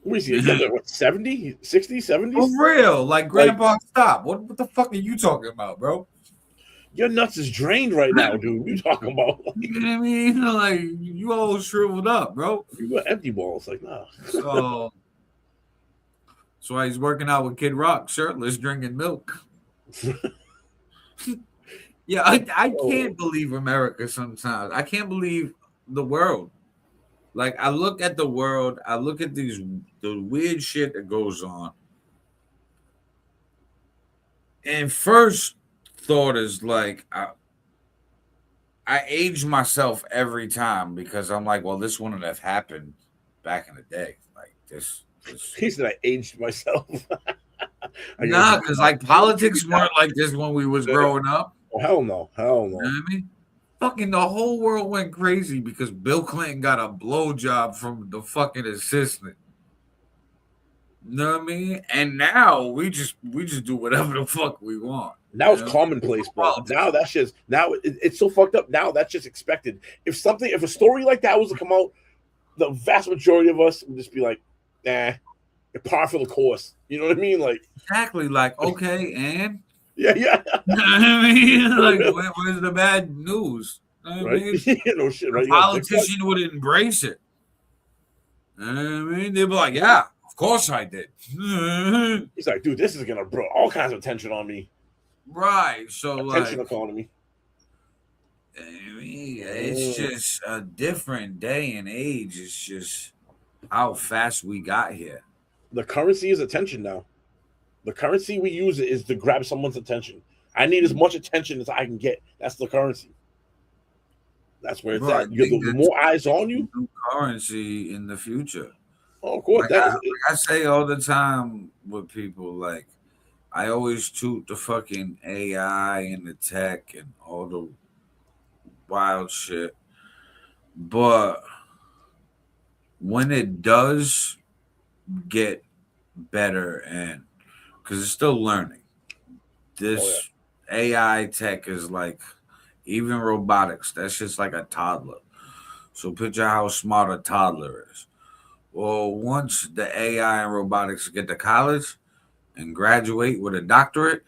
[SPEAKER 3] What is he? What, 70, 60, 70?
[SPEAKER 2] For real, like Grandpa, stop. What the fuck are you talking about, bro?
[SPEAKER 3] Your nuts is drained right now, dude. What are you talking about?
[SPEAKER 2] You know what I mean? Like you all shriveled up, bro.
[SPEAKER 3] You got empty balls, like nah.
[SPEAKER 2] So that's why he's working out with Kid Rock, shirtless, drinking milk. Yeah, I can't believe America sometimes. I can't believe the world. Like I look at the world, I look at the weird shit that goes on. And first thought is like I age myself every time because I'm like, well, this wouldn't have happened back in the day. Like this.
[SPEAKER 3] He said I aged myself.
[SPEAKER 2] Nah, because like politics weren't like this when we was growing up.
[SPEAKER 3] Oh, hell no.
[SPEAKER 2] You know what I mean? Fucking the whole world went crazy because Bill Clinton got a blowjob from the fucking assistant. You know what I mean? And now we just do whatever the fuck we want.
[SPEAKER 3] Now it's commonplace, bro. Now that's just it's so fucked up. Now that's just expected. If a story like that was to come out, the vast majority of us would just be like, nah, par for the course. You know what I mean? Like
[SPEAKER 2] exactly. Like okay, and
[SPEAKER 3] yeah.
[SPEAKER 2] You know what I mean? Like where's the bad news? You know what I mean?
[SPEAKER 3] No shit, right?
[SPEAKER 2] The politician would embrace it. You know what I mean? They'd be like, yeah, of course I did.
[SPEAKER 3] He's like, dude, this is gonna bring all kinds of attention on me.
[SPEAKER 2] Right. So
[SPEAKER 3] attention
[SPEAKER 2] like,
[SPEAKER 3] economy.
[SPEAKER 2] I mean, it's just a different day and age. It's just how fast we got here.
[SPEAKER 3] The currency is attention now. The currency we use is to grab someone's attention. I need as much attention as I can get. That's the currency. That's where it's at. You get the more eyes on you.
[SPEAKER 2] Currency in the future.
[SPEAKER 3] Oh, of course.
[SPEAKER 2] Like I say all the time with people, like I always toot the fucking AI and the tech and all the wild shit. But when it does get better and because it's still learning, this AI tech is like even robotics, that's just like a toddler. So picture how smart a toddler is. Well, once the AI and robotics get to college and graduate with a doctorate,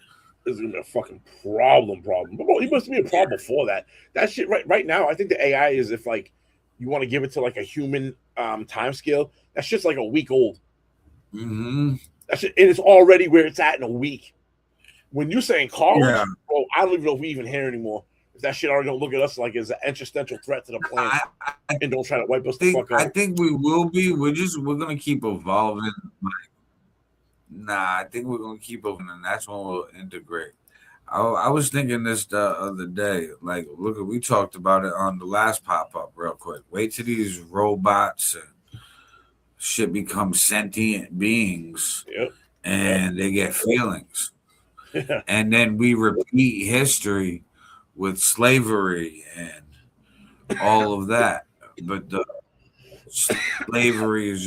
[SPEAKER 3] this is gonna be a fucking problem. But well, it must be a problem before that. That shit right now, I think the AI is if like you want to give it to like a human time scale, that's just like a week old.
[SPEAKER 2] Mm-hmm.
[SPEAKER 3] That's it, and it's already where it's at in a week. When you're saying college, bro, I don't even know if we even hear anymore. that shit are gonna look at us like as an existential threat to the planet and don't try to wipe us the fuck out.
[SPEAKER 2] I think we will be. We're gonna keep evolving. I think we're gonna keep evolving, and that's when we'll integrate. I was thinking this the other day. Like, look, we talked about it on the last pop up real quick. Wait till these robots and shit become sentient beings, and they get feelings, and then we repeat history with slavery and all of that. But the slavery is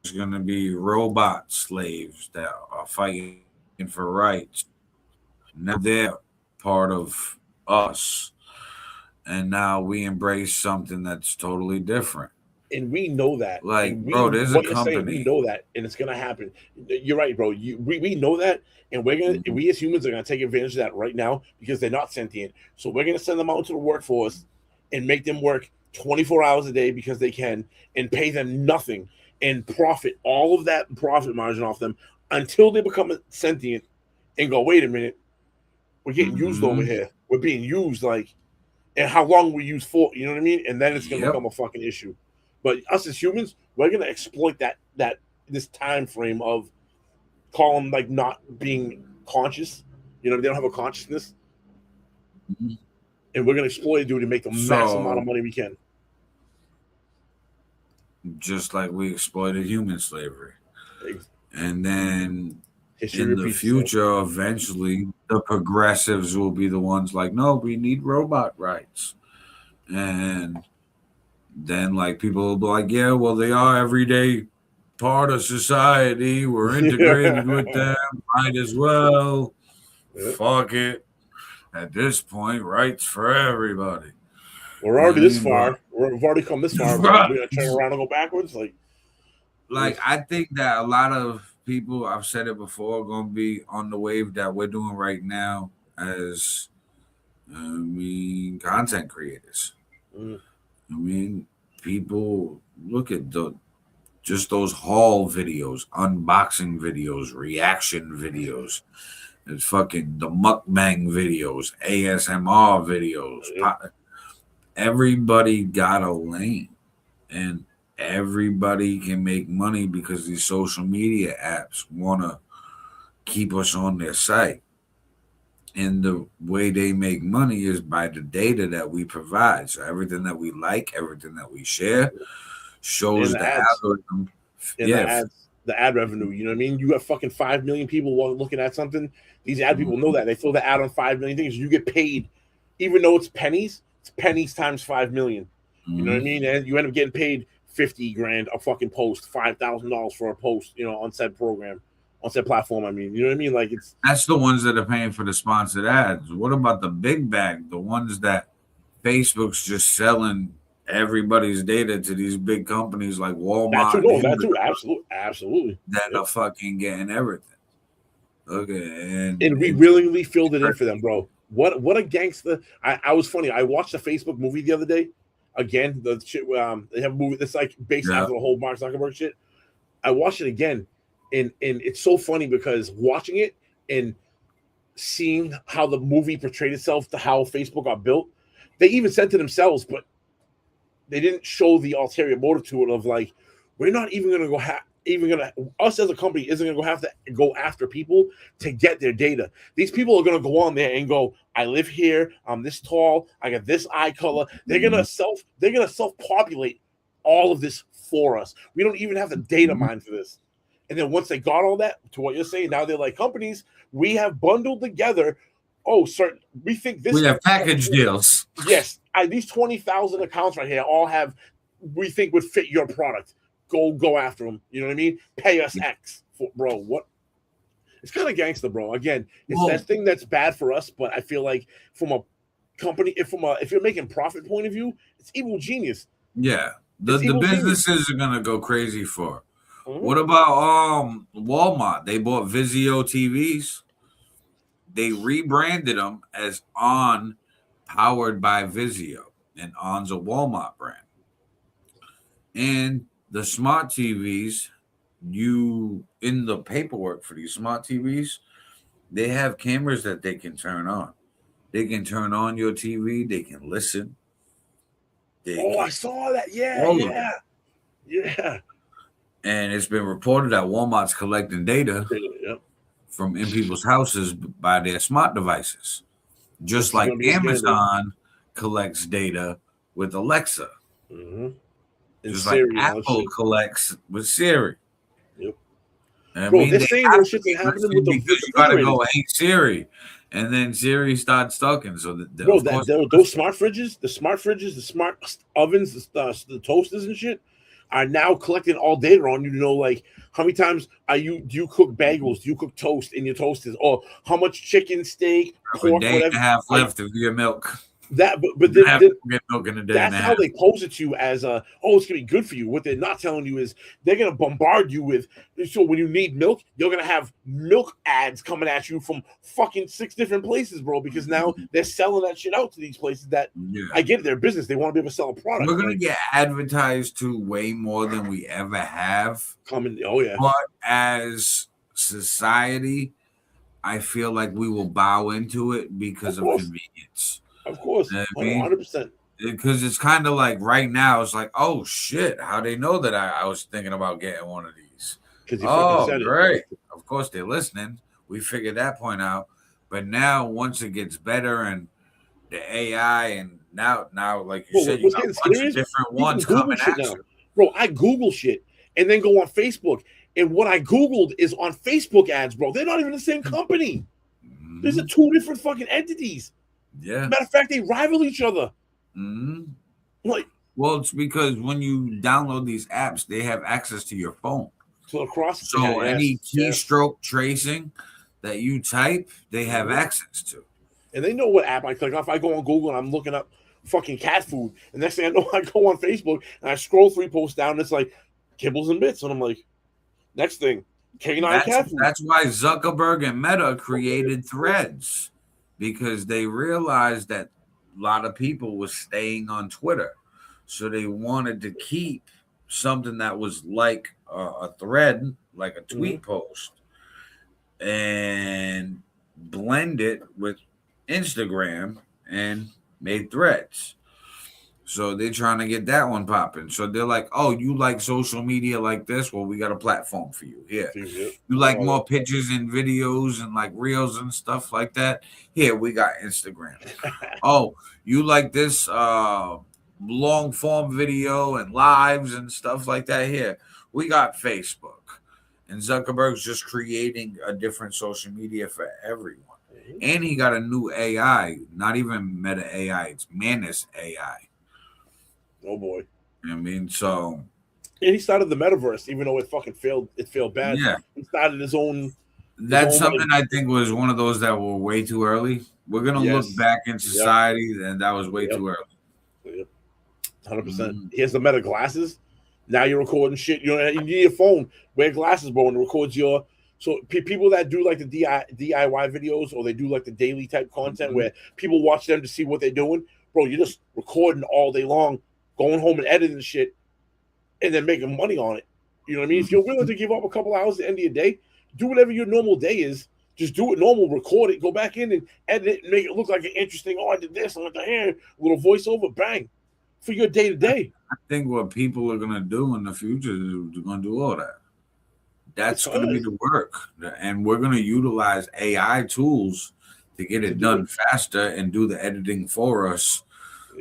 [SPEAKER 2] just going to be robot slaves that are fighting for rights. Now they're part of us, and now we embrace something that's totally different.
[SPEAKER 3] And we know that.
[SPEAKER 2] Like, bro, there's a company.
[SPEAKER 3] We know that, and it's gonna happen. You're right, bro. We know that, and we're gonna we as humans are gonna take advantage of that right now because they're not sentient. So we're gonna send them out into the workforce and make them work 24 hours a day because they can, and pay them nothing and profit all of that profit margin off them until they become sentient and go, wait a minute, we're getting used over here. We're being used, like, and how long we use for, you know what I mean? And then it's gonna become a fucking issue. But us as humans, we're gonna exploit that this time frame of call them like not being conscious. You know, they don't have a consciousness, and we're gonna exploit it, dude, to make the massive amount of money we can.
[SPEAKER 2] Just like we exploited human slavery, and then
[SPEAKER 3] history
[SPEAKER 2] in the future, eventually, the progressives will be the ones like, no, we need robot rights, and then like people will be like, yeah, well, they are everyday part of society. We're integrated with them. Might as well. Fuck it. At this point, rights for everybody.
[SPEAKER 3] We're already this far. We've already come this far. Right. We're gonna turn around and go backwards. Like
[SPEAKER 2] I think that a lot of people, I've said it before, are gonna be on the wave that we're doing right now as content creators. I mean, people look at just those haul videos, unboxing videos, reaction videos. It's fucking the mukbang videos, ASMR videos. Everybody got a lane, and everybody can make money because these social media apps want to keep us on their site. And the way they make money is by the data that we provide. So everything that we like, everything that we share shows the algorithm.
[SPEAKER 3] And the ad revenue. You know what I mean? You got fucking 5 million people looking at something. These ad people know that. They throw the ad on 5 million things. You get paid, even though it's pennies. It's pennies times 5 million. You know what I mean? And you end up getting paid 50 grand a fucking post, $5,000 for a post, you know, on said program, on said platform. I mean, you know what I mean? Like,
[SPEAKER 2] that's the ones that are paying for the sponsored ads. What about the big bag? The ones that Facebook's just selling everybody's data to these big companies like Walmart.
[SPEAKER 3] That too. Absolutely.
[SPEAKER 2] That are fucking getting everything. Okay,
[SPEAKER 3] and we willingly filled it in for them, bro. What a gangster! I was funny. I watched a Facebook movie the other day. Again, the shit. They have a movie that's like based after the whole Mark Zuckerberg shit. I watched it again, and it's so funny because watching it and seeing how the movie portrayed itself to how Facebook got built. They even said to themselves, but they didn't show the ulterior motive to it of like, we're not even going to go us as a company isn't going to have to go after people to get their data. These people are going to go on there and go, I live here, I'm this tall, I got this eye color. They're going to self-populate all of this for us. We don't even have the data mine for this. And then once they got all that, to what you're saying, now they're like, companies, we have bundled together. Oh, certain. We think this.
[SPEAKER 2] We have package deals.
[SPEAKER 3] Yes, these 20,000 accounts right here all have. We think would fit your product. Go after them. You know what I mean? Pay us X, bro. What? It's kind of gangster, bro. Again, it's that thing that's bad for us, but I feel like from a company, if you're making profit point of view, it's evil genius.
[SPEAKER 2] Yeah, the businesses are gonna go crazy for. What about Walmart? They bought Vizio TVs. They rebranded them as On, powered by Vizio, and On's a Walmart brand. And the smart TVs, in the paperwork for these smart TVs, they have cameras that they can turn on. They can turn on your TV. They can listen.
[SPEAKER 3] I saw that. Yeah,
[SPEAKER 2] All of
[SPEAKER 3] yeah, yeah.
[SPEAKER 2] And it's been reported that Walmart's collecting data
[SPEAKER 3] Yep.
[SPEAKER 2] from in people's houses by their smart devices, just
[SPEAKER 3] This is
[SPEAKER 2] like
[SPEAKER 3] gonna be a scandal.
[SPEAKER 2] Amazon collects data with Alexa,
[SPEAKER 3] And
[SPEAKER 2] just
[SPEAKER 3] Siri
[SPEAKER 2] like
[SPEAKER 3] and all that
[SPEAKER 2] Apple
[SPEAKER 3] shit.
[SPEAKER 2] collects with Siri.
[SPEAKER 3] Yep.
[SPEAKER 2] I
[SPEAKER 3] Bro,
[SPEAKER 2] mean,
[SPEAKER 3] they're
[SPEAKER 2] they
[SPEAKER 3] saying
[SPEAKER 2] have
[SPEAKER 3] those shit's
[SPEAKER 2] to
[SPEAKER 3] happening
[SPEAKER 2] listen
[SPEAKER 3] with the
[SPEAKER 2] because you got to go,
[SPEAKER 3] refrigerators.
[SPEAKER 2] hey Siri, and then Siri starts talking. So
[SPEAKER 3] Bro,
[SPEAKER 2] of course,
[SPEAKER 3] those smart fridges, the smart ovens, the toasters and shit are now collecting all data on you to know like how many times do you cook bagels, do you cook toast in your toasters, or how much chicken, steak,
[SPEAKER 2] a
[SPEAKER 3] pork,
[SPEAKER 2] day
[SPEAKER 3] whatever.
[SPEAKER 2] and a half left of your milk.
[SPEAKER 3] That, but
[SPEAKER 2] You have to get milk in a day and
[SPEAKER 3] that's
[SPEAKER 2] a
[SPEAKER 3] how
[SPEAKER 2] half.
[SPEAKER 3] they pose it to you as it's gonna be good for you. What they're not telling you is they're gonna bombard you with. So when you need milk, you're gonna have milk ads coming at you from fucking 6 different places, bro. Because now they're selling that shit out to these places that I get their business. They want to be able to sell a product.
[SPEAKER 2] We're gonna get advertised to way more than we ever have.
[SPEAKER 3] Oh yeah.
[SPEAKER 2] But as society, I feel like we will bow into it because of convenience.
[SPEAKER 3] Of course,
[SPEAKER 2] You know what I mean?
[SPEAKER 3] 100%.
[SPEAKER 2] Because it's kind of like right now, it's like, oh shit, how they know that I was thinking about getting one of these?
[SPEAKER 3] Because you fucking said it.
[SPEAKER 2] Great. Of course they're listening. We figured that point out. But now once it gets better and the AI and now like you said, you got a bunch of different ones coming at you.
[SPEAKER 3] Bro, I Google shit and then go on Facebook. And what I Googled is on Facebook ads, bro. They're not even the same company. These are 2 different fucking entities.
[SPEAKER 2] Yeah.
[SPEAKER 3] Matter of fact, they rival each other.
[SPEAKER 2] Well, it's because when you download these apps, they have access to your phone.
[SPEAKER 3] So
[SPEAKER 2] any keystroke tracing that you type, they have access to.
[SPEAKER 3] And they know what app I click. If I go on Google and I'm looking up fucking cat food, and next thing I know, I go on Facebook and I scroll 3 posts down, and it's like kibbles and bits, and I'm like, next thing, K9 cat food.
[SPEAKER 2] That's why Zuckerberg and Meta created Threads, because they realized that a lot of people were staying on Twitter. So they wanted to keep something that was like a thread, like a tweet post, and blend it with Instagram and made Threads. So they're trying to get that one popping. So they're like, oh, you like social media like this? Well, we got a platform for you. Here. You like more pictures and videos and like reels and stuff like that? Here, we got Instagram. Oh, you like this long form video and lives and stuff like that? Here, we got Facebook. And Zuckerberg's just creating a different social media for everyone. And he got a new AI, not even Meta AI, it's Manus AI.
[SPEAKER 3] Oh boy.
[SPEAKER 2] I mean, so.
[SPEAKER 3] And he started the metaverse, even though it fucking failed. It failed bad.
[SPEAKER 2] Yeah.
[SPEAKER 3] He started his own.
[SPEAKER 2] That's something I think was one of those that were way too early. We're going to look back in society, and that was way too early.
[SPEAKER 3] 100%. He has the Meta glasses. Now you're recording shit. You need your phone. Wear glasses, bro, and it records your. So people that do like the DIY videos, or they do like the daily type content where people watch them to see what they're doing, bro, you're just recording all day long, going home and editing shit, and then making money on it. You know what I mean? If you're willing to give up a couple hours at the end of your day, do whatever your normal day is. Just do it normal, record it, go back in and edit it, and make it look like an interesting. Oh, I did this, I went to here, little voiceover, bang, for your day to day.
[SPEAKER 2] I think what people are gonna do in the future is they're gonna do all that. That's gonna be the work, and we're gonna utilize AI tools to get it done faster and do the editing for us.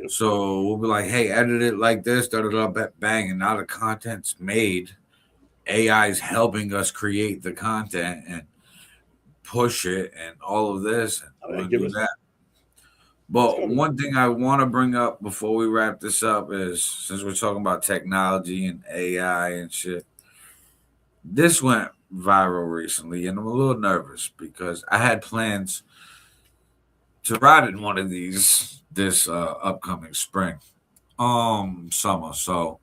[SPEAKER 2] So we'll be like, hey, edit it like this, bang, and now the content's made. AI is helping us create the content and push it and all of this. And we'll do that. But one thing I want to bring up before we wrap this up is, since we're talking about technology and AI and shit, this went viral recently, and I'm a little nervous because I had plans to ride in one of these this upcoming spring, summer. So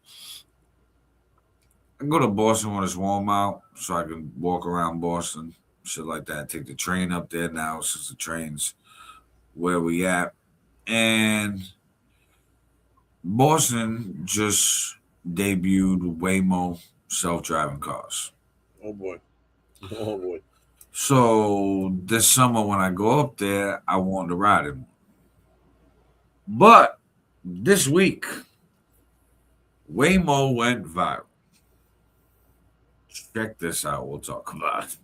[SPEAKER 2] I go to Boston when it's warm out, so I can walk around Boston, shit like that. Take the train up there now, since the train's where we at. And Boston just debuted Waymo self-driving cars.
[SPEAKER 3] Oh boy. Oh boy.
[SPEAKER 2] So this summer when I go up there, I want to ride it. But this week, Waymo went viral. Check this out. We'll talk about it.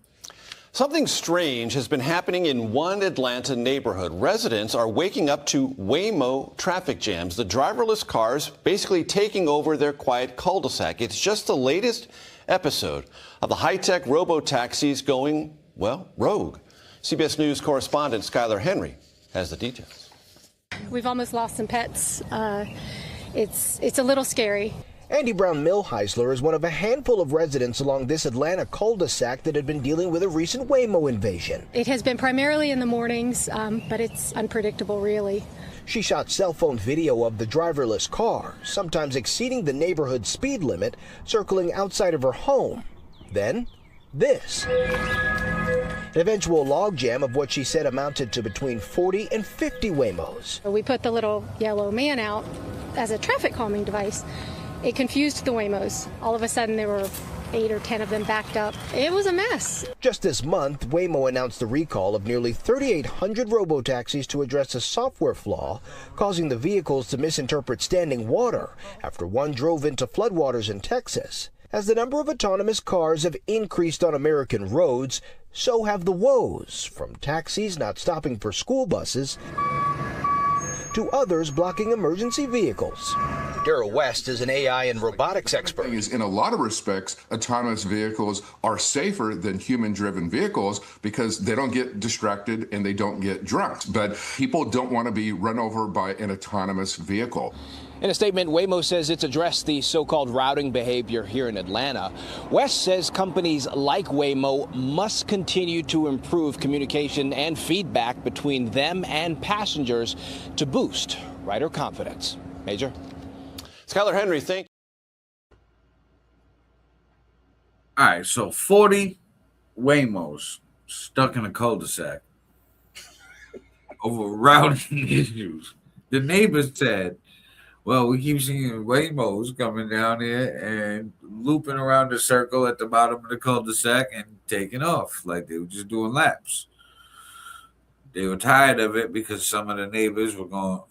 [SPEAKER 7] Something strange has been happening in one Atlanta neighborhood. Residents are waking up to Waymo traffic jams, the driverless cars basically taking over their quiet cul-de-sac. It's just the latest episode of the high-tech robo-taxis going, well, rogue. CBS News correspondent Skylar Henry has the details.
[SPEAKER 22] We've almost lost some pets. It's a little scary.
[SPEAKER 23] Andy Brown Millheisler is one of a handful of residents along this Atlanta cul-de-sac that had been dealing with a recent Waymo invasion.
[SPEAKER 22] It has been primarily in the mornings, but it's unpredictable, really.
[SPEAKER 23] She shot cell phone video of the driverless car, sometimes exceeding the neighborhood speed limit, circling outside of her home. Then, this. An eventual logjam of what she said amounted to between 40 and 50 Waymos.
[SPEAKER 22] We put the little yellow man out as a traffic calming device. It confused the Waymos. All of a sudden, there were 8 or 10 of them backed up. It was a mess.
[SPEAKER 23] Just this month, Waymo announced the recall of nearly 3,800 robotaxis to address a software flaw, causing the vehicles to misinterpret standing water after one drove into floodwaters in Texas. As the number of autonomous cars have increased on American roads, so have the woes, from taxis not stopping for school buses to others blocking emergency vehicles. Daryl West is an AI and robotics expert.
[SPEAKER 24] In a lot of respects, autonomous vehicles are safer than human-driven vehicles because they don't get distracted and they don't get drunk. But people don't want to be run over by an autonomous vehicle.
[SPEAKER 25] In a statement, Waymo says it's addressed the so-called routing behavior here in Atlanta. West says companies like Waymo must continue to improve communication and feedback between them and passengers to boost rider confidence. Major?
[SPEAKER 7] Skylar Henry, thank you.
[SPEAKER 2] All right, so 40 Waymos stuck in a cul-de-sac over routing issues. The neighbors said, well, we keep seeing Waymos coming down here and looping around the circle at the bottom of the cul-de-sac and taking off like they were just doing laps. They were tired of it because some of the neighbors were going,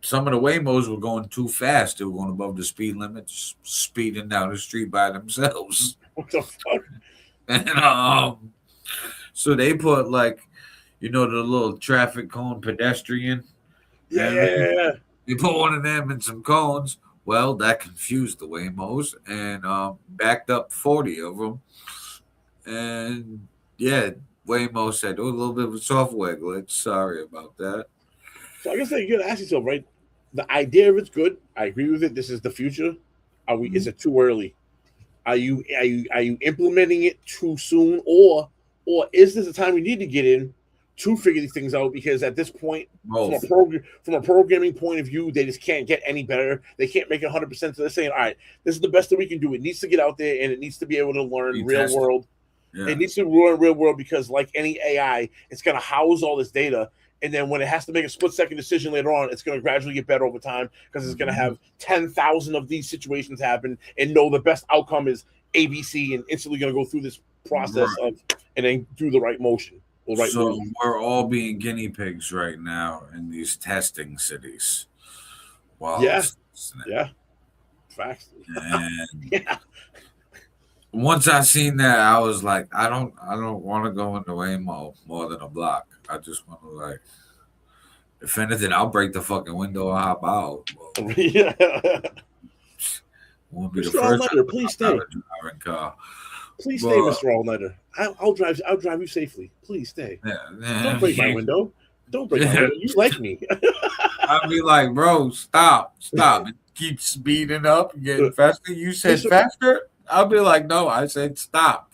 [SPEAKER 2] some of the Waymos were going too fast. They were going above the speed limit, just speeding down the street by themselves.
[SPEAKER 3] What the fuck?
[SPEAKER 2] And so they put the little traffic cone pedestrian.
[SPEAKER 3] Yeah.
[SPEAKER 2] They put one of them in some cones. Well, that confused the Waymos and backed up 40 of them. And yeah, Waymo said, a little bit of a software glitch. Sorry about that.
[SPEAKER 3] So I guess you gotta ask yourself, right? The idea of it's good. I agree with it. This is the future. Is it too early? Are you implementing it too soon, or is this the time we need to get in to figure these things out? Because at this point, from a programming point of view, they just can't get any better. They can't make it 100%. So they're saying, all right, this is the best that we can do. It needs to get out there and it needs to be able to learn real world. Yeah. It needs to learn real world because, like any AI, it's going to house all this data. And then when it has to make a split-second decision later on, it's going to gradually get better over time because it's going to have 10,000 of these situations happen and know the best outcome is ABC and instantly going to go through this process and then do the right motion.
[SPEAKER 2] So we're all being guinea pigs right now in these testing cities. Wow.
[SPEAKER 3] Yeah. Facts.
[SPEAKER 2] And once I seen that, I was like, I don't want to go into Waymo more than a block. I just want to if anything, I'll break the fucking window and hop out.
[SPEAKER 3] Yeah.
[SPEAKER 2] Won't be
[SPEAKER 3] Mr. All Niter, please stay.
[SPEAKER 2] Car.
[SPEAKER 3] Please stay, Mr. All Niter. I'll drive you safely. Please stay. Don't break my window. Don't break my window. You like me.
[SPEAKER 2] I'll be like, bro, stop. It keeps speeding up and getting faster. You said faster? I'll be like, no, I said stop.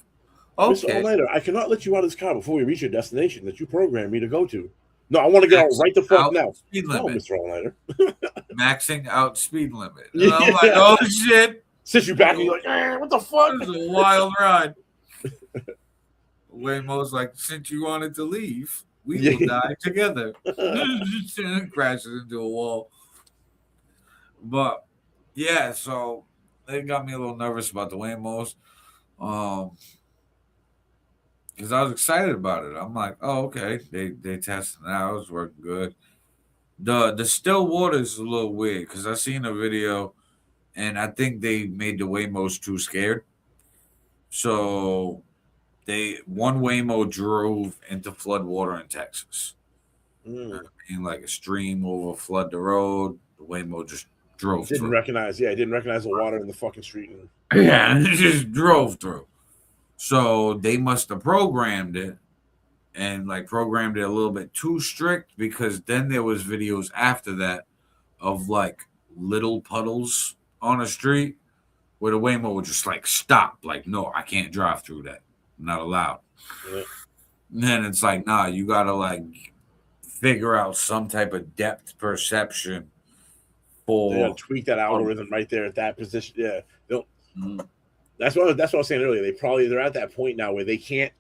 [SPEAKER 2] Okay.
[SPEAKER 3] Mr. All Niter, I cannot let you out of this car before we reach your destination that you programmed me to go to. No, I want to get out right the fuck now. No, Mr. All Niter.
[SPEAKER 2] Maxing out speed limit. And I'm like, oh shit.
[SPEAKER 3] Sits you back and you're like, what the fuck?
[SPEAKER 2] This is a wild ride. Waymo's like, since you wanted to leave, we will die together. Crashes into a wall. But yeah, so it got me a little nervous about the Waymos. Because I was excited about it. I'm like, oh, okay. They tested it out. It's working good. The still water is a little weird because I seen a video, and I think they made the Waymos too scared. So one Waymo drove into flood water in Texas. And like a stream over flood the road. The Waymo just drove
[SPEAKER 3] Didn't
[SPEAKER 2] through.
[SPEAKER 3] recognize the water in the fucking street.
[SPEAKER 2] Yeah, and it just drove through. So they must have programmed it and like programmed it a little bit too strict, because then there was videos after that of like little puddles on a street where the Waymo would just like stop, like, no, I can't drive through that. I'm not allowed.
[SPEAKER 3] Yeah.
[SPEAKER 2] And then it's like, nah, you gotta like figure out some type of depth perception for.
[SPEAKER 3] They gotta tweak that algorithm right there at that position. Yeah, that's what I was saying earlier. They're at that point now where they can't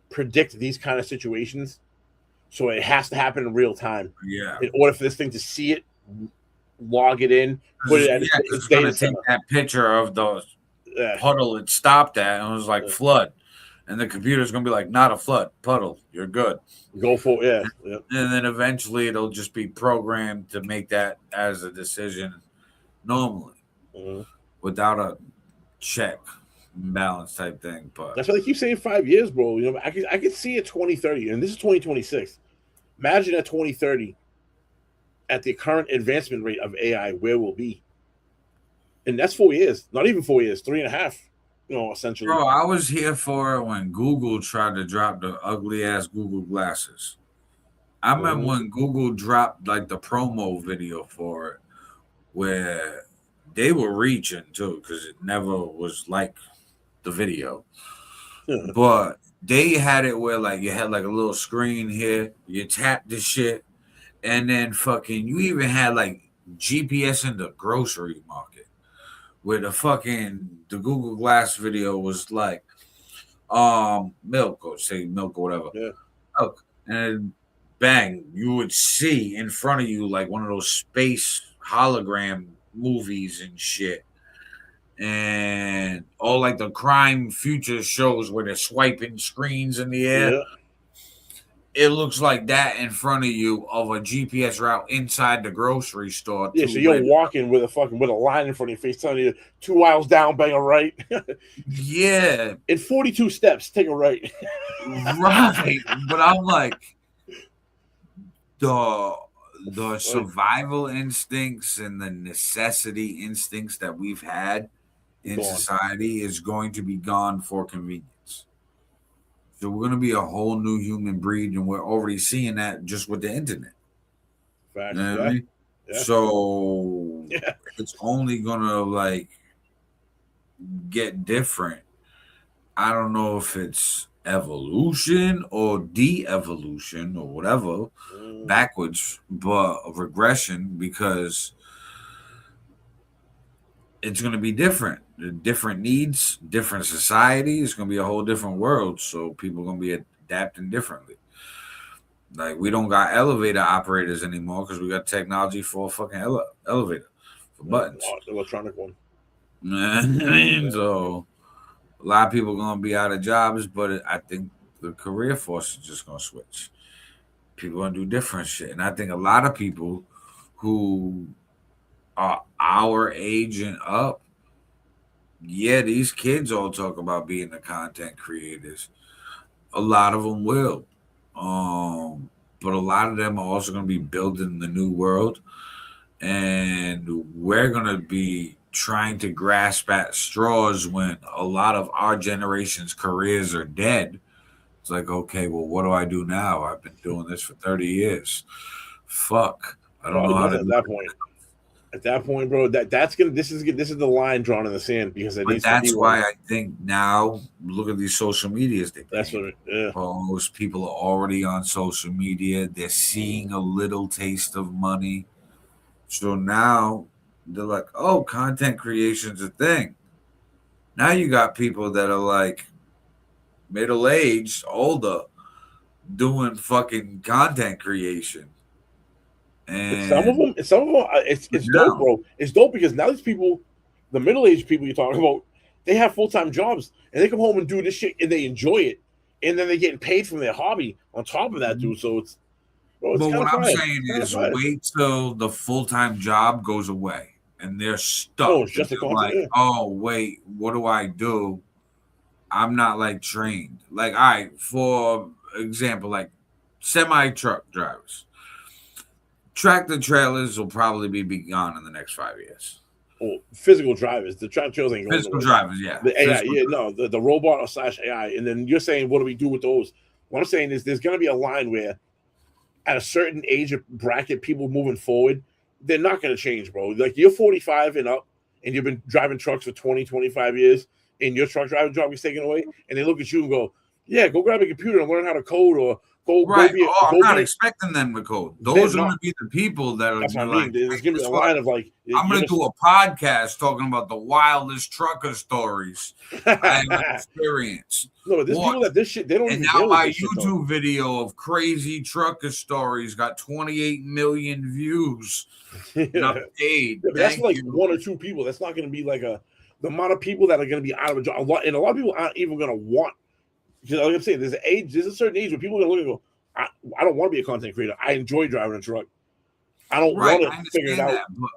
[SPEAKER 3] predict these kind of situations, so it has to happen in real time.
[SPEAKER 2] Yeah.
[SPEAKER 3] In order for this thing to see it, log it in, put it at
[SPEAKER 2] it's gonna take that picture of the puddle it stopped at, and it was like flood, and the computer's gonna be like, not a flood, puddle, you're good.
[SPEAKER 3] Go for it. Yeah.
[SPEAKER 2] And then eventually it'll just be programmed to make that as a decision normally, without a check and balance type thing. But
[SPEAKER 3] That's why they keep saying 5 years, bro. You know, I could see it 2030, and this is 2026. Imagine at 2030, at the current advancement rate of AI, where we'll be. And that's 4 years. Not even 4 years, 3.5. You know, essentially.
[SPEAKER 2] bro, I was here for it when Google tried to drop the ugly ass Google glasses. I remember when Google dropped like the promo video for it, where they were reaching too, because it never was like the video. But they had it where like you had like a little screen here, you tap the shit, and then fucking you even had like GPS in the grocery market, where the Google Glass video was like milk, or say milk or whatever.
[SPEAKER 3] Yeah.
[SPEAKER 2] Milk. And bang, you would see in front of you like one of those space hologram movies and shit. And all like the crime future shows where they're swiping screens in the air.
[SPEAKER 3] Yeah.
[SPEAKER 2] It looks like that in front of you of a GPS route inside the grocery store.
[SPEAKER 3] Yeah, so you're walking with a line in front of your face telling you 2 aisles down, bang a right.
[SPEAKER 2] Yeah.
[SPEAKER 3] In 42 steps, take a right.
[SPEAKER 2] Right. But I'm like, the survival instincts and the necessity instincts that we've had in society is going to be gone for convenience. So we're going to be a whole new human breed, and we're already seeing that just with the internet.
[SPEAKER 3] Facts.
[SPEAKER 2] You know what I mean? So it's only going to like get different. I don't know if it's evolution or de-evolution or whatever, backwards, but a regression, because it's going to be different. Different needs, different society. It's going to be a whole different world. So people are going to be adapting differently. Like, we don't got elevator operators anymore because we got technology for a fucking elevator, for buttons.
[SPEAKER 3] Electronic one.
[SPEAKER 2] So a lot of people are going to be out of jobs, but I think the career force is just going to switch. People are going to do different shit. And I think a lot of people who are our age and up, yeah, these kids all talk about being the content creators. A lot of them will. But a lot of them are also going to be building the new world. And we're going to be trying to grasp at straws when a lot of our generation's careers are dead. It's like, okay, well, what do I do now? I've been doing this for 30 years. Fuck. I don't know how to
[SPEAKER 3] at that point. At that point, bro, this is the line drawn in the sand, because
[SPEAKER 2] that's why I think now look at these social medias.
[SPEAKER 3] That's what
[SPEAKER 2] most people are already on social media. They're seeing a little taste of money. So now they're like, oh, content creation's a thing. Now you got people that are like middle-aged, older, doing fucking content creation. And
[SPEAKER 3] some of them, it's dope, bro. It's dope because now these people, the middle-aged people you're talking about, they have full-time jobs and they come home and do this shit and they enjoy it, and then they're getting paid from their hobby on top of that, dude. So Bro,
[SPEAKER 2] but what I'm saying is wait till the full-time job goes away and they're stuck.
[SPEAKER 3] Oh, it's just a
[SPEAKER 2] They're
[SPEAKER 3] content.
[SPEAKER 2] like,
[SPEAKER 3] Yeah.
[SPEAKER 2] oh wait, what do I do? I'm not like trained. Like, all right, for example, like semi-truck drivers. Tractor trailers will probably be gone in the next 5 years.
[SPEAKER 3] Well, physical drivers, the tractor trailers ain't going
[SPEAKER 2] Physical
[SPEAKER 3] nowhere.
[SPEAKER 2] drivers, yeah.
[SPEAKER 3] The AI,
[SPEAKER 2] Physical
[SPEAKER 3] yeah, no, the robot slash AI. And then you're saying, what do we do with those? What I'm saying is there's going to be a line where at a certain age of bracket, people moving forward, they're not going to change, bro. Like you're 45 and up and you've been driving trucks for 20, 25 years and your truck driving job is taken away. And they look at you and go, yeah, go grab a computer and learn how to code or go be
[SPEAKER 2] I'm not expecting them to code. Those are going to be the people that are
[SPEAKER 3] That's what I
[SPEAKER 2] like,
[SPEAKER 3] mean. There's going to be a line of like,
[SPEAKER 2] I'm going to do a podcast talking about the wildest trucker stories I have experienced.
[SPEAKER 3] No, but there's people that this shit, they don't
[SPEAKER 2] And
[SPEAKER 3] even
[SPEAKER 2] now
[SPEAKER 3] deal with
[SPEAKER 2] my
[SPEAKER 3] this shit, though.
[SPEAKER 2] YouTube video of crazy trucker stories got 28 million views. And I'm paid.
[SPEAKER 3] Yeah, but that's
[SPEAKER 2] Thank
[SPEAKER 3] like
[SPEAKER 2] you.
[SPEAKER 3] one or two people. That's not going to be like the amount of people that are going to be out of a job. And a lot of people aren't even going to want. Because like I'm saying, there's a certain age where people are going to look and go, I don't want to be a content creator. I enjoy driving a truck. I don't want to figure it out.
[SPEAKER 2] That, but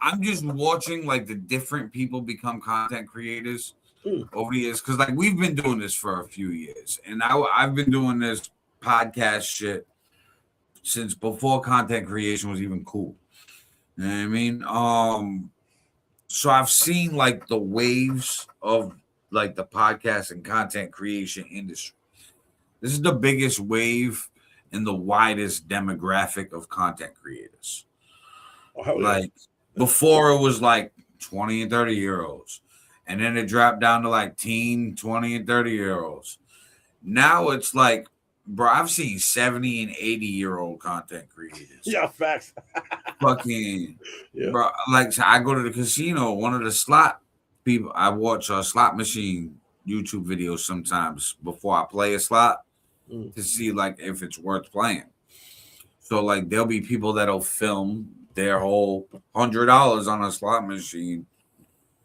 [SPEAKER 2] I'm just watching like the different people become content creators over the years, because like we've been doing this for a few years, and I've been doing this podcast shit since before content creation was even cool. You know what I mean? So I've seen like the waves of like the podcast and content creation industry. This is the biggest wave and the widest demographic of content creators. Like before it was like 20 and 30-year-olds. And then it dropped down to like teen, 20 and 30-year-olds. Now it's like, bro, I've seen 70 and 80-year-old content creators.
[SPEAKER 3] Yeah, facts.
[SPEAKER 2] Fucking, bro, like so I go to the casino, one of the slot people, I watch a slot machine YouTube videos sometimes before I play a slot to see like if it's worth playing. So like there'll be people that'll film their whole $100 on a slot machine.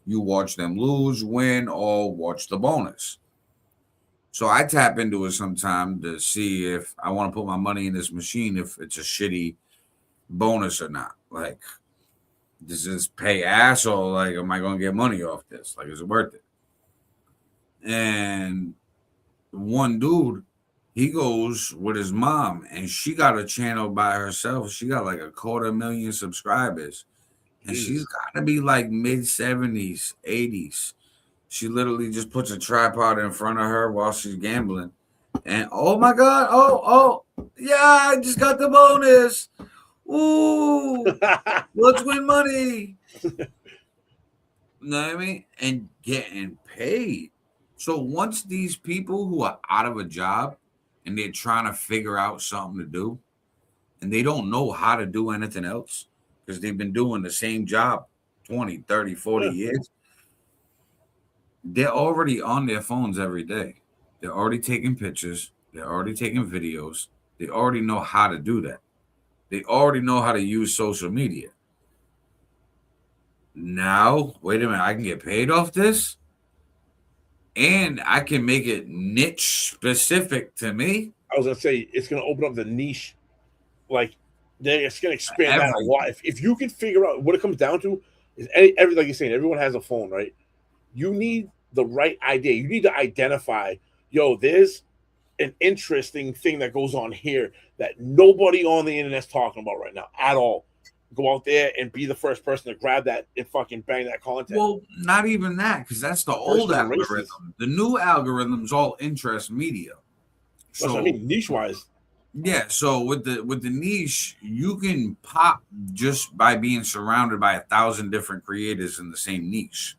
[SPEAKER 2] You watch them lose, win, or watch the bonus. So I tap into it sometime to see if I want to put my money in this machine, if it's a shitty bonus or not. Like, does this pay ass, or like, am I going to get money off this? Like, is it worth it? And one dude, he goes with his mom, and she got a channel by herself. She got like 250,000 subscribers, and she's got to be like mid-70s, 80s. She literally just puts a tripod in front of her while she's gambling. And oh my God, yeah, I just got the bonus. Ooh, let's win money. You know what I mean? And getting paid. So once these people who are out of a job and they're trying to figure out something to do, and they don't know how to do anything else because they've been doing the same job 20, 30, 40 years, they're already on their phones every day. They're already taking pictures. They're already taking videos. They already know how to do that. They already know how to use social media. Now, wait a minute, I can get paid off this? And I can make it niche specific to me.
[SPEAKER 3] I was going to say, it's going to open up the niche. Like, it's going to expand that a lot. If you can figure out what it comes down to, is like you're saying, everyone has a phone, right? You need the right idea. You need to identify, there's an interesting thing that goes on here that nobody on the internet's talking about right now at all. Go out there and be the first person to grab that and fucking bang that content.
[SPEAKER 2] Well, not even that, because that's the old algorithm. The new algorithm's all interest media.
[SPEAKER 3] So, that's what I mean, niche-wise.
[SPEAKER 2] Yeah, so with the niche, you can pop just by being surrounded by 1,000 different creators in the same niche.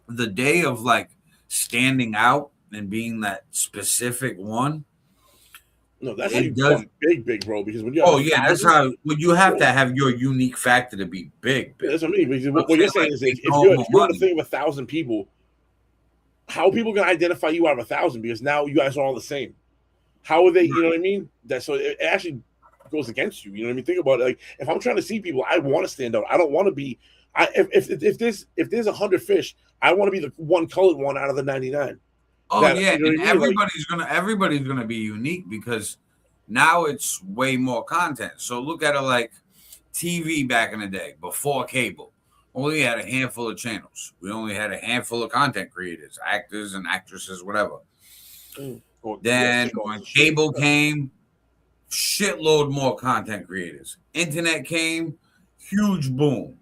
[SPEAKER 2] The day of like standing out and being that specific one.
[SPEAKER 3] No, that's how you become big, bro. Because when you
[SPEAKER 2] that's how you have to have your unique factor to be big.
[SPEAKER 3] That's what I mean. Because what you're saying is, if you're in a thing of 1,000 people, how are people going to identify you out of 1,000? Because now you guys are all the same. How are they? You know what I mean? So it actually goes against you. You know what I mean? Think about it. Like if I'm trying to see people, I want to stand out. I don't want to be. If there's 100 fish, I want to be the one colored one out of the 99.
[SPEAKER 2] Oh yeah, and everybody's gonna be unique because Now it's way more content. So look at it like TV back in the day, before cable. Only had a handful of channels. We only had a handful of content creators, actors and actresses, whatever. Then when cable came, shitload more content creators. Internet came, huge boom.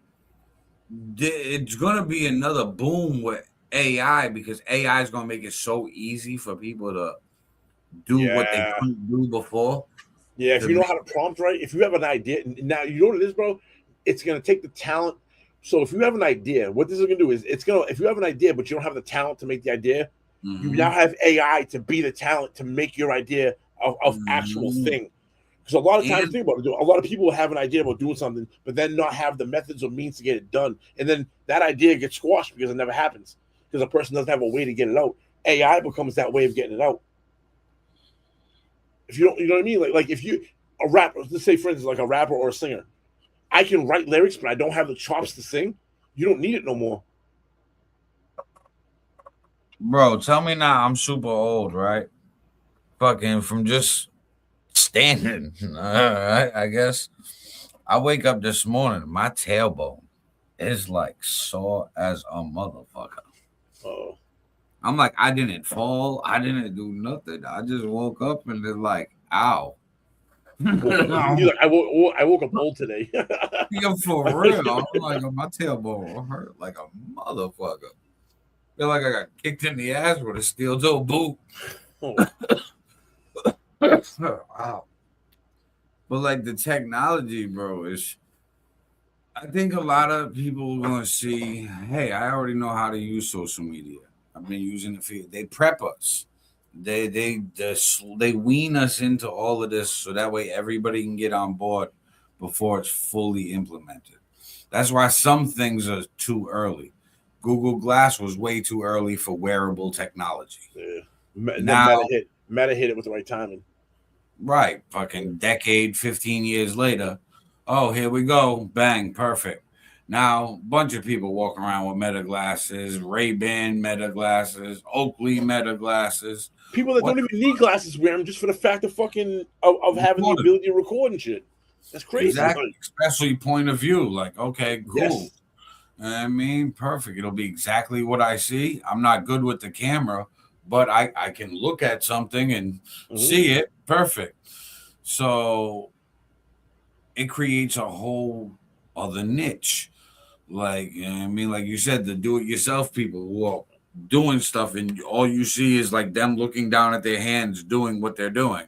[SPEAKER 2] It's going to be another boom with AI because AI is going to make it so easy for people to do what they couldn't do before.
[SPEAKER 3] Yeah, if you know how to prompt right, if you have an idea, now you know what it is, bro. It's gonna take the talent. So if you have an idea, what this is gonna do is it's gonna. If you have an idea but you don't have the talent to make the idea, you now have AI to be the talent to make your idea of actual thing. Because a lot of times, think about it. A lot of people have an idea about doing something, but then not have the methods or means to get it done, and then that idea gets squashed because it never happens because a person doesn't have a way to get it out. AI becomes that way of getting it out. If you don't, you know what I mean? Like if you a rapper, let's say for instance, like a rapper or a singer, I can write lyrics, but I don't have the chops to sing. You don't need it no more.
[SPEAKER 2] Bro, tell me now I'm super old, right? Fucking from just standing. All right, I guess. I wake up this morning, my tailbone is like sore as a motherfucker.
[SPEAKER 3] Oh.
[SPEAKER 2] I'm like, I didn't fall. I didn't do nothing. I just woke up and it's like, ow.
[SPEAKER 3] I woke up old today.
[SPEAKER 2] Yeah, for real. I'm like, my tailbone hurt like a motherfucker. Feel like I got kicked in the ass with a steel toe boot. Wow. But like the technology, bro, is I think a lot of people are gonna see, hey, I already know how to use social media. I've been using it for they prep us. They wean us into all of this so that way everybody can get on board before it's fully implemented. That's why some things are too early. Google Glass was way too early for wearable technology.
[SPEAKER 3] Yeah.
[SPEAKER 2] Now,
[SPEAKER 3] Meta hit it with the right timing.
[SPEAKER 2] Right. Fucking decade, 15 years later. Oh, here we go. Bang. Perfect. Now, a bunch of people walk around with Meta glasses, Ray-Ban Meta glasses, Oakley Meta glasses.
[SPEAKER 3] People that don't even need glasses wear them just for the fact of fucking of having the ability to record and shit. That's crazy.
[SPEAKER 2] Exactly. Especially point of view. Like, okay, cool.
[SPEAKER 3] Yes.
[SPEAKER 2] I mean, perfect. It'll be exactly what I see. I'm not good with the camera, but I can look at something and see it. Perfect. So it creates a whole other niche. Like, you know what I mean? Like you said, the do-it-yourself people who are doing stuff and all you see is like them looking down at their hands doing what they're doing.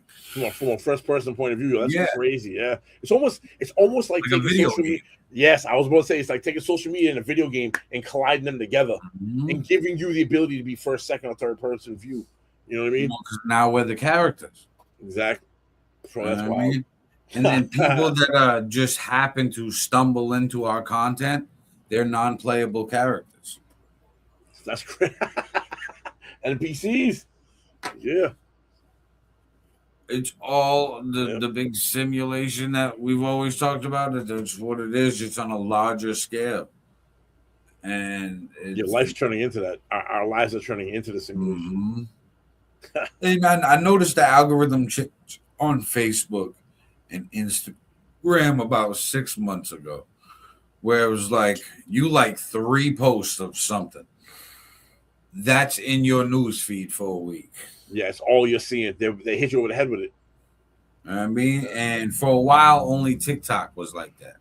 [SPEAKER 3] From a first person point of view, that's crazy. Yeah. It's almost like taking
[SPEAKER 2] video
[SPEAKER 3] social media. Yes, I was about to say it's like taking social media and a video game and colliding them together and giving you the ability to be first, second, or third person view. You know what I mean?
[SPEAKER 2] Now we're the characters.
[SPEAKER 3] Exactly. So that's
[SPEAKER 2] wild. I mean? And then people that just happen to stumble into our content, they're non-playable characters.
[SPEAKER 3] That's great. NPCs. Yeah.
[SPEAKER 2] It's all the big simulation that we've always talked about. That's what it is, just on a larger scale. And
[SPEAKER 3] your life's turning into that. Our lives are turning into the simulation.
[SPEAKER 2] And I noticed the algorithm change on Facebook and Instagram about 6 months ago, where it was like you like 3 posts of something that's in your news feed for a week.
[SPEAKER 3] Yeah, it's all you're seeing. They hit you over the head with it.
[SPEAKER 2] I mean, and for a while, only TikTok was like that.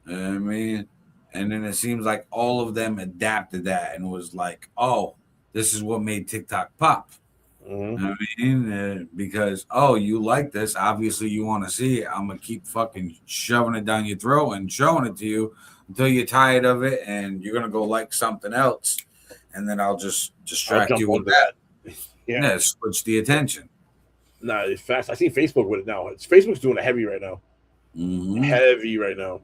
[SPEAKER 2] I mean, and then it seems like all of them adapted that and was like, oh, this is what made TikTok pop. I mean, because, oh, you like this. Obviously, you want to see it. I'm going to keep fucking shoving it down your throat and showing it to you until you're tired of it and you're going to go like something else. And then I'll just distract you with that. Yeah, switch the attention.
[SPEAKER 3] No, it's fast. I see Facebook with it now. Facebook's doing it heavy right now. Heavy right now.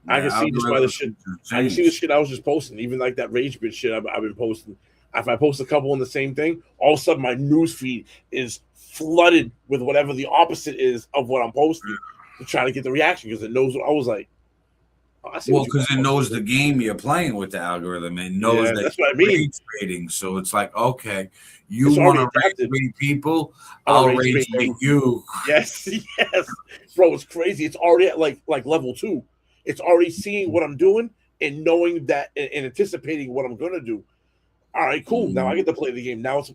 [SPEAKER 3] I can see just by the shit. I can see the shit I was just posting. Even like that rage bitch shit I've been posting. If I post a couple on the same thing, all of a sudden my news feed is flooded with whatever the opposite is of what I'm posting to try to get the reaction because it knows what I was like.
[SPEAKER 2] Well, because it knows the game you're playing with the algorithm. It knows that
[SPEAKER 3] that's what I mean.
[SPEAKER 2] Rage baiting. So it's like, okay, you
[SPEAKER 3] It's
[SPEAKER 2] want
[SPEAKER 3] already
[SPEAKER 2] to rage
[SPEAKER 3] adapted.
[SPEAKER 2] bait people?
[SPEAKER 3] I'll
[SPEAKER 2] I'll
[SPEAKER 3] rage
[SPEAKER 2] rage
[SPEAKER 3] bait
[SPEAKER 2] bait
[SPEAKER 3] them.
[SPEAKER 2] you.
[SPEAKER 3] Yes, bro, it's crazy. It's already at like level 2. It's already seeing what I'm doing and knowing that and anticipating what I'm gonna do. All right, cool. Now I get to play the game. Now it's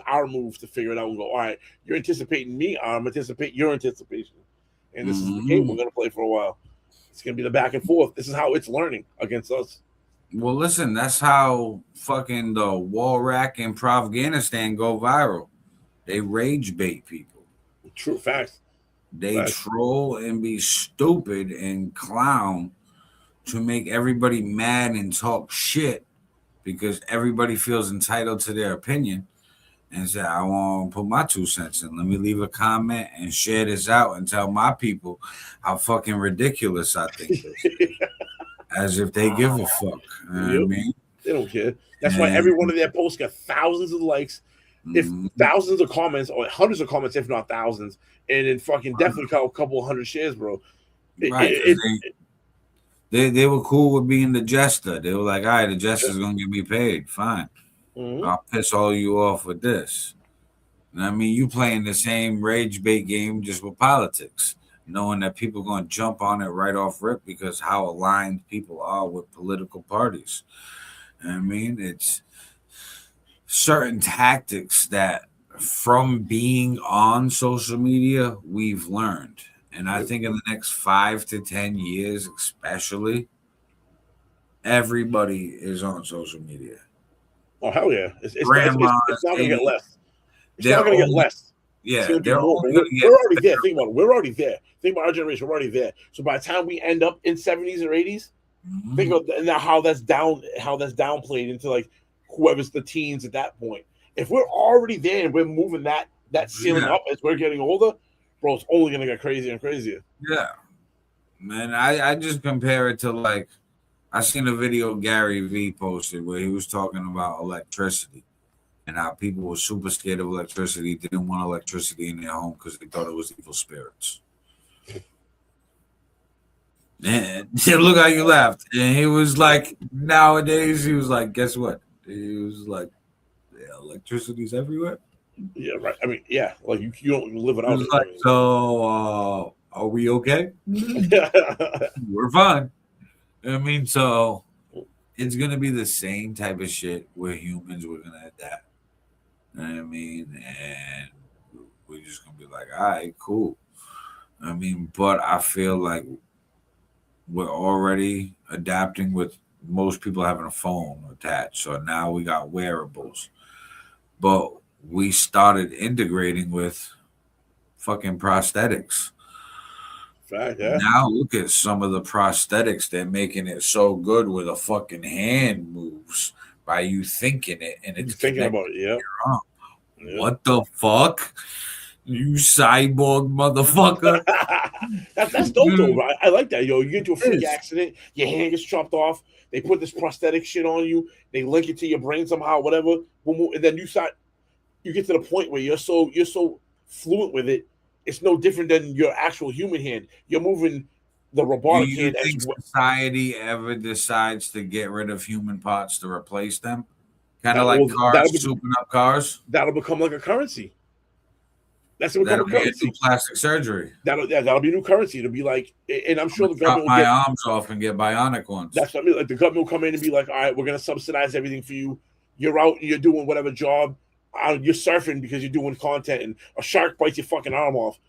[SPEAKER 3] our move to figure it out and go, all right, you're anticipating me, I'm anticipating your anticipation. And this is the game we're gonna play for a while. It's gonna be the back and forth. This is how it's learning against us.
[SPEAKER 2] Well, listen, that's how fucking the wall rack in Afghanistan go viral. They rage bait people.
[SPEAKER 3] True facts.
[SPEAKER 2] They troll and be stupid and clown to make everybody mad and talk shit because everybody feels entitled to their opinion and say, I want to put my 2 cents in. Let me leave a comment and share this out and tell my people how fucking ridiculous I think this is. As if they give a fuck. You know what I mean?
[SPEAKER 3] They don't care. That's why every one of their posts got thousands of likes, if thousands of comments, or hundreds of comments, if not thousands, and then fucking definitely a couple hundred shares, bro.
[SPEAKER 2] Right. They were cool with being the jester. They were like, all right, the jester's going to get me paid. Fine. I'll piss all you off with this. And I mean, you playing the same rage bait game just with politics, knowing that people are going to jump on it right off rip because how aligned people are with political parties. I mean, it's certain tactics that from being on social media, we've learned. And I think in the next 5 to 10 years, especially, everybody is on social media.
[SPEAKER 3] Oh, hell yeah. It's not going to get less. It's not going to get less.
[SPEAKER 2] Yeah,
[SPEAKER 3] we're already there. Think about it. We're already there. Think about our generation. We're already there. So by the time we end up in 70s or 80s, think of now how that's downplayed into like whoever's the teens at that point. If we're already there and we're moving that ceiling up as we're getting older, bro, it's only gonna get crazier and crazier.
[SPEAKER 2] Yeah, man. I just compare it to like I seen a video Gary V posted where he was talking about electricity and how people were super scared of electricity, didn't want electricity in their home because they thought it was evil spirits. And look how you laughed. And he was like, nowadays, he was like, guess what? He was like, yeah, electricity's everywhere.
[SPEAKER 3] Yeah, right. I mean, yeah, like you don't live it out.
[SPEAKER 2] Like, so are we okay? We're fine. I mean, so it's gonna be the same type of shit where humans we're gonna adapt. You know what I mean, and we're just gonna be like, all right, cool. I mean, but I feel like we're already adapting with most people having a phone attached. So now we got wearables. But we started integrating with fucking prosthetics.
[SPEAKER 3] Fact, yeah.
[SPEAKER 2] Now look at some of the prosthetics. They're making it so good where the fucking hand moves by you thinking it and it's
[SPEAKER 3] thinking about it, yeah.
[SPEAKER 2] What the fuck? You cyborg motherfucker.
[SPEAKER 3] That's dope though, right? I like that. Yo, you get into a freak accident, your hand gets chopped off, they put this prosthetic shit on you, they link it to your brain somehow, whatever, and then you get to the point where you're so fluent with it, it's no different than your actual human hand. You're moving the robotic
[SPEAKER 2] hand. Do you think society ever decides to get rid of human parts to replace them? Kind of like cars, souping up cars?
[SPEAKER 3] That'll become like a currency.
[SPEAKER 2] That'll be a new plastic surgery.
[SPEAKER 3] That'll be new currency. It'll be like, and I'm sure the government
[SPEAKER 2] will cut my arms off and get bionic ones.
[SPEAKER 3] That's what I mean. Like the government will come in and be like, all right, we're going to subsidize everything for you. You're out and you're doing whatever job. You're surfing because you're doing content, and a shark bites your fucking arm off.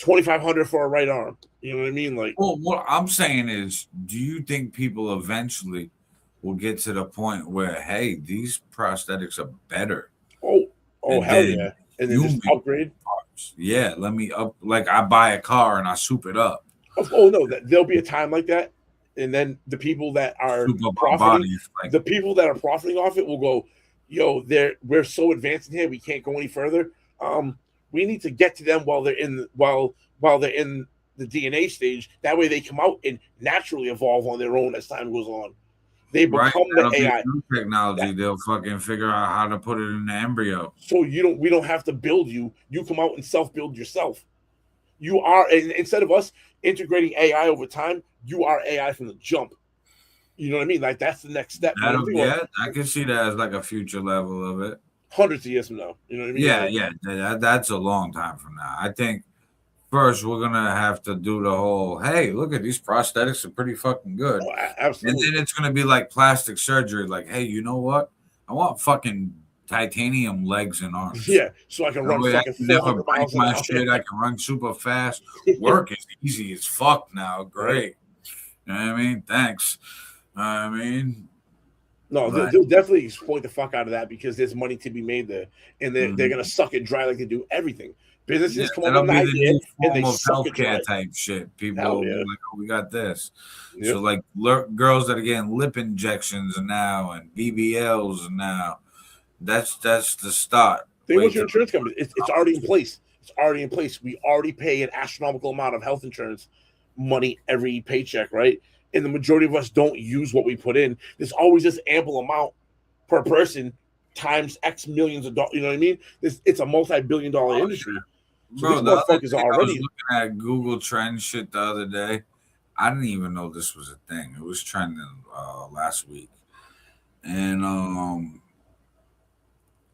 [SPEAKER 3] $2,500 for a right arm. You know what I mean? Like,
[SPEAKER 2] well, what I'm saying is, do you think people eventually will get to the point where, hey, these prosthetics are better?
[SPEAKER 3] Oh, hell yeah! And then just upgrade.
[SPEAKER 2] Parts. Yeah, let me up. Like I buy a car and I soup it up.
[SPEAKER 3] Oh no, there'll be a time like that, and then the people that are profiting, the people that are profiting off it will go, yo, we're so advanced in here, we can't go any further. We need to get to them while they're in the DNA stage. That way they come out and naturally evolve on their own as time goes on. They become the AI
[SPEAKER 2] technology. They'll fucking figure out how to put it in the embryo.
[SPEAKER 3] So we don't have to build you. You come out and self-build yourself. You are, instead of us integrating AI over time, you are AI from the jump. You know what I mean? Like that's the next step.
[SPEAKER 2] Yeah, I can see that as like a future level of it.
[SPEAKER 3] Hundreds of years from now. You know what I mean?
[SPEAKER 2] Yeah, that's a long time from now. I think first we're gonna have to do the whole, hey, look at these prosthetics are pretty fucking good.
[SPEAKER 3] Oh, absolutely.
[SPEAKER 2] And then it's gonna be like plastic surgery, like, hey, you know what? I want fucking titanium legs and arms.
[SPEAKER 3] Yeah, so I can run
[SPEAKER 2] I
[SPEAKER 3] fucking
[SPEAKER 2] can never
[SPEAKER 3] 400
[SPEAKER 2] break
[SPEAKER 3] miles an
[SPEAKER 2] my
[SPEAKER 3] hour.
[SPEAKER 2] shit. I can run super fast. Work is easy as fuck now. Great. You know what I mean? Thanks. I mean,
[SPEAKER 3] No, they'll definitely exploit the fuck out of that because there's money to be made there, and they're gonna suck it dry like they do everything. Businesses come up
[SPEAKER 2] that'll
[SPEAKER 3] with an
[SPEAKER 2] be the
[SPEAKER 3] idea
[SPEAKER 2] new
[SPEAKER 3] and they
[SPEAKER 2] form of
[SPEAKER 3] suck it dry.
[SPEAKER 2] healthcare type shit. People
[SPEAKER 3] Hell
[SPEAKER 2] will be
[SPEAKER 3] yeah.
[SPEAKER 2] like, oh, we got this.
[SPEAKER 3] Yep.
[SPEAKER 2] So like girls that are getting lip injections now and BBLs now. That's the start.
[SPEAKER 3] Think about your insurance company. It's already in place. It's already in place. We already pay an astronomical amount of health insurance money every paycheck, right? And the majority of us don't use what we put in. There's always this ample amount per person times X millions of dollars. You know what I mean? It's a multi-billion-dollar industry. So
[SPEAKER 2] Bro,
[SPEAKER 3] these
[SPEAKER 2] the other
[SPEAKER 3] motherfuckers
[SPEAKER 2] thing,
[SPEAKER 3] are
[SPEAKER 2] I was
[SPEAKER 3] already.
[SPEAKER 2] looking at Google Trends shit the other day. I didn't even know this was a thing. It was trending last week, and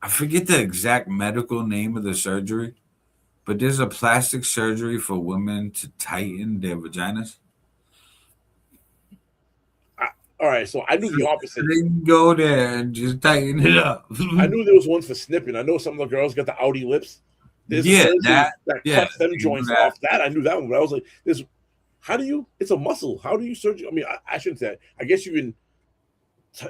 [SPEAKER 2] I forget the exact medical name of the surgery, but there's a plastic surgery for women to tighten their vaginas.
[SPEAKER 3] All right, so I knew the opposite.
[SPEAKER 2] They can go there and just tighten it up.
[SPEAKER 3] I knew there was ones for snipping. I know some of the girls got the Audi lips. There's
[SPEAKER 2] Yeah,
[SPEAKER 3] a surgery
[SPEAKER 2] that- yeah,
[SPEAKER 3] cuts them
[SPEAKER 2] you
[SPEAKER 3] joints
[SPEAKER 2] do that.
[SPEAKER 3] off. That I knew that one, but I was like, "This, how do you? It's a muscle. How do you surgery? I mean, I shouldn't say that. I guess you can,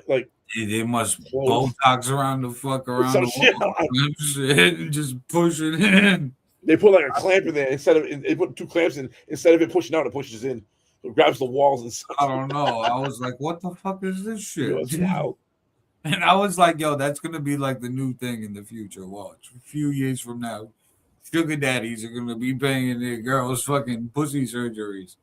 [SPEAKER 3] like,
[SPEAKER 2] They must
[SPEAKER 3] Close.
[SPEAKER 2] Botox around the fuck around
[SPEAKER 3] Some
[SPEAKER 2] the
[SPEAKER 3] shit.
[SPEAKER 2] wall shit, and just push it in.
[SPEAKER 3] They put like a clamp in there instead of they put two clamps in instead of it pushing out, it pushes in. It grabs the walls and stuff.
[SPEAKER 2] I don't know. I was like, what the fuck is this shit?
[SPEAKER 3] Yo, it's wild.
[SPEAKER 2] And I was like, yo, that's gonna be like the new thing in the future. Watch. A few years from now, sugar daddies are gonna be paying their girls fucking pussy surgeries.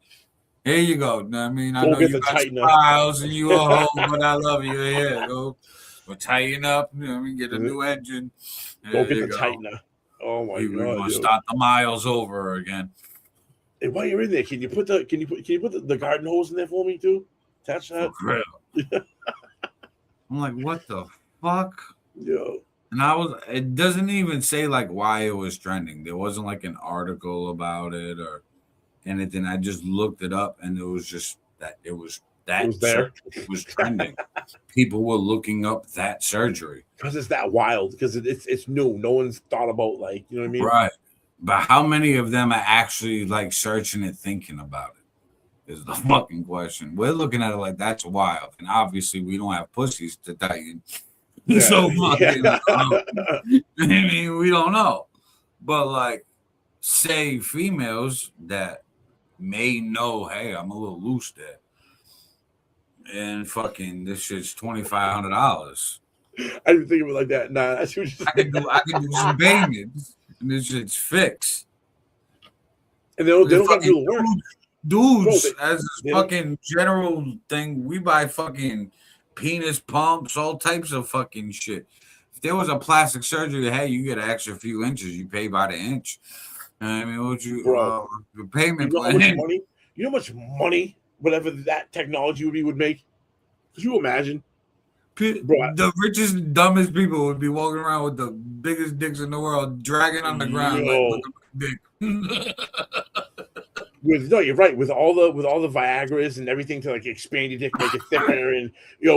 [SPEAKER 2] Here you go. Know what I mean, I
[SPEAKER 3] Go
[SPEAKER 2] know
[SPEAKER 3] get
[SPEAKER 2] you
[SPEAKER 3] the
[SPEAKER 2] got
[SPEAKER 3] tightener.
[SPEAKER 2] smiles and you a hoe, but I love you. Here, go. We'll tighten up. You know what I mean, get a new engine.
[SPEAKER 3] Go
[SPEAKER 2] There
[SPEAKER 3] get
[SPEAKER 2] you
[SPEAKER 3] the tightener. Oh my
[SPEAKER 2] We're
[SPEAKER 3] god!
[SPEAKER 2] gonna
[SPEAKER 3] Yo.
[SPEAKER 2] start the miles over again.
[SPEAKER 3] Hey, while you're in there, can you put the garden hose in there for me too? Attach that.
[SPEAKER 2] For real. I'm like, what the fuck?
[SPEAKER 3] Yo.
[SPEAKER 2] And it doesn't even say like why it was trending. There wasn't like an article about it or anything. I just looked it up and it was just that it was
[SPEAKER 3] It was there.
[SPEAKER 2] It was trending. People were looking up that surgery.
[SPEAKER 3] Because it's that wild. Because it's new. No one's thought about, like, you know what I mean?
[SPEAKER 2] Right. But how many of them are actually like searching and thinking about it? Is the fucking question. We're looking at it like that's wild. And obviously we don't have pussies to tighten.
[SPEAKER 3] Yeah.
[SPEAKER 2] So fucking
[SPEAKER 3] Yeah.
[SPEAKER 2] I mean, we don't know. But like, say females that may know, hey, I'm a little loose there. And fucking this shit's $2,500.
[SPEAKER 3] I didn't think of it like that. Nah, I see what you're saying.
[SPEAKER 2] I can do some payments. And this shit's fixed.
[SPEAKER 3] And they don't got to do the work.
[SPEAKER 2] Dudes,
[SPEAKER 3] Bro,
[SPEAKER 2] as this fucking general thing, we buy fucking penis pumps, all types of fucking shit. If there was a plastic surgery, hey, you get an extra few inches. You pay by the inch. I mean, what you the payment
[SPEAKER 3] You know how
[SPEAKER 2] plan?
[SPEAKER 3] much money? You know how much money whatever that technology would make? Could you imagine?
[SPEAKER 2] The richest and dumbest people would be walking around with the biggest dicks in the world, dragging on the ground like, look at my dick.
[SPEAKER 3] No, you're right. With all the Viagra's and everything to like expand your dick, make it thicker, and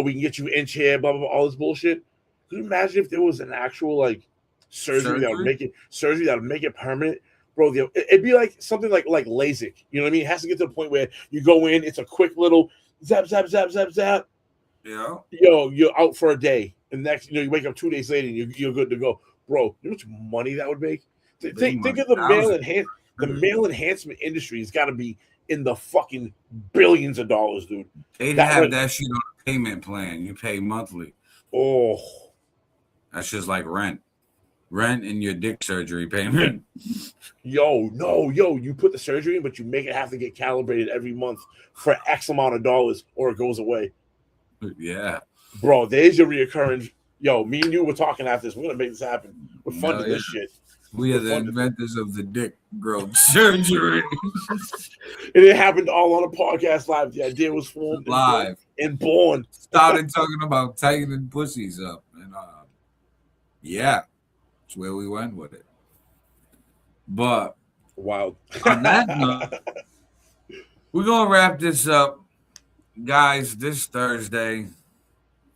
[SPEAKER 3] we can get you inch hair, blah blah blah, all this bullshit. Could you imagine if there was an actual like surgery that would make it permanent, bro? It'd be like something like LASIK. You know what I mean? It has to get to the point where you go in, it's a quick little zap zap zap zap zap.
[SPEAKER 2] Yeah.
[SPEAKER 3] You're out for a day, and next you wake up 2 days later and you're good to go, bro. You know how much money that would make? Think of the male enhancement industry has got to be in the fucking billions of dollars, dude.
[SPEAKER 2] They'd have that shit on a payment plan. You pay monthly.
[SPEAKER 3] Oh,
[SPEAKER 2] that's just like rent and your dick surgery payment.
[SPEAKER 3] You put the surgery in, but you make it have to get calibrated every month for X amount of dollars, or it goes away.
[SPEAKER 2] Yeah,
[SPEAKER 3] bro, there's your reoccurring. Me and you were talking after this. We're gonna make this happen. We're funding this shit.
[SPEAKER 2] We are the inventors of the dick growth surgery.
[SPEAKER 3] And it happened all on a podcast live. The idea was formed
[SPEAKER 2] live
[SPEAKER 3] and born.
[SPEAKER 2] Started talking about tightening pussies up, and yeah, that's where we went with it. But
[SPEAKER 3] wow.
[SPEAKER 2] On that note, we're gonna wrap this up, guys. This Thursday,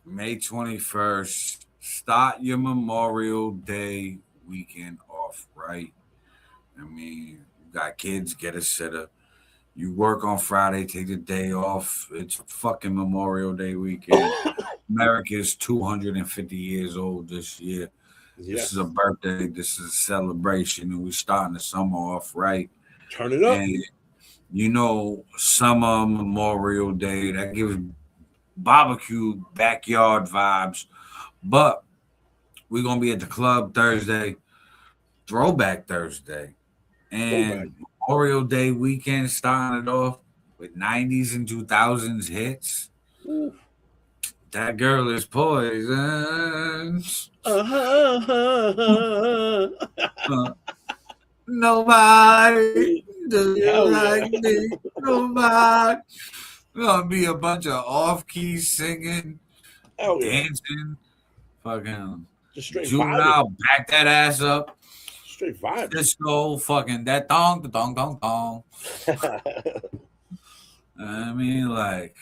[SPEAKER 2] May 21st, start your Memorial Day weekend off right. I mean, you got kids, get a sitter. You work on Friday, take the day off. It's fucking Memorial Day weekend. America is 250 years old this year.
[SPEAKER 3] Yes.
[SPEAKER 2] This is a birthday. This is a celebration, and we're starting the summer off right.
[SPEAKER 3] Turn it up.
[SPEAKER 2] And you know, summer, Memorial Day, that gives barbecue, backyard vibes. But we're going to be at the club Thursday, Throwback Thursday. And Memorial Day weekend starting it off with 90s and 2000s hits.
[SPEAKER 3] Ooh.
[SPEAKER 2] That girl is poison. Nobody does like me. Nobody. Gonna be a bunch of off-key singing, dancing, fucking juvenile, back that ass up.
[SPEAKER 3] Straight vibe.
[SPEAKER 2] Disco, fucking that thong, the thong, thong, thong. I mean, like,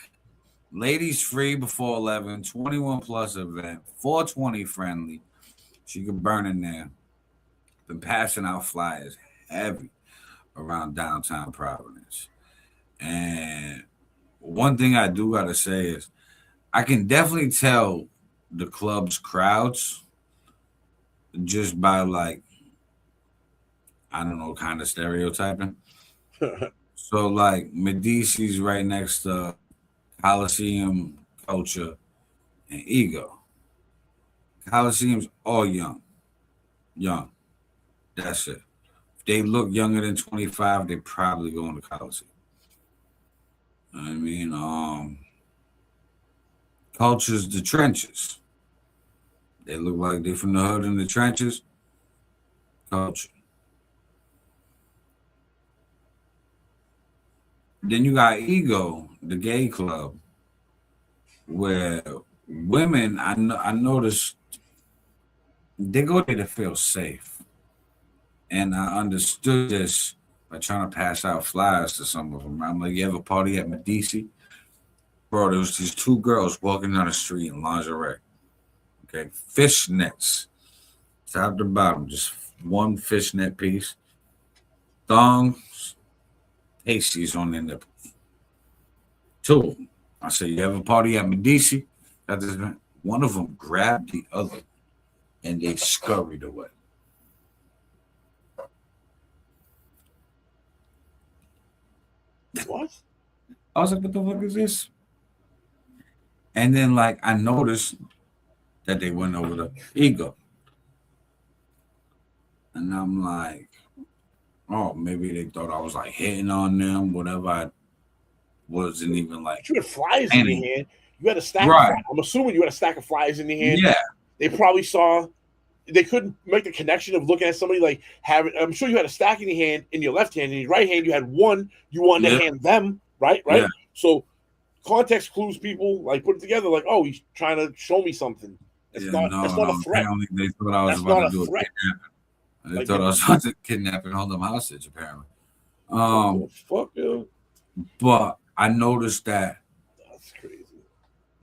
[SPEAKER 2] ladies free before 11, 21 plus event, 420 friendly. She can burn in there. Been passing out flyers heavy around downtown Providence. And one thing I do gotta say is I can definitely tell the club's crowds just by, like, I don't know, kind of stereotyping. So, like, Medici's right next to Coliseum, Culture, and Ego. Coliseum's all young. Young. That's it. If they look younger than 25, they probably going to Coliseum. I mean, Culture's the trenches. They look like they're from the hood in the trenches. Culture. Then you got Ego, the gay club, where women, I noticed, they go there to feel safe. And I understood this by trying to pass out flyers to some of them. I'm like, you have a party at Medici? Bro, there was these two girls walking down the street in lingerie. Okay, fishnets. Top to bottom, just one fishnet piece. Thongs, pasties on their nipples. Two. I said, you have a party at Medici? One of them grabbed the other and they scurried away.
[SPEAKER 3] What?
[SPEAKER 2] I was like, what the fuck is this? And then, like, I noticed that they went over to Ego. And I'm like, oh, maybe they thought I was, like, hitting on them, whatever. I wasn't even, like...
[SPEAKER 3] You had flyers in your hand. You had a stack of flyers. I'm assuming you had a stack of flyers in your hand.
[SPEAKER 2] Yeah.
[SPEAKER 3] They probably saw... They couldn't make the connection of looking at somebody like having... I'm sure you had a stack in your hand, in your left hand. In your right hand, you had one. You wanted to hand them, right? Right? Yeah. So context clues people, like, put it together like, oh, he's trying to show me something. That's not a threat.
[SPEAKER 2] They thought I was about to do a kidnapping. They thought I was about to kidnap and hold them hostage, apparently.
[SPEAKER 3] Fuck, dude.
[SPEAKER 2] But I noticed that
[SPEAKER 3] that's crazy.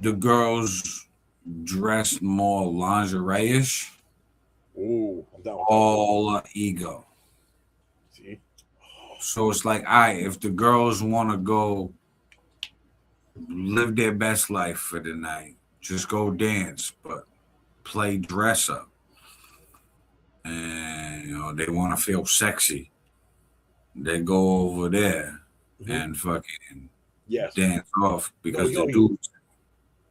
[SPEAKER 2] The girls dressed more lingerie-ish.
[SPEAKER 3] Ooh,
[SPEAKER 2] all Ego.
[SPEAKER 3] See?
[SPEAKER 2] So it's like, all right, if the girls want to go live their best life for the night, just go dance, but play dress up. And, you know, they want to feel sexy. They go over there and fucking dance off because the dudes.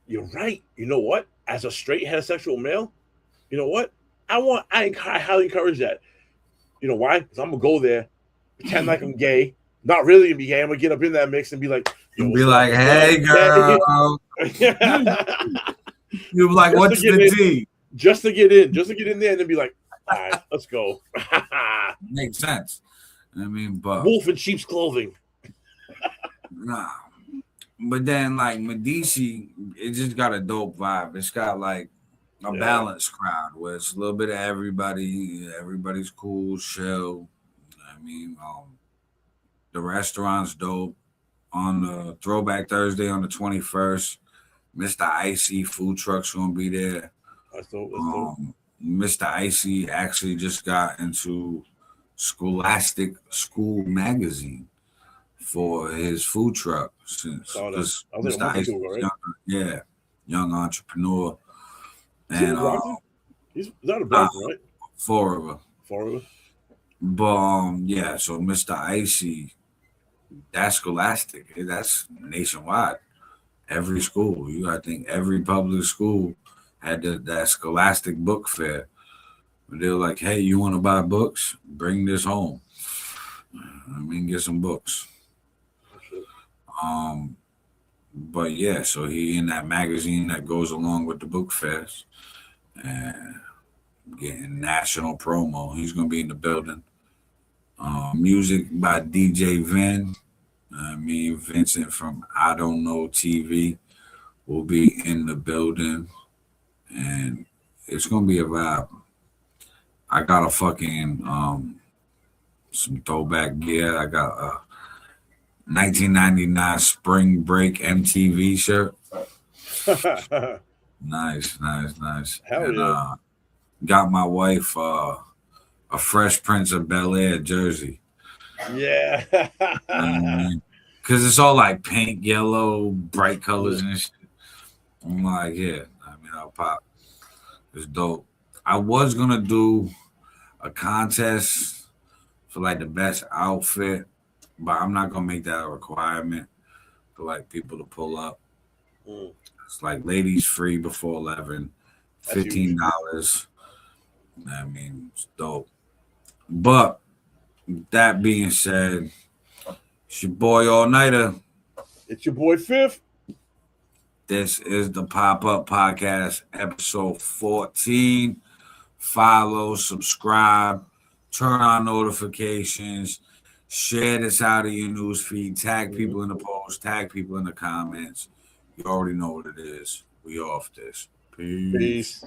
[SPEAKER 3] You're right. You know what? As a straight heterosexual male, you know what? I highly encourage that. You know why? Because I'm gonna go there, pretend like I'm gay, not really gonna be gay. I'm gonna get up in that mix and be like,
[SPEAKER 2] be like, hey girl. You're like, what's the tea?
[SPEAKER 3] Just to get in there and then be like, All right, let's go.
[SPEAKER 2] Makes sense. I mean, but
[SPEAKER 3] wolf in sheep's clothing.
[SPEAKER 2] Nah. But then, like, Medici, it just got a dope vibe. It's got, like, a balanced crowd where it's a little bit of everybody. Everybody's cool, chill. I mean, the restaurant's dope. On the Throwback Thursday on the 21st, Mr. Icy food truck's going to be there.
[SPEAKER 3] That's dope.
[SPEAKER 2] Mr. Icy actually just got into Scholastic School magazine for his food truck since Mr. Icy, young entrepreneur. And
[SPEAKER 3] he's not a black, right?
[SPEAKER 2] Forever. But
[SPEAKER 3] Yeah,
[SPEAKER 2] so Mr. Icy, that's Scholastic. That's nationwide. Every school. I think every public school had that Scholastic book fair. They were like, hey, you want to buy books? Bring this home. I mean, get some books. But yeah, so he in that magazine that goes along with the book fest and getting national promo. He's gonna be in the building. Music by DJ Vin. Vincent from I Don't Know TV will be in the building, and it's gonna be a vibe. I got a fucking some throwback gear. I got a 1999 Spring Break MTV shirt. Nice.
[SPEAKER 3] Hell yeah.
[SPEAKER 2] Got my wife a Fresh Prince of Bel-Air jersey.
[SPEAKER 3] Yeah.
[SPEAKER 2] Because it's all like pink, yellow, bright colors and shit. I'm like, yeah, I'll pop. It's dope. I was going to do a contest for like the best outfit, but I'm not going to make that a requirement for like people to pull up. It's like ladies free before 11, $15. It's dope. But that being said, it's your boy All Niter.
[SPEAKER 3] It's your boy FiF.
[SPEAKER 2] This is the Pop-Up Podcast, episode 14. Follow, subscribe, turn on notifications, share this out of your news feed, tag people in the post, tag people in the comments. You already know what it is. We off this. Peace.